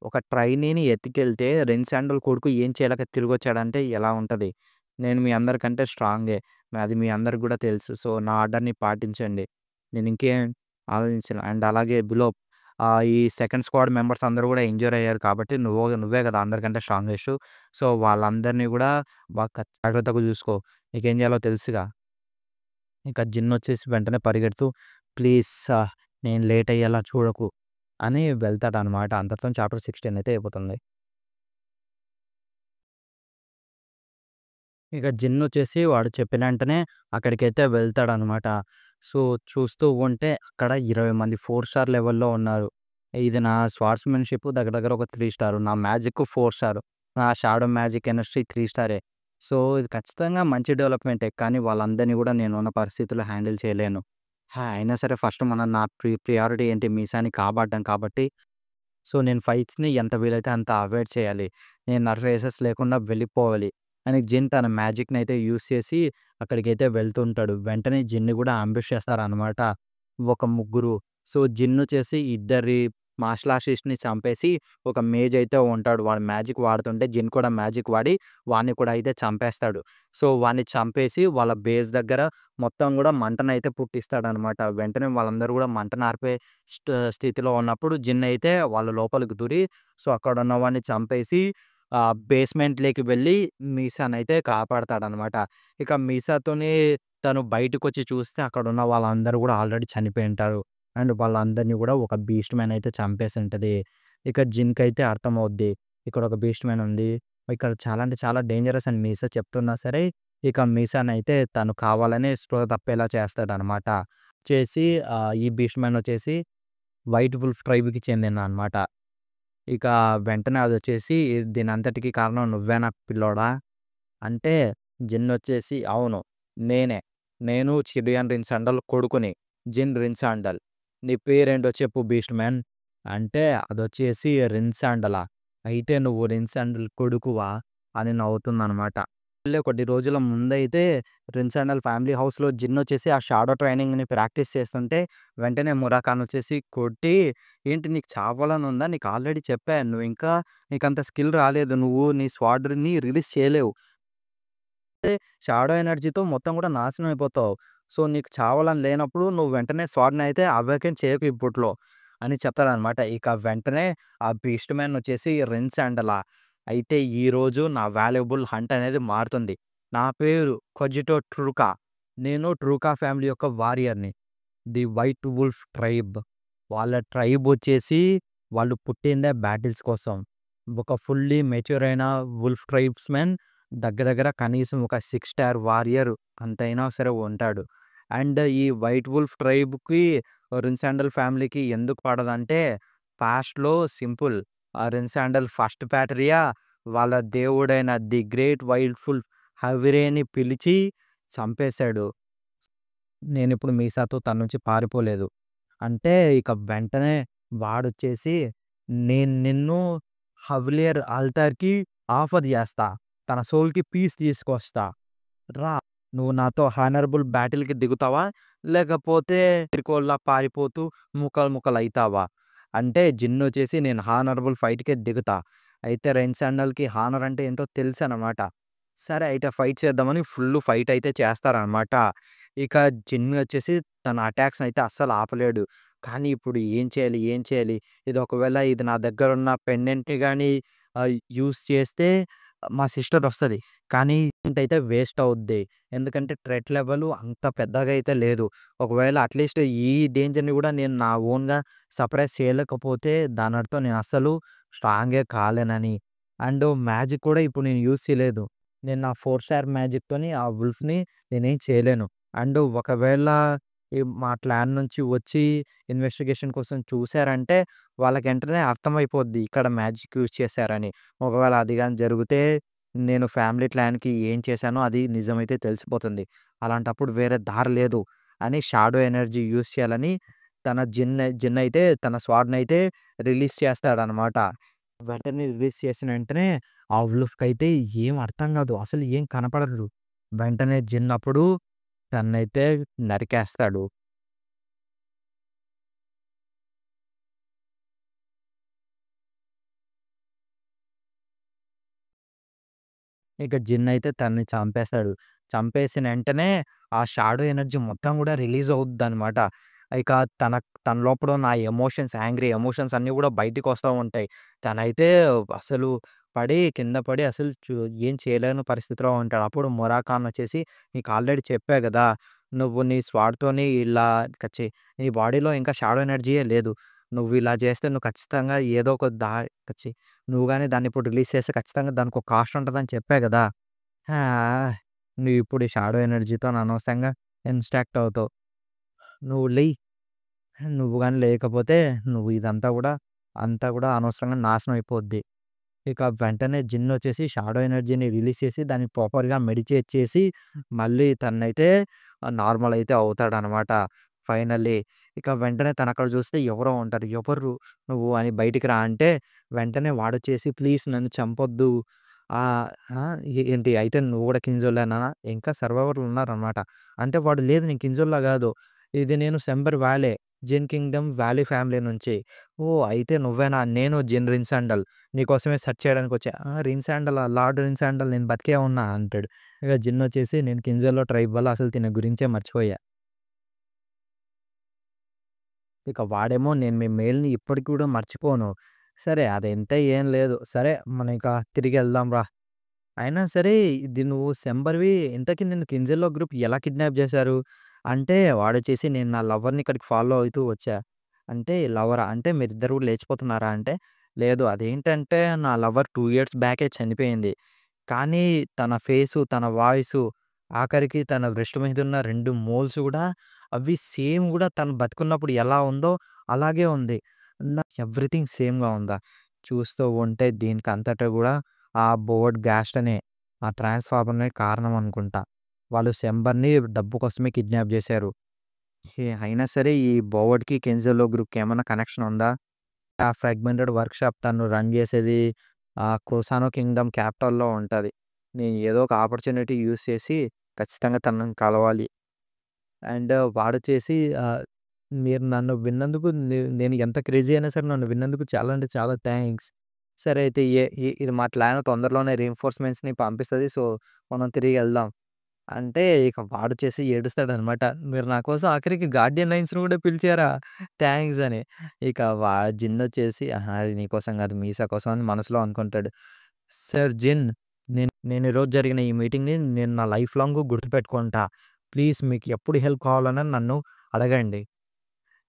ఒక ట్రైనీని ఎత్తుకెళ్తే రెన్సాండల్ కొడుకు ఏం చేయలేక తిరిగొచ్చాడంటే ఎలా ఉంటది? నేను మీ అందరికంటే స్ట్రాంగే. అది మీ అందరికి గూడా తెలుసు. సో, నా ఆర్డర్‌ని పాటించండి. నేనింకేం ఆలోచించను. అండ్ అలాగే ఈ సెకండ్ స్క్వాడ్ మెంబర్స్ అందరూ గూడా ఇంజ్యూర్ అయ్యారు కాబట్టి నువ్వే గదా! అందరికంటే స్ట్రాంగెస్టు. సో, వాళ్ళందరిని గూడా జాగ్రత్తగా జూసుకో. నీకేం జేయాలో తెలుసుగా. ఇక జిన్నొచ్చేసి వెంటనే పరిగెడుతూ ప్లీజ్ నేను లేట్ అయ్యేలా చూడకు అని వెళ్తాడనమాట. అంతటితోని చాప్టర్ 16 అయితే అయిపోతుంది. ఇక జిన్నొచ్చేసి వాడు చెప్పిన వెంటనే అక్కడికైతే వెళ్తాడనమాట. సో, చూస్తూ ఉంటే అక్కడ 20 మంది 4 స్టార్ లెవెల్‌లో ఉన్నారు. ఇది నా స్వార్డ్స్‌మెన్‌షిప్ దగ్గర దగ్గర ఒక 3 స్టారు. నా మ్యాజిక్ 4 స్టారు. నా షాడో మ్యాజిక్ కెమిస్ట్రీ 3 స్టారే. సో, ఇది ఖచ్చితంగా మంచి డెవలప్‌మెంటే. కానీ వాళ్ళందరిని గూడా నేనున్న పరిస్థితుల్లో హ్యాండిల్ చేయలేను. అయినా సరే ఫస్ట్ నా ప్రియారిటీ ఏంటి మీసాని కాపాడ్డం కాబట్టి సో, నేను ఫైట్స్‌ని ఎంత వీలైతే అంత అవాయిడ్ చేయాలి. నేను ఆ రేసెస్ లేకుండా వెళ్ళిపోవాలి అని జిన్ తన మ్యాజిక్‌నయితే యూజ్ చేసి అక్కడికైతే వెళ్తుంటాడు. వెంటనే జిన్‌ని గూడా అంబుష్ చేస్తారనమాట. ఒక ముగ్గురు. సో, జిన్నొచ్చేసి ఇద్దరి మార్షల్ ఆర్టిస్ట్‌ని చంపేసి ఒక మేజ్ అయితే ఉంటాడు. వాడు మ్యాజిక్ వాడుతుంటే జిన్ కూడా మ్యాజిక్ వాడి వాడిని కూడా అయితే చంపేస్తాడు. సో, వాడిని చంపేసి వాళ్ళ బేస్ దగ్గర మొత్తం గూడా మంటనైతే పుట్టిస్తాడనమాట. వెంటనే వాళ్ళందరూ గూడా మంటను ఆర్పే స్థితిలో ఉన్నప్పుడు జిన్ అయితే వాళ్ళ లోపలికి దూరి సో, అక్కడున్న వాడిని చంపేసి బేస్‌మెంట్‌లోకి వెళ్ళి మీసానైతే కాపాడతాడనమాట. ఇక మీసాతోని తను బయటకొచ్చి చూస్తే అక్కడున్న వాళ్ళందరూ గూడా ఆల్రెడీ చనిపోయి ఉంటారు. అండ్ వాళ్ళందరిని గూడా ఒక బీస్ట్ మ్యాన్ అయితే చంపేసుంటది. ఇక జిన్‌కైతే అర్థమవుద్ది. ఇక్కడ ఒక బీస్ట్ మ్యాన్ ఉంది. ఇక్కడ చాలా అంటే చాలా డేంజరస్ అని మీసా చెప్తున్నా సరే, ఇక మీసానైతే తను కావాలనే స్పృహ తప్పేలా చేస్తాడనమాట. చేసి ఈ బీస్ట్ మ్యాన్ వచ్చేసి వైట్ వుల్ఫ్ ట్రైబ్‌కి చెందినదనమాట. ఇక వెంటనే అదొచ్చేసి దీనంతటికి కారణం నువ్వేనా పిల్లోడా? అంటే జిన్నొచ్చేసి అవును. నేనే. నేను చిరియాన్ రిన్సాండల్ కొడుకుని. జిన్ రిన్సాండల్. నీ పేరేంటో చెప్పు బీస్ట్ మ్యాన్. అంటే అదొచ్చేసి రిన్సాండలా? అయితే నువ్వు రిన్సాండల్ కొడుకువా? అని నవ్వుతుందనమాట. వెళ్ళే కొద్ది రోజుల ముందైతే రిన్సాండల్ ఫ్యామిలీ హౌస్‌లో జిన్నొచ్చేసి ఆ షాడో ట్రైనింగ్‌ని ప్రాక్టీస్ చేస్తుంటే వెంటనే మురాఖాన్ వచ్చేసి కొట్టి, "ఏంటి నీకు చావాలనుందా? నీకు ఆల్రెడీ చెప్పా. నీకంత స్కిల్ రాలేదు. నువ్వు నీ స్వాడ్‌ని రిలీజ్ చేయలేవు. షాడో ఎనర్జీతో మొత్తం కూడా నాశనం అయిపోతావు. సో, నీకు చావాలని లేనప్పుడు నువ్వు వెంటనే స్వాడ్‌నయితే అవేకెన్ చేయకు ఇప్పట్లో" అని చెప్తాడనమాట. ఇక వెంటనే ఆ బీస్ట్ మ్యాన్ వచ్చేసి రిన్సాండలా. అయితే ఈరోజు నా వాల్యుబుల్ హంట్ అనేది మారుతుంది. నా పేరు కొజిటో ట్రూకా. నేను ట్రూకా ఫ్యామిలీ యొక్క వారియర్‌ని. The white wolf tribe. వాళ్ళ ట్రైబొచ్చేసి వాళ్ళు పుట్టిందే బ్యాటిల్స్ కోసం. ఒక ఫుల్లీ మెచ్యూర్ అయిన వుల్ఫ్ ట్రైబ్స్‌మెన్ దగ్గర దగ్గర కనీసం ఒక 6 స్టార్ వారియర్ అంతైనా సరే ఉంటాడు. అండ్ ఈ వైట్ వుల్ఫ్ ట్రైబ్‌కి రిన్సాండల్ ఫ్యామిలీకి ఎందుకు పడదంటే పాస్ట్‌లో సింపుల్. రిన్సాండల్ ఫస్ట్ పాట్రియా వాళ్ళ దేవుడైన ది గ్రేట్ వైట్ వుల్ఫ్ హవిరేని పిలిచి చంపేశాడు. నేనిప్పుడు మీసాతో తన నుంచి పారిపోలేదు. అంటే ఇక వెంటనే వాడొచ్చేసి నేను నిన్ను హవ్లియర్ ఆల్టార్‌కి ఆఫర్ జేస్తా. తన సోల్‌కి పీస్ తీసుకొస్తా. రా! నువ్వు నాతో హానరబుల్ బ్యాటిల్‌కి దిగుతావా? లేకపోతే పిరికోల్లా పారిపోతూ ముక్కలు ముక్కలయితావా? అంటే జిన్నొచ్చేసి నేను హానరబుల్ ఫైట్‌కే దిగుతా. అయితే రైన్ శాండల్‌కి హానర్ అంటే ఏంటో తెలుసనమాట. సరే అయితే ఫైట్ చేద్దామని ఫుల్లు ఫైట్ అయితే చేస్తారనమాట. ఇక జిన్ వచ్చేసి తన అటాక్స్‌నయితే అస్సలు ఆపలేడు. కానీ ఇప్పుడు ఏం చేయాలి? ఏం చేయాలి? ఇది ఒకవేళ ఇది నా దగ్గరున్న పెండెంట్‌ని గాని యూజ్ చేస్తే మా సిస్టరొస్తది. కానీ అయితే వేస్ట్ అవుద్ది. ఎందుకంటే థ్రెట్ లెవెలు అంత పెద్దగా అయితే లేదు. ఒకవేళ అట్‌లీస్ట్ ఈ డేంజర్‌ని గూడా నేను నా ఓన్‌గా సప్రెస్ చేయలేకపోతే దానర్థం నేను అస్సలు స్ట్రాంగే కాలేనని. అండ్ మ్యాజిక్ కూడా ఇప్పుడు నేను యూజ్ చేయలేదు. నేను నా 4 స్టార్ మ్యాజిక్‌తోని ఆ వుల్ఫ్‌ని నేనేం చేయలేను. అండ్ ఒకవేళ మా క్లాన్ నుంచి వచ్చి ఇన్వెస్టిగేషన్ కోసం చూసారంటే వాళ్ళకి వెంటనే అర్థమైపోద్ది ఇక్కడ మ్యాజిక్ యూజ్ చేశారని. ఒకవేళ అది గాని జరిగితే నేను ఫ్యామిలీ క్లాన్‌కి ఏం చేశానో అది నిజమైతే తెలిసిపోతుంది. అలాంటప్పుడు వేరే దారి లేదు అని షాడో ఎనర్జీ యూజ్ చేయాలని తన జిన్ అయితే తన స్వాడ్‌నయితే రిలీజ్ చేస్తాడనమాట. వెంటనే రిలీజ్ చేసిన వెంటనే ఆ వుల్ఫ్‌కైతే ఏం అర్థం కాదు. అసలు ఏం కనపడదు. వెంటనే జిన్ అప్పుడు తననైతే నరికేస్తాడు. ఇక జిన్ అయితే తనని చంపేస్తాడు. చంపేసిన వెంటనే ఆ షాడో ఎనర్జీ మొత్తం గూడా రిలీజ్ అవుద్దనమాట. ఇక తన తన లోపల ఉన్న ఆ ఎమోషన్స్, యాంగ్రీ ఎమోషన్స్ అన్నీ గూడా బయటికొస్తా ఉంటాయి. తనైతే అసలు కింద పడి అసలు ఏం చేయలేని పరిస్థితిలో ఉంటాడు. అప్పుడు మొరాకాన్ వచ్చేసి "నీకు ఆల్రెడీ చెప్పా గదా! నువ్వు నీ స్వాడ్‌తోని ఇలా ఛీ! నీ బాడీలో ఇంకా షాడో ఎనర్జీయే లేదు. నువ్వు ఇలా చేస్తే నువ్వు ఖచ్చితంగా ఏదో ఒక ఛీ! నువ్వు గాని దాన్ని ఇప్పుడు రిలీజ్ చేస్తే ఖచ్చితంగా దానికొక కాస్ట్ ఉంటదని చెప్పా గదా! నువ్విప్పుడు ఈ షాడో ఎనర్జీతోని అనవసరంగా ఇన్‌స్ట్రాక్ట్ అవుతావు. నువ్వు లెయి. నువ్వు గాని లేకపోతే నువ్వు ఇదంతా గూడా అంతా గూడా అనవసరంగా నాశనం అయిపోద్ది. ఇక వెంటనే జిన్నొచ్చేసి షాడో ఎనర్జీని రిలీజ్ చేసి దాన్ని ప్రాపర్‌గా మెడిటేట్ చేసి మళ్ళీ తనైతే నార్మల్ అయితే అవుతాడనమాట. ఫైనల్లీ. ఇక వెంటనే తనక్కడ చూస్తే ఎవరో ఉంటారు. "ఎవరు నువ్వు" అని "బయటికి రా" అంటే వెంటనే వాడొచ్చేసి "ప్లీజ్ నన్ను చంపొద్దు." ఆహ్, ఆ! ఏంటి అయితే నువ్వు గూడా కింజోలేనా? ఇంకా సర్వైవర్‌లు ఉన్నారనమాట. అంటే వాడు లేదు నేను కింజోల్లా గాదు. ఇది నేను సెంబర్ వ్యాలే. జిన్ కింగ్‌డమ్ వ్యాలీ ఫ్యామిలీ నుంచి. ఓహ్! అయితే నువ్వేనా? నేను జిన్ రిన్సాండల్. నీకోసమే సెర్చ్ చేయడానికొచ్చా. ఆ! రిన్సాండలా? లార్డ్ రిన్సాండల్ నేను బతికే ఉన్నా అంటాడు. ఇక జిన్నొచ్చేసి నేను కింజోలో ట్రైబ్ వల్ల అసలు తిన గురించే మర్చిపోయా. ఇక వాడేమో నేను మీ మెయిల్‌ని ఇప్పటికి కూడా మర్చిపోను. సరే అదంతా ఏం లేదు. సరే మనం ఇక తిరిగెళ్దాం రా. అయినా సరే ఇది నువ్వు సెంబర్‌వి ఇంతకీ నిన్ను కింజల్లో గ్రూప్ ఎలా కిడ్నాప్ చేశారు? అంటే వాడొచ్చేసి నేను నా లవర్‌ని ఇక్కడికి ఫాలో అవుతూ వచ్చా. అంటే లవరా? అంటే మీరిద్దరు కూడా లేచిపోతున్నారా? అంటే లేదు అదేంటంటే నా లవర్ 2 ఇయర్స్ బ్యాకే చనిపోయింది. కానీ తన ఫేసు, తన వాయిసు, ఆఖరికి తన బ్రెస్ట్ మీదున్న 2 మోల్స్ గూడా అవి సేమ్ గూడా తను బతికున్నప్పుడు ఎలా ఉందో అలాగే ఉంది. ఎవ్రీథింగ్ సేమ్‌గా ఉందా? చూస్తూ ఉంటే దీనికంతటా గూడా ఆ బోర్డ్ గాస్ట్ అనే ఆ ట్రాన్స్‌ఫార్మర్‌నే కారణం అనుకుంటా. వాళ్ళు సెంబర్‌ని డబ్బు కోసమే కిడ్నాప్ జేశారు. అయినా సరే ఈ బోవర్డ్‌కి, కెన్జో గ్రూప్‌కి ఏమన్నా కనెక్షన్ ఉందా? ఆ ఫ్రాగ్మెంటెడ్ వర్క్‌షాప్ తను రన్ జేసేది కుసానో కింగ్‌డమ్ క్యాపిటల్‌లో ఉంటది. నేను ఏదో ఒక ఆపర్చునిటీ యూజ్ చేసి ఖచ్చితంగా తనని కలవాలి. అండ్ వాడొచ్చేసి మీరు నన్ను విన్నందుకు నేను ఎంత క్రేజీ అయినా సరే నన్ను విన్నందుకు చాలా అంటే చాలా థాంక్స్. సరే అయితే ఇది మా క్లాన్ తొందరలోనే రీఇన్ఫోర్స్‌మెంట్స్‌ని పంపిస్తది. సో, మనం తిరిగెళ్దాం. అంటే ఇక వాడొచ్చేసి ఏడుస్తాడనమాట. మీరు నా కోసం ఆఖరికి గార్డియన్ నైన్స్‌ని గూడా పిలిచారా? థాంక్స్ అని. ఇక జిన్నొచ్చేసి ఆహా! అది నీకోసం గాదు మీసా కోసం అని మనసులో అనుకుంటాడు. సర్ జిన్ నేను ఈరోజు జరిగిన ఈ మీటింగ్‌ని నేను నా లైఫ్ లాంగ్ గుర్తుపెట్టుకుంటా. ప్లీజ్ మీకు ఎప్పుడు హెల్ప్ కావాలన్నా నన్ను అడగండి.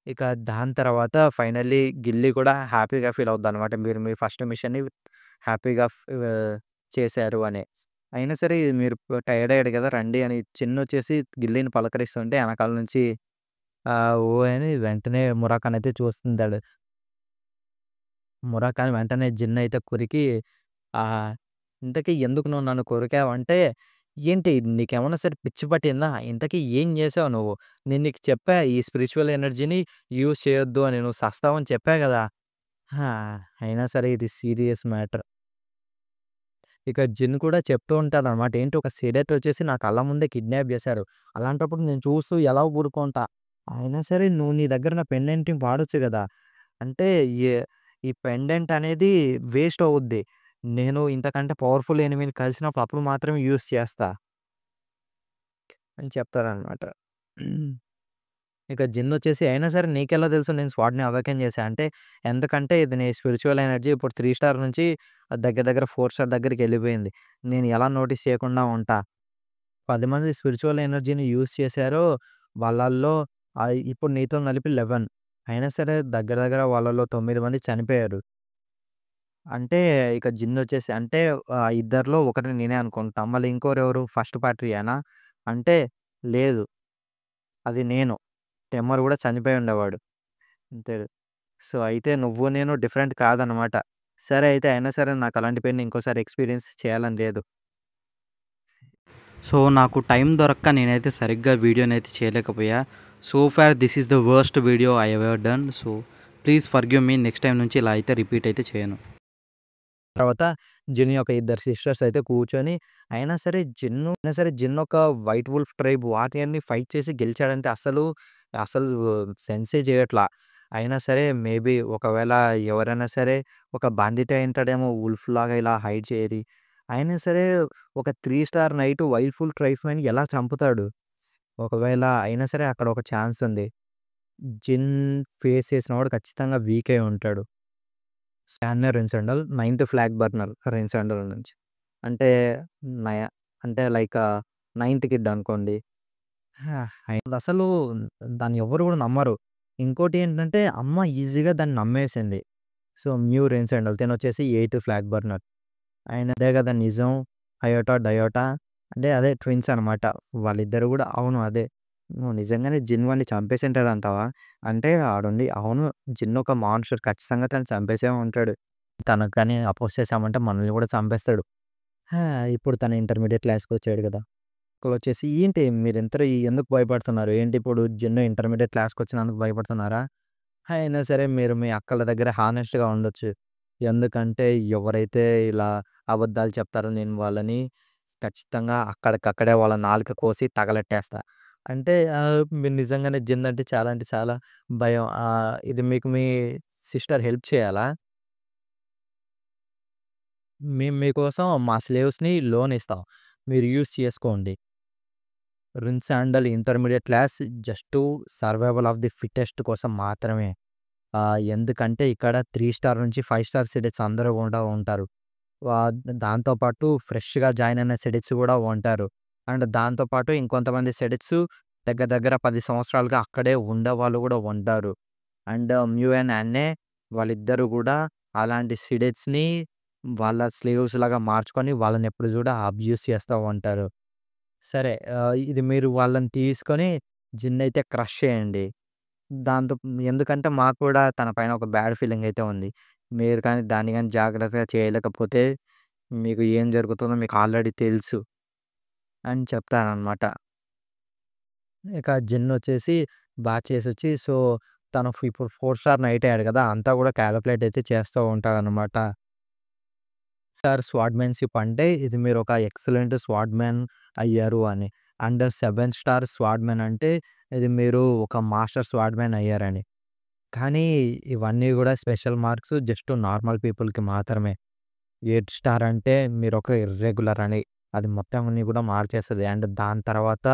ఇక దాని తర్వాత ఫైనల్లీ గిల్లీ కూడా హ్యాపీగా ఫీల్ అవుద్దనమాట. మీరు మీ ఫస్ట్ మిషన్‌ని హ్యాపీగా చేశారు అని. అయినా సరే మీరు టైర్డ్ అయ్యాడు కదా! రండి అని చిన్నొచ్చేసి గిల్లీని పలకరిస్తుంటే ఎనకాల నుంచి ఓ అని వెంటనే మురాకాన్ అయితే చూస్తుంటాడు. మురాకాన్ వెంటనే జిన్ అయితే కొరికి ఆహ్, ఇంతకీ ఎందుకు నువ్వు నన్ను కొరికావంటే, ఏంటి నీకేమన్నా సరే పిచ్చి పట్టిందా? ఇంతకీ ఏం చేసావు నువ్వు? నేను నీకు చెప్పా ఈ స్పిరిచ్యువల్ ఎనర్జీని యూజ్ చేయొద్దు అని. నువ్వు సస్తావని చెప్పా గదా! ఆ! అయినా సరే ఇది సీరియస్ మ్యాటర్. ఇక జిన్ కూడా చెప్తూ ఉంటాడనమాట. ఏంటి ఒక సీడెట్ వచ్చేసి నా కళ్ళ ముందే కిడ్నాప్ చేశారు. అలాంటప్పుడు నేను చూస్తూ ఎలా ఊరుకుంటా? అయినా సరే నువ్వు నీ దగ్గర ఉన్న పెండెంట్‌ని వాడొచ్చు గదా! అంటే ఎ ఈ పెండెంట్ అనేది వేస్ట్ అవుద్ది. నేను ఇంతకంటే పవర్‌ఫుల్ ఎనిమీని కలిసినప్పుడు అప్పుడు మాత్రమే యూజ్ చేస్తా అని చెప్తాడనమాట. ఇక జిన్నొచ్చేసి అయినా సరే నీకెలా తెలుసు నేను స్వాట్‌ని అవాకెన్ చేశా అంటే, ఎందుకంటే ఇది నీ స్పిరిచ్యువల్ ఎనర్జీ ఇప్పుడు 3 స్టార్ నుంచి దగ్గర దగ్గర 4 స్టార్ దగ్గరికెళ్ళిపోయింది. నేను ఎలా నోటీస్ చేయకుండా ఉంటా? 10 మంది స్పిరిచ్యువల్ ఎనర్జీని యూజ్ చేశారో వాళ్ళల్లో ఇప్పుడు నీతో కలిపి 11 అయినా సరే దగ్గర దగ్గర వాళ్ళలో 9 మంది చనిపోయారు. అంటే ఇక జిన్నొచ్చేసి అంటే ఇద్దరిలో ఒకరిని నేనే అనుకుంటా. మళ్ళీ ఇంకోరెవరు ఫస్ట్ పార్ట్‌రియానా? అంటే లేదు. అది నేను. టెమ్మర్ గూడా చనిపోయి ఉండేవాడు. అంతే. సో, అయితే నువ్వు నేను డిఫరెంట్ కాదనమాట. సరే అయితే అయినా సరే నాకలాంటి పెయిన్‌ని ఇంకోసారి ఎక్స్‌పీరియన్స్ చేయాలని లేదు. సో, నాకు టైం దొరక్క నేనైతే సరిగ్గా వీడియోనైతే చేయలేకపోయా. So far this is the worst video I ever done. So, please forgive me. Next time నుంచి ఇలా అయితే రిపీట్ అయితే చేయను. తర్వాత జిన్ యొక్క ఇద్దరు సిస్టర్స్ అయితే కూర్చొని అయినా సరే జిన్ ఒక వైట్ వుల్ఫ్ ట్రైబ్ వారియర్‌ని ఫైట్ చేసి గెలిచాడంటే అసలు సెన్సే చేయట్లా. అయినా సరే మేబీ ఒకవేళ ఎవరైనా సరే ఒక బండిట్ అయుంటాడేమో వుల్ఫ్‌లాగా ఇలా హైడ్ చేరి. అయినా సరే ఒక 3 స్టార్ నైట్ వైట్ వుల్ఫ్ ట్రైబ్‌ని ఎలా చంపుతాడు? ఒకవేళ అయినా సరే అక్కడ ఒక ఛాన్స్ ఉంది. జిన్ ఫేస్ చేసినవాడు ఖచ్చితంగా వీక్ అయి ఉంటాడు. స్కాన్నర్ రెన్సాండల్, నైన్త్ ఫ్లాగ్ బర్నర్ రెన్సాండల్ నుంచి. అంటే నయ అంటే లైక్ నైన్త్ కిడ్ అనుకోండి. అసలు దాన్ని ఎవ్వరు గూడా నమ్మరు. ఇంకోటేంటంటే అమ్మ ఈజీగా దాన్ని నమ్మేసింది. సో, మ్యూ రెన్సాండల్ తినొచ్చేసి ఎయిత్ ఫ్లాగ్ బర్నర్. ఆయన అదే గదా నిజం, అయోటా, డయోటా అంటే అదే ట్విన్స్ అనమాట. వాళ్ళిద్దరు గూడా అవును అదే. నువ్వు నిజంగానే జిన్ వాడిని చంపేసింటాడంటావా? అంటే ఆడుండి అవును జిన్ ఒక మాన్‌స్టర్ ఖచ్చితంగా తను చంపేసే ఉంటాడు. తనకు గాని అపోజ్ చేసామంటే మనల్ని గూడా చంపేస్తాడు. ఆ! ఇప్పుడు తను ఇంటర్మీడియేట్ క్లాస్‌కొచ్చాడు గదా! వచ్చేసి ఏంటి మీరింతరు ఎందుకు భయపడుతున్నారు? ఏంటి ఇప్పుడు జిన్ ఇంటర్మీడియేట్ క్లాస్‌కొచ్చినందుకు భయపడుతున్నారా? అయినా సరే మీరు మీ అక్కల దగ్గర హానెస్ట్‌గా ఉండొచ్చు. ఎందుకంటే ఎవరైతే ఇలా అబద్ధాలు చెప్తారో నేను వాళ్ళని ఖచ్చితంగా అక్కడికక్కడే వాళ్ళ నాలుక కోసి తగలెట్టేస్తా. అంటే మీరు నిజంగానే జిన్ అంటే చాలా భయం. ఇది మీకు మీ సిస్టర్ హెల్ప్ చేయాలా? మేము మీకోసం మా స్లేవ్స్‌ని లోన్ ఇస్తాం. మీరు యూజ్ చేసుకోండి. Rin sandal intermediate class just survival of the fittest కోసం మాత్రమే. ఎందుకంటే ఇక్కడ 3 స్టార్ నుంచి 5 స్టార్ సిటిజన్స్ అందరూ కూడా ఉంటారు. దాంతో పాటు ఫ్రెష్‌గా జాయిన్ అయిన సిడిట్స్ గూడా ఉంటారు. అండ్ దాంతో పాటు ఇంకొంతమంది సిడిట్స్ దగ్గర దగ్గర 10 సంవత్సరాలుగా అక్కడే ఉండేవాళ్ళు గూడా ఉంటారు. అండ్ మ్యూ అండ్ యాన్నే వాళ్ళిద్దరూ గూడా అలాంటి సిడిట్స్‌ని వాళ్ళ స్లేవ్స్ లాగా మార్చుకొని వాళ్ళనెప్పుడు జూడా అబ్యూజ్ చేస్తా ఉంటారు. సరే ఇది మీరు వాళ్ళని తీసుకొని జిన్ అయితే క్రష్ చేయండి. దాంతో ఎందుకంటే మాకు కూడా తన పైన ఒక బ్యాడ్ ఫీలింగ్ అయితే ఉంది. మీరు కానీ దాన్ని గాని జాగ్రత్తగా చేయలేకపోతే మీకు ఏం జరుగుతుందో మీకు ఆల్రెడీ తెలుసు అని చెప్తాననమాట. ఇక జిన్ వచ్చేసి చేసొచ్చి సో, తను ఇప్పుడు 4 స్టార్ నైట్ అయ్యాడు కదా! అంతా కూడా కాలిక్యులేట్ అయితే చేస్తూ ఉంటాడనమాట. స్టార్ స్వార్డ్‌మెన్‌షిప్ అంటే ఇది మీరు ఒక ఎక్సలెంట్ స్వార్డ్‌మెన్ అయ్యారు అని. అండ్ 7 స్టార్ స్వార్డ్‌మెన్ అంటే ఇది మీరు ఒక మాస్టర్ స్వార్డ్‌మెన్ అయ్యారని. కానీ ఇవన్నీ గూడా స్పెషల్ మార్క్స్ జస్ట్ నార్మల్ పీపుల్‌కి మాత్రమే. 8 స్టార్ అంటే మీరొక ఇర్రెగ్యులర్ అని. అది మొత్తం అన్నీ గూడా మార్చేస్తది. అండ్ దాని తర్వాత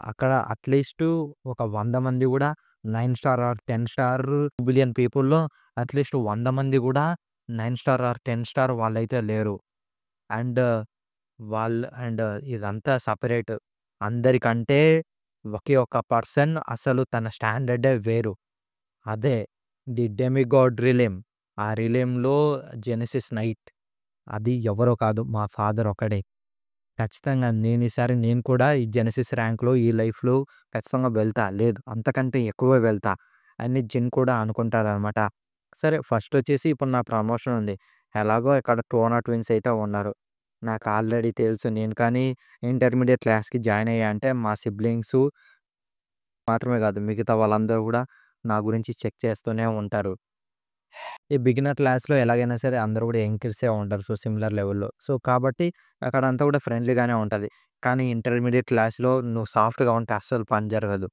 అక్కడ అట్‌లీస్టు ఒక 100 మంది గూడా 9 స్టార్ ఆర్ 10 స్టార్ బిలియన్ పీపుల్‌లో అట్‌లీస్ట్ 100 మంది గూడా 9 స్టార్ ఆర్ 10 స్టార్ వాళ్ళైతే లేరు. అండ్ అండ్ ఇదంతా సెపరేట్. అందరికంటే ఒకే ఒక పర్సన్ అసలు తన స్టాండర్డే వేరు. అదే ది డెమిగాడ్ రిలెమ్. ఆ రిలెమ్‌లో జెనెసిస్ నైట్. అది ఎవరో కాదు మా ఫాదర్ ఒక్కడే. ఖచ్చితంగా ఈసారి నేను కూడా ఈ జెనెసిస్ ర్యాంక్‌లో ఈ లైఫ్‌లో ఖచ్చితంగా వెళ్తా. లేదు అంతకంటే ఎక్కువే వెళ్తా అని జిన్ కూడా అనుకుంటాడనమాట. సరే ఫస్టొచ్చేసి ఇప్పుడు నా ప్రమోషన్ ఉంది. ఎలాగో ఇక్కడ టోనా ట్విన్స్ అయితే ఉన్నారు. నాకు ఆల్రెడీ తెలుసు. నేను కానీ ఇంటర్మీడియేట్ క్లాస్‌కి జాయిన్ అయ్యా అంటే మా సిబ్లింగ్సు మాత్రమే కాదు మిగతా వాళ్ళందరూ గూడా నా గురించి చెక్ చేస్తూనే ఉంటారు. ఈ బిగినర్ క్లాస్‌లో ఎలాగైనా సరే అందరూ గూడా యంగ్ కిడ్సే ఉంటారు. సో, సిమిలర్ లెవెల్‌లో. సో, కాబట్టి అక్కడంతా గూడా ఫ్రెండ్లీగానే ఉంటది. కానీ ఇంటర్మీడియేట్ క్లాస్‌లో నువ్వు సాఫ్ట్‌గా ఉంటే అస్సలు పని జరగదు.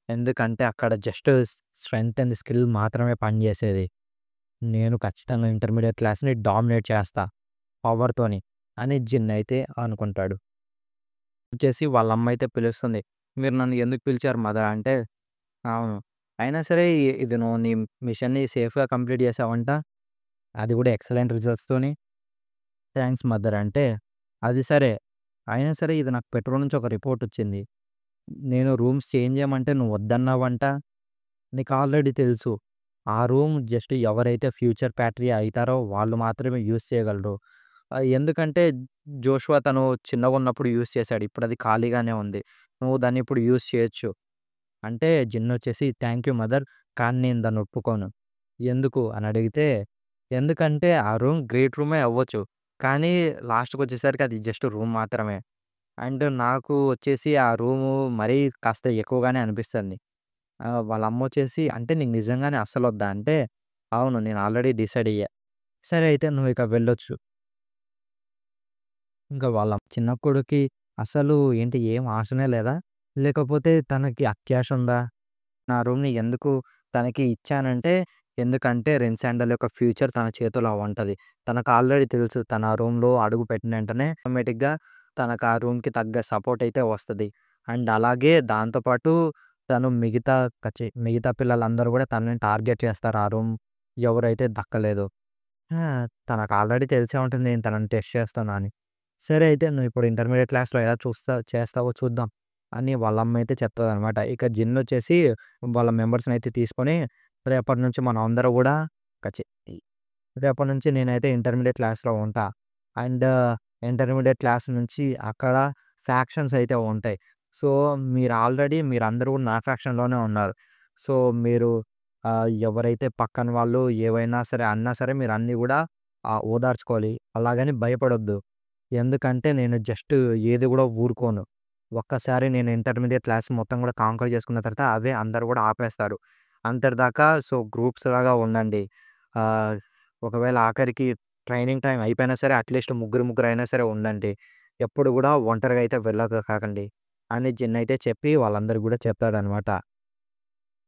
ఎందుకంటే అక్కడ జస్ట్ స్ట్రెంత్ అండ్ స్కిల్ మాత్రమే పనిజేసేది. నేను ఖచ్చితంగా ఇంటర్మీడియేట్ క్లాస్‌ని డామినేట్ చేస్తా పవర్‌తోని అని జిన్ అయితే అనుకుంటాడు. వచ్చేసి వాళ్ళ అమ్మయితే పిలుస్తుంది. "మీరు నన్ను ఎందుకు పిలిచారు మదర్" అంటే, "అవును. అయినా సరే ఇది నువ్వు నీ మిషన్‌ని సేఫ్‌గా కంప్లీట్ చేసావంట. అది కూడా ఎక్సలెంట్ రిజల్ట్స్‌తోని. థాంక్స్ మదర్" అంటే, "అది సరే. అయినా సరే ఇది నాకు పెట్రోల్ నుంచి ఒక రిపోర్ట్ వచ్చింది. నేను రూమ్స్ చేంజ్ చేయమంటే నువ్వు వద్దన్నావంట. నీకు ఆల్రెడీ తెలుసు. ఆ రూమ్ జస్ట్ ఎవరైతే ఫ్యూచర్ ప్యాట్రీ అయితారో వాళ్ళు మాత్రమే యూజ్ చేయగలరు. ఎందుకంటే జోషువా తను చిన్నగున్నప్పుడు యూజ్ చేశాడు. ఇప్పుడది ఖాళీగానే ఉంది. నువ్వు దాన్ని ఇప్పుడు యూజ్ చేయొచ్చు." అంటే జిన్నొచ్చేసి "థాంక్ యూ మదర్. కానీ నేను దాన్ని ఒప్పుకోను." "ఎందుకు?" అని అడిగితే, "ఎందుకంటే ఆ రూమ్ గ్రేట్ రూమే అవ్వచ్చు. కానీ లాస్ట్‌కొచ్చేసరికి అది జస్ట్ రూమ్ మాత్రమే. అండ్ నాకు వచ్చేసి ఆ రూము మరీ కాస్త ఎక్కువగానే అనిపిస్తుంది." వాళ్ళ అమ్మొచ్చేసి, "అంటే నీకు నిజంగానే అస్సలొద్దా?" అంటే, "అవును. నేను ఆల్రెడీ డిసైడ్ అయ్యా." "సరే అయితే నువ్విక వెళ్ళొచ్చు." ఇంకా వాళ్ళ చిన్న కొడుక్కి అసలు ఏంటి ఏం ఆశనే లేదా? లేకపోతే తనకి అత్యాశ ఉందా? నా రూమ్‌ని ఎందుకు తనకి ఇచ్చానంటే, ఎందుకంటే రెన్సాండల్ యొక్క ఫ్యూచర్ తన చేతిలో ఉంటది. తనకు ఆల్రెడీ తెలుసు తను ఆ రూమ్‌లో అడుగు పెట్టిన వెంటనే ఆటోమేటిక్‌గా తనకు ఆ రూమ్‌కి తగ్గ సపోర్ట్ అయితే వస్తది. అండ్ అలాగే దాంతో పాటు తను మిగతా పిల్లలందరూ గూడా తనని టార్గెట్ చేస్తారు ఆ రూమ్ ఎవరైతే దక్కలేదో. ఆ! తనకు ఆల్రెడీ తెలిసే ఉంటుంది నేను తనని టెస్ట్ చేస్తాను అని. సరే అయితే నువ్విప్పుడు ఇంటర్మీడియేట్ క్లాస్‌లో ఎలా చేస్తావో చూద్దాం అని వాళ్ళ అమ్మయితే చెప్తదనమాట. ఇక జిన్నొచ్చేసి వాళ్ళ మెంబర్స్‌నయితే తీసుకొని రేపటి నుంచి మనం అందరం గూడా కచ్చి రేపటి నుంచి నేనైతే ఇంటర్మీడియేట్ క్లాస్‌లో ఉంటా. అండ్ ఇంటర్మీడియేట్ క్లాస్ నుంచి అక్కడ ఫ్యాక్షన్స్ అయితే ఉంటాయి. సో, మీరందరూ కూడా నా ఫ్యాక్షన్‌లోనే ఉన్నారు. సో, మీరు ఎవరైతే పక్కన వాళ్ళు ఏవైనా సరే అన్నా సరే మీరన్నీ గూడా ఓదార్చుకోవాలి. అలాగని భయపడొద్దు. ఎందుకంటే నేను జస్ట్ ఏది గూడా ఊరుకోను. ఒక్కసారి నేను ఇంటర్మీడియేట్ క్లాస్ మొత్తం గూడా కాంక్వర్ చేసుకున్న తర్వాత అవే అందరూ గూడా ఆపేస్తారు. అంతటిదాకా సో, గ్రూప్స్ లాగా ఉండండి. ఆహ్, ఒకవేళ ఆఖరికి ట్రైనింగ్ టైమ్ అయిపోయినా సరే అట్‌లీస్ట్ ముగ్గురైనా సరే ఉండండి. ఎప్పుడు గూడా ఒంటరిగా అయితే కాకండి అని జిన్ అయితే చెప్పి వాళ్ళందరికి గూడా చెప్తాడనమాట.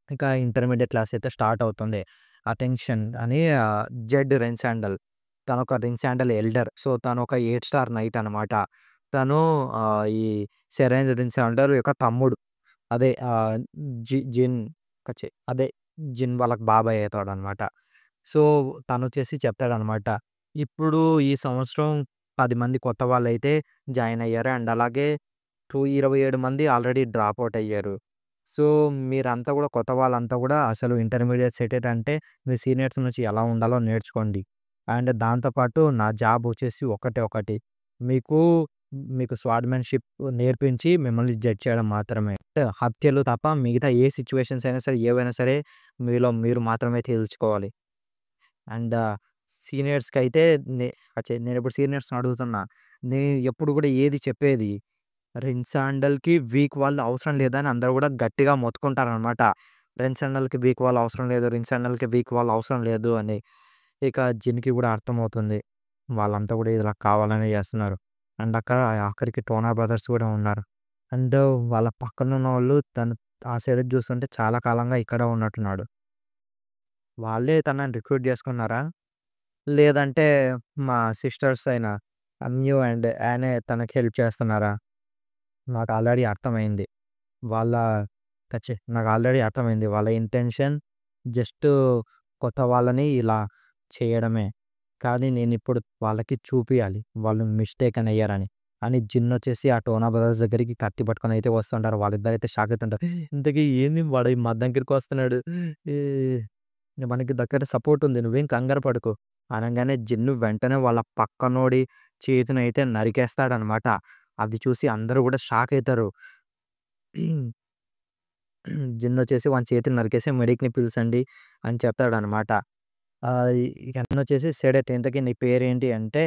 ఇక ఇంటర్మీడియేట్ క్లాస్ అయితే స్టార్ట్ అవుతుంది. అటెన్షన్ అని జెడ్ రెన్సాండల్. తనొక రెన్సాండల్ ఎల్డర్. సో, తనొక 8 స్టార్ నైట్ అనమాట. తను ఈ సెరెన్ రెన్సాండల్ యొక్క తమ్ముడు. అదే జిన్ అదే జిన్ వాళ్ళకి బాబాయ్ అయితాడనమాట. సో, తనొచ్చేసి చెప్తాడనమాట. ఇప్పుడు ఈ సంవత్సరం 10 మంది కొత్త వాళ్ళైతే జాయిన్ అయ్యారు. అండ్ అలాగే 27 మంది ఆల్రెడీ డ్రాప్ ఔట్ అయ్యారు. సో, మీరంతా గూడా కొత్త వాళ్ళంతా గూడా అసలు ఇంటర్మీడియేట్ సెటెడ్ అంటే మీ సీనియర్స్ నుంచి ఎలా ఉండాలో నేర్చుకోండి. అండ్ దాంతో పాటు నా జాబ్ వచ్చేసి ఒకటే ఒకటి. మీకు, మీకు స్వార్డ్‌మ్యాన్‌షిప్ నేర్పించి మిమ్మల్ని జడ్జ్ చేయడం మాత్రమే. హత్యలు తప్ప మిగతా ఏ సిట్యుయేషన్స్ అయినా సరే, ఏవైనా సరే మీలో మీరు మాత్రమే తేల్చుకోవాలి. అండ్ సీనియర్స్‌కైతే నే నేనిప్పుడు సీనియర్స్‌ని అడుగుతున్నా. ఎప్పుడు గూడా ఏది చెప్పేది రెన్సాండల్‌కి వీక్ వాళ్ళు అవసరం లేదని అందరూ గూడా గట్టిగా మొత్తుకుంటారనమాట. రెన్సాండల్‌కి వీక్ వాళ్ళు అవసరం లేదు. రెన్సాండల్‌కి వీక్ వాళ్ళు అవసరం లేదు అని. ఇక జిన్‌కి గూడా అర్థమవుతుంది. వాళ్ళంతా గూడా ఇలా కావాలనే జేస్తున్నారు. అండ్ అక్కడ ఆఖరికి టోనా బ్రదర్స్ గూడా ఉన్నారు. అండ్ వాళ్ళ పక్కనున్నోళ్ళు తను ఆ సైడ్ జూస్తుంటే చాలా కాలంగా ఇక్కడే ఉన్నట్టున్నాడు. వాళ్ళే తనని రిక్రూట్ జేసుకున్నారా? లేదంటే మా సిస్టర్స్ అయిన అమ్యు అండ్ యానే తనకి హెల్ప్ చేస్తున్నారా? నాకు ఆల్రెడీ అర్థమైంది. వాళ్ళ నాకు ఆల్రెడీ అర్థమైంది. వాళ్ళ ఇంటెన్షన్ జస్ట్ కొత్త వాళ్ళని ఇలా చేయడమే. కానీ నేనిప్పుడు వాళ్ళకి చూపియాలి. వాళ్ళు మిస్టేకెన్ అయ్యారని. అని జిన్నొచ్చేసి ఆ టోనా బ్రదర్స్ దగ్గరికి కత్తి పట్టుకొని అయితే వస్తుంటారు. వాళ్ళిద్దరైతే షాక్ అయితుంటారు. ఇంతకీ ఏంది వాడు మా దగ్గరికి వస్తున్నాడు. ఈ మనకి దగ్గర సపోర్ట్ ఉంది. నువ్వేం కంగారు పడకు. అనంగానే జిన్ను వెంటనే వాళ్ళ పక్కనోడి చేతినైతే నరికేస్తాడనమాట. అది చూసి అందరూ గూడా షాక్ అయితారు. జిన్నొచ్చేసి వాని చేతిని నరికేసి మెడిక్‌ని పిలిచండి అని చెప్తాడనమాట. ఇక అతనొచ్చేసి సెడెట్ ఇంతకీ నీ పేరేంటి అంటే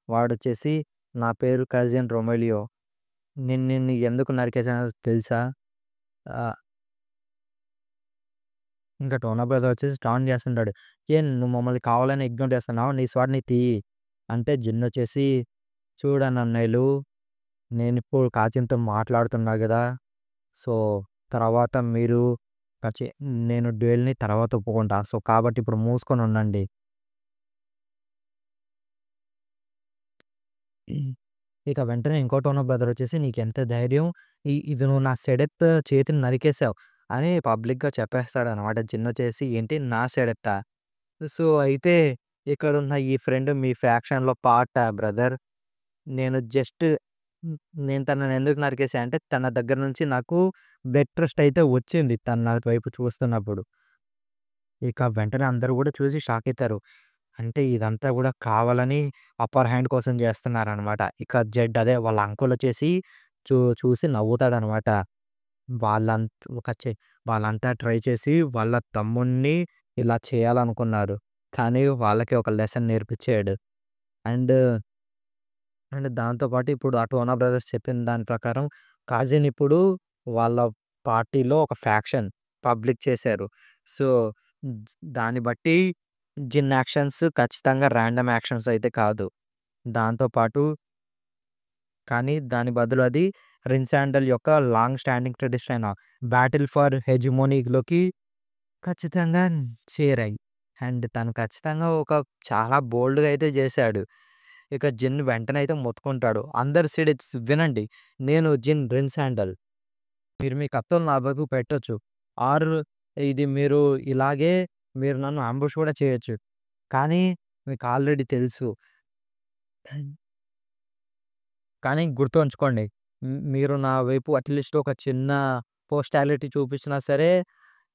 వాడొచ్చేసి నా పేరు కజిన్ రొమెలియో. నేను నిన్ను ఎందుకు నరికేసానో తెలుసా? ఆహ్, ఇంకా టోనా బ్రదర్ వచ్చేసి టాన్ చేస్తుంటాడు. "ఏం నువ్వు మమ్మల్ని కావాలని ఇగ్నోర్ చేస్తున్నావా? నీ స్వాడ్ నీది తీయి." అంటే జిన్ వచ్చేసి, "చూడనన్నయ్యలు నేనిప్పుడు కాచిన్‌తో మాట్లాడుతున్నా గదా! సో, తర్వాత మీరు కచి నేను డ్యూయల్‌ని తర్వాత ఒప్పుకుంటా. సో, కాబట్టి ఇప్పుడు మూసుకొనుండండి." ఇక వెంటనే ఇంకో టోన్ బ్రదర్ వచ్చేసి, "నీకెంత ధైర్యం? ఇది నువ్వు నా సెడెత్ చేతిని నరికేసావు" అని పబ్లిక్‌గా చెప్పేస్తాడనమాట. జిన్ వచ్చేసి, "ఏంటి నా సెడెత్తా? సో, అయితే ఇక్కడున్న ఈ ఫ్రెండ్ మీ ఫ్యాక్షన్‌లో పార్టా బ్రదర్? నేను జస్ట్ నేను తనని ఎందుకు నరికేసా అంటే, తన దగ్గర నుంచి నాకు బ్లడ్ ట్రస్ట్ అయితే వచ్చింది తను నా వైపు చూస్తున్నప్పుడు." ఇక వెంటనే అందరూ గూడా చూసి షాకయితారు. అంటే ఇదంతా గూడా కావాలని అప్పర్ హ్యాండ్ కోసం జేస్తున్నారనమాట. ఇక జడ్ అదే వాళ్ళ అంకులొచ్చేసి చూసి నవ్వుతాడనమాట. వాళ్ళంత్ ఒక చె వాళ్ళంతా ట్రై చేసి వాళ్ళ తమ్ముడిని ఇలా చేయాలనుకున్నారు. కానీ వాళ్ళకి ఒక లెసన్ నేర్పిచ్చాడు. అండ్, దాంతో పాటు ఇప్పుడు ఆ టోనా బ్రదర్స్ చెప్పిన దాని ప్రకారం కాజిన్ ఇప్పుడు వాళ్ళ పార్టీలో ఒక ఫ్యాక్షన్ పబ్లిక్ చేశారు. సో, దాన్ని బట్టి జిన్ యాక్షన్స్ ఖచ్చితంగా రాండమ్ యాక్షన్స్ అయితే కాదు. దాంతో పాటు కానీ దాని బదులు అది రిన్సాండల్ యొక్క లాంగ్ స్టాండింగ్ ట్రెడిషన్ అయిన బ్యాటిల్ ఫర్ హెజిమోనీలోకి ఖచ్చితంగా చేరాయి. అండ్ తను ఖచ్చితంగా ఒక చాలా బోల్డ్‌గా అయితే జేశాడు. ఇక జిన్ వెంటనే అయితే మొత్తుకుంటాడు. అందరు సిడిట్స్ వినండి. నేను జిన్ రిన్సాండల్. మీరు మీ కత్తులు నా వైపు పెట్టొచ్చు. ఆర్ ఇది మీరు ఇలాగే మీరు నన్ను అంబుష్ కూడా చేయొచ్చు. కానీ మీకు ఆల్రెడీ తెలుసు. కానీ గుర్తుంచుకోండి. మీరు నా వైపు అట్‌లీస్ట్ ఒక చిన్న పోస్టాలిటీ చూపించినా సరే,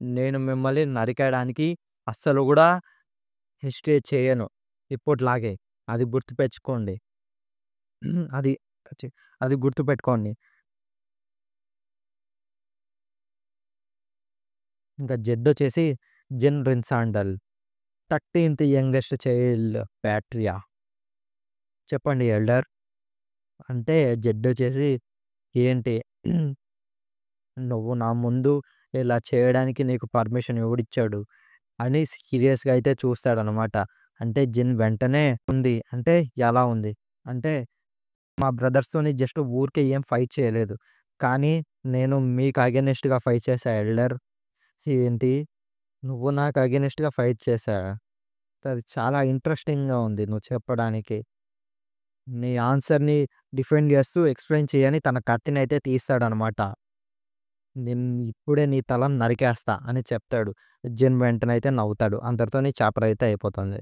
నేను మిమ్మల్ని నరికేయడానికి అస్సలు గూడా హెసిటేట్ చేయను. ఇప్పటిలాగే. అది గుర్తుపెట్టుకోండి. అది ఛీ! అది గుర్తుపెట్టుకోండి. ఇంకా జెడ్డొచ్చేసి జిన్ రిన్సాండల్ 13థ్ యంగెస్ట్ చైల్డ్ ప్యాట్రియా. చెప్పండి ఎల్డర్. అంటే జెడ్డొచ్చేసి ఏంటి నువ్వు నా ముందు ఇలా చేయడానికి నీకు పర్మిషన్ ఎవడిచ్చాడు? అని సీరియస్‌గా అయితే చూస్తాడనమాట. అంటే జిన్ వెంటనే ఉంది. అంటే ఎలా ఉంది? అంటే మా బ్రదర్స్‌తోని జస్ట్ ఊరికే ఏం ఫైట్ చేయలేదు. కానీ నేను మీకు అగైనిస్ట్‌గా ఫైట్ చేశా ఎల్డర్. ఏంటి? నువ్వు నాకు అగైనిస్ట్‌గా ఫైట్ చేశావా? అది చాలా ఇంట్రెస్టింగ్‌గా ఉంది నువ్వు చెప్పడానికి. నీ ఆన్సర్‌ని డిఫెండ్ చేస్తూ ఎక్స్‌ప్లెయిన్ చెయ్యని తన కత్తినైతే తీస్తాడనమాట. నేను ఇప్పుడే నీ తలని నరికేస్తా అని చెప్తాడు. జిన్ వెంటనే అయితే నవ్వుతాడు. అంతటితోని చాప్టర్ అయితే అయిపోతుంది.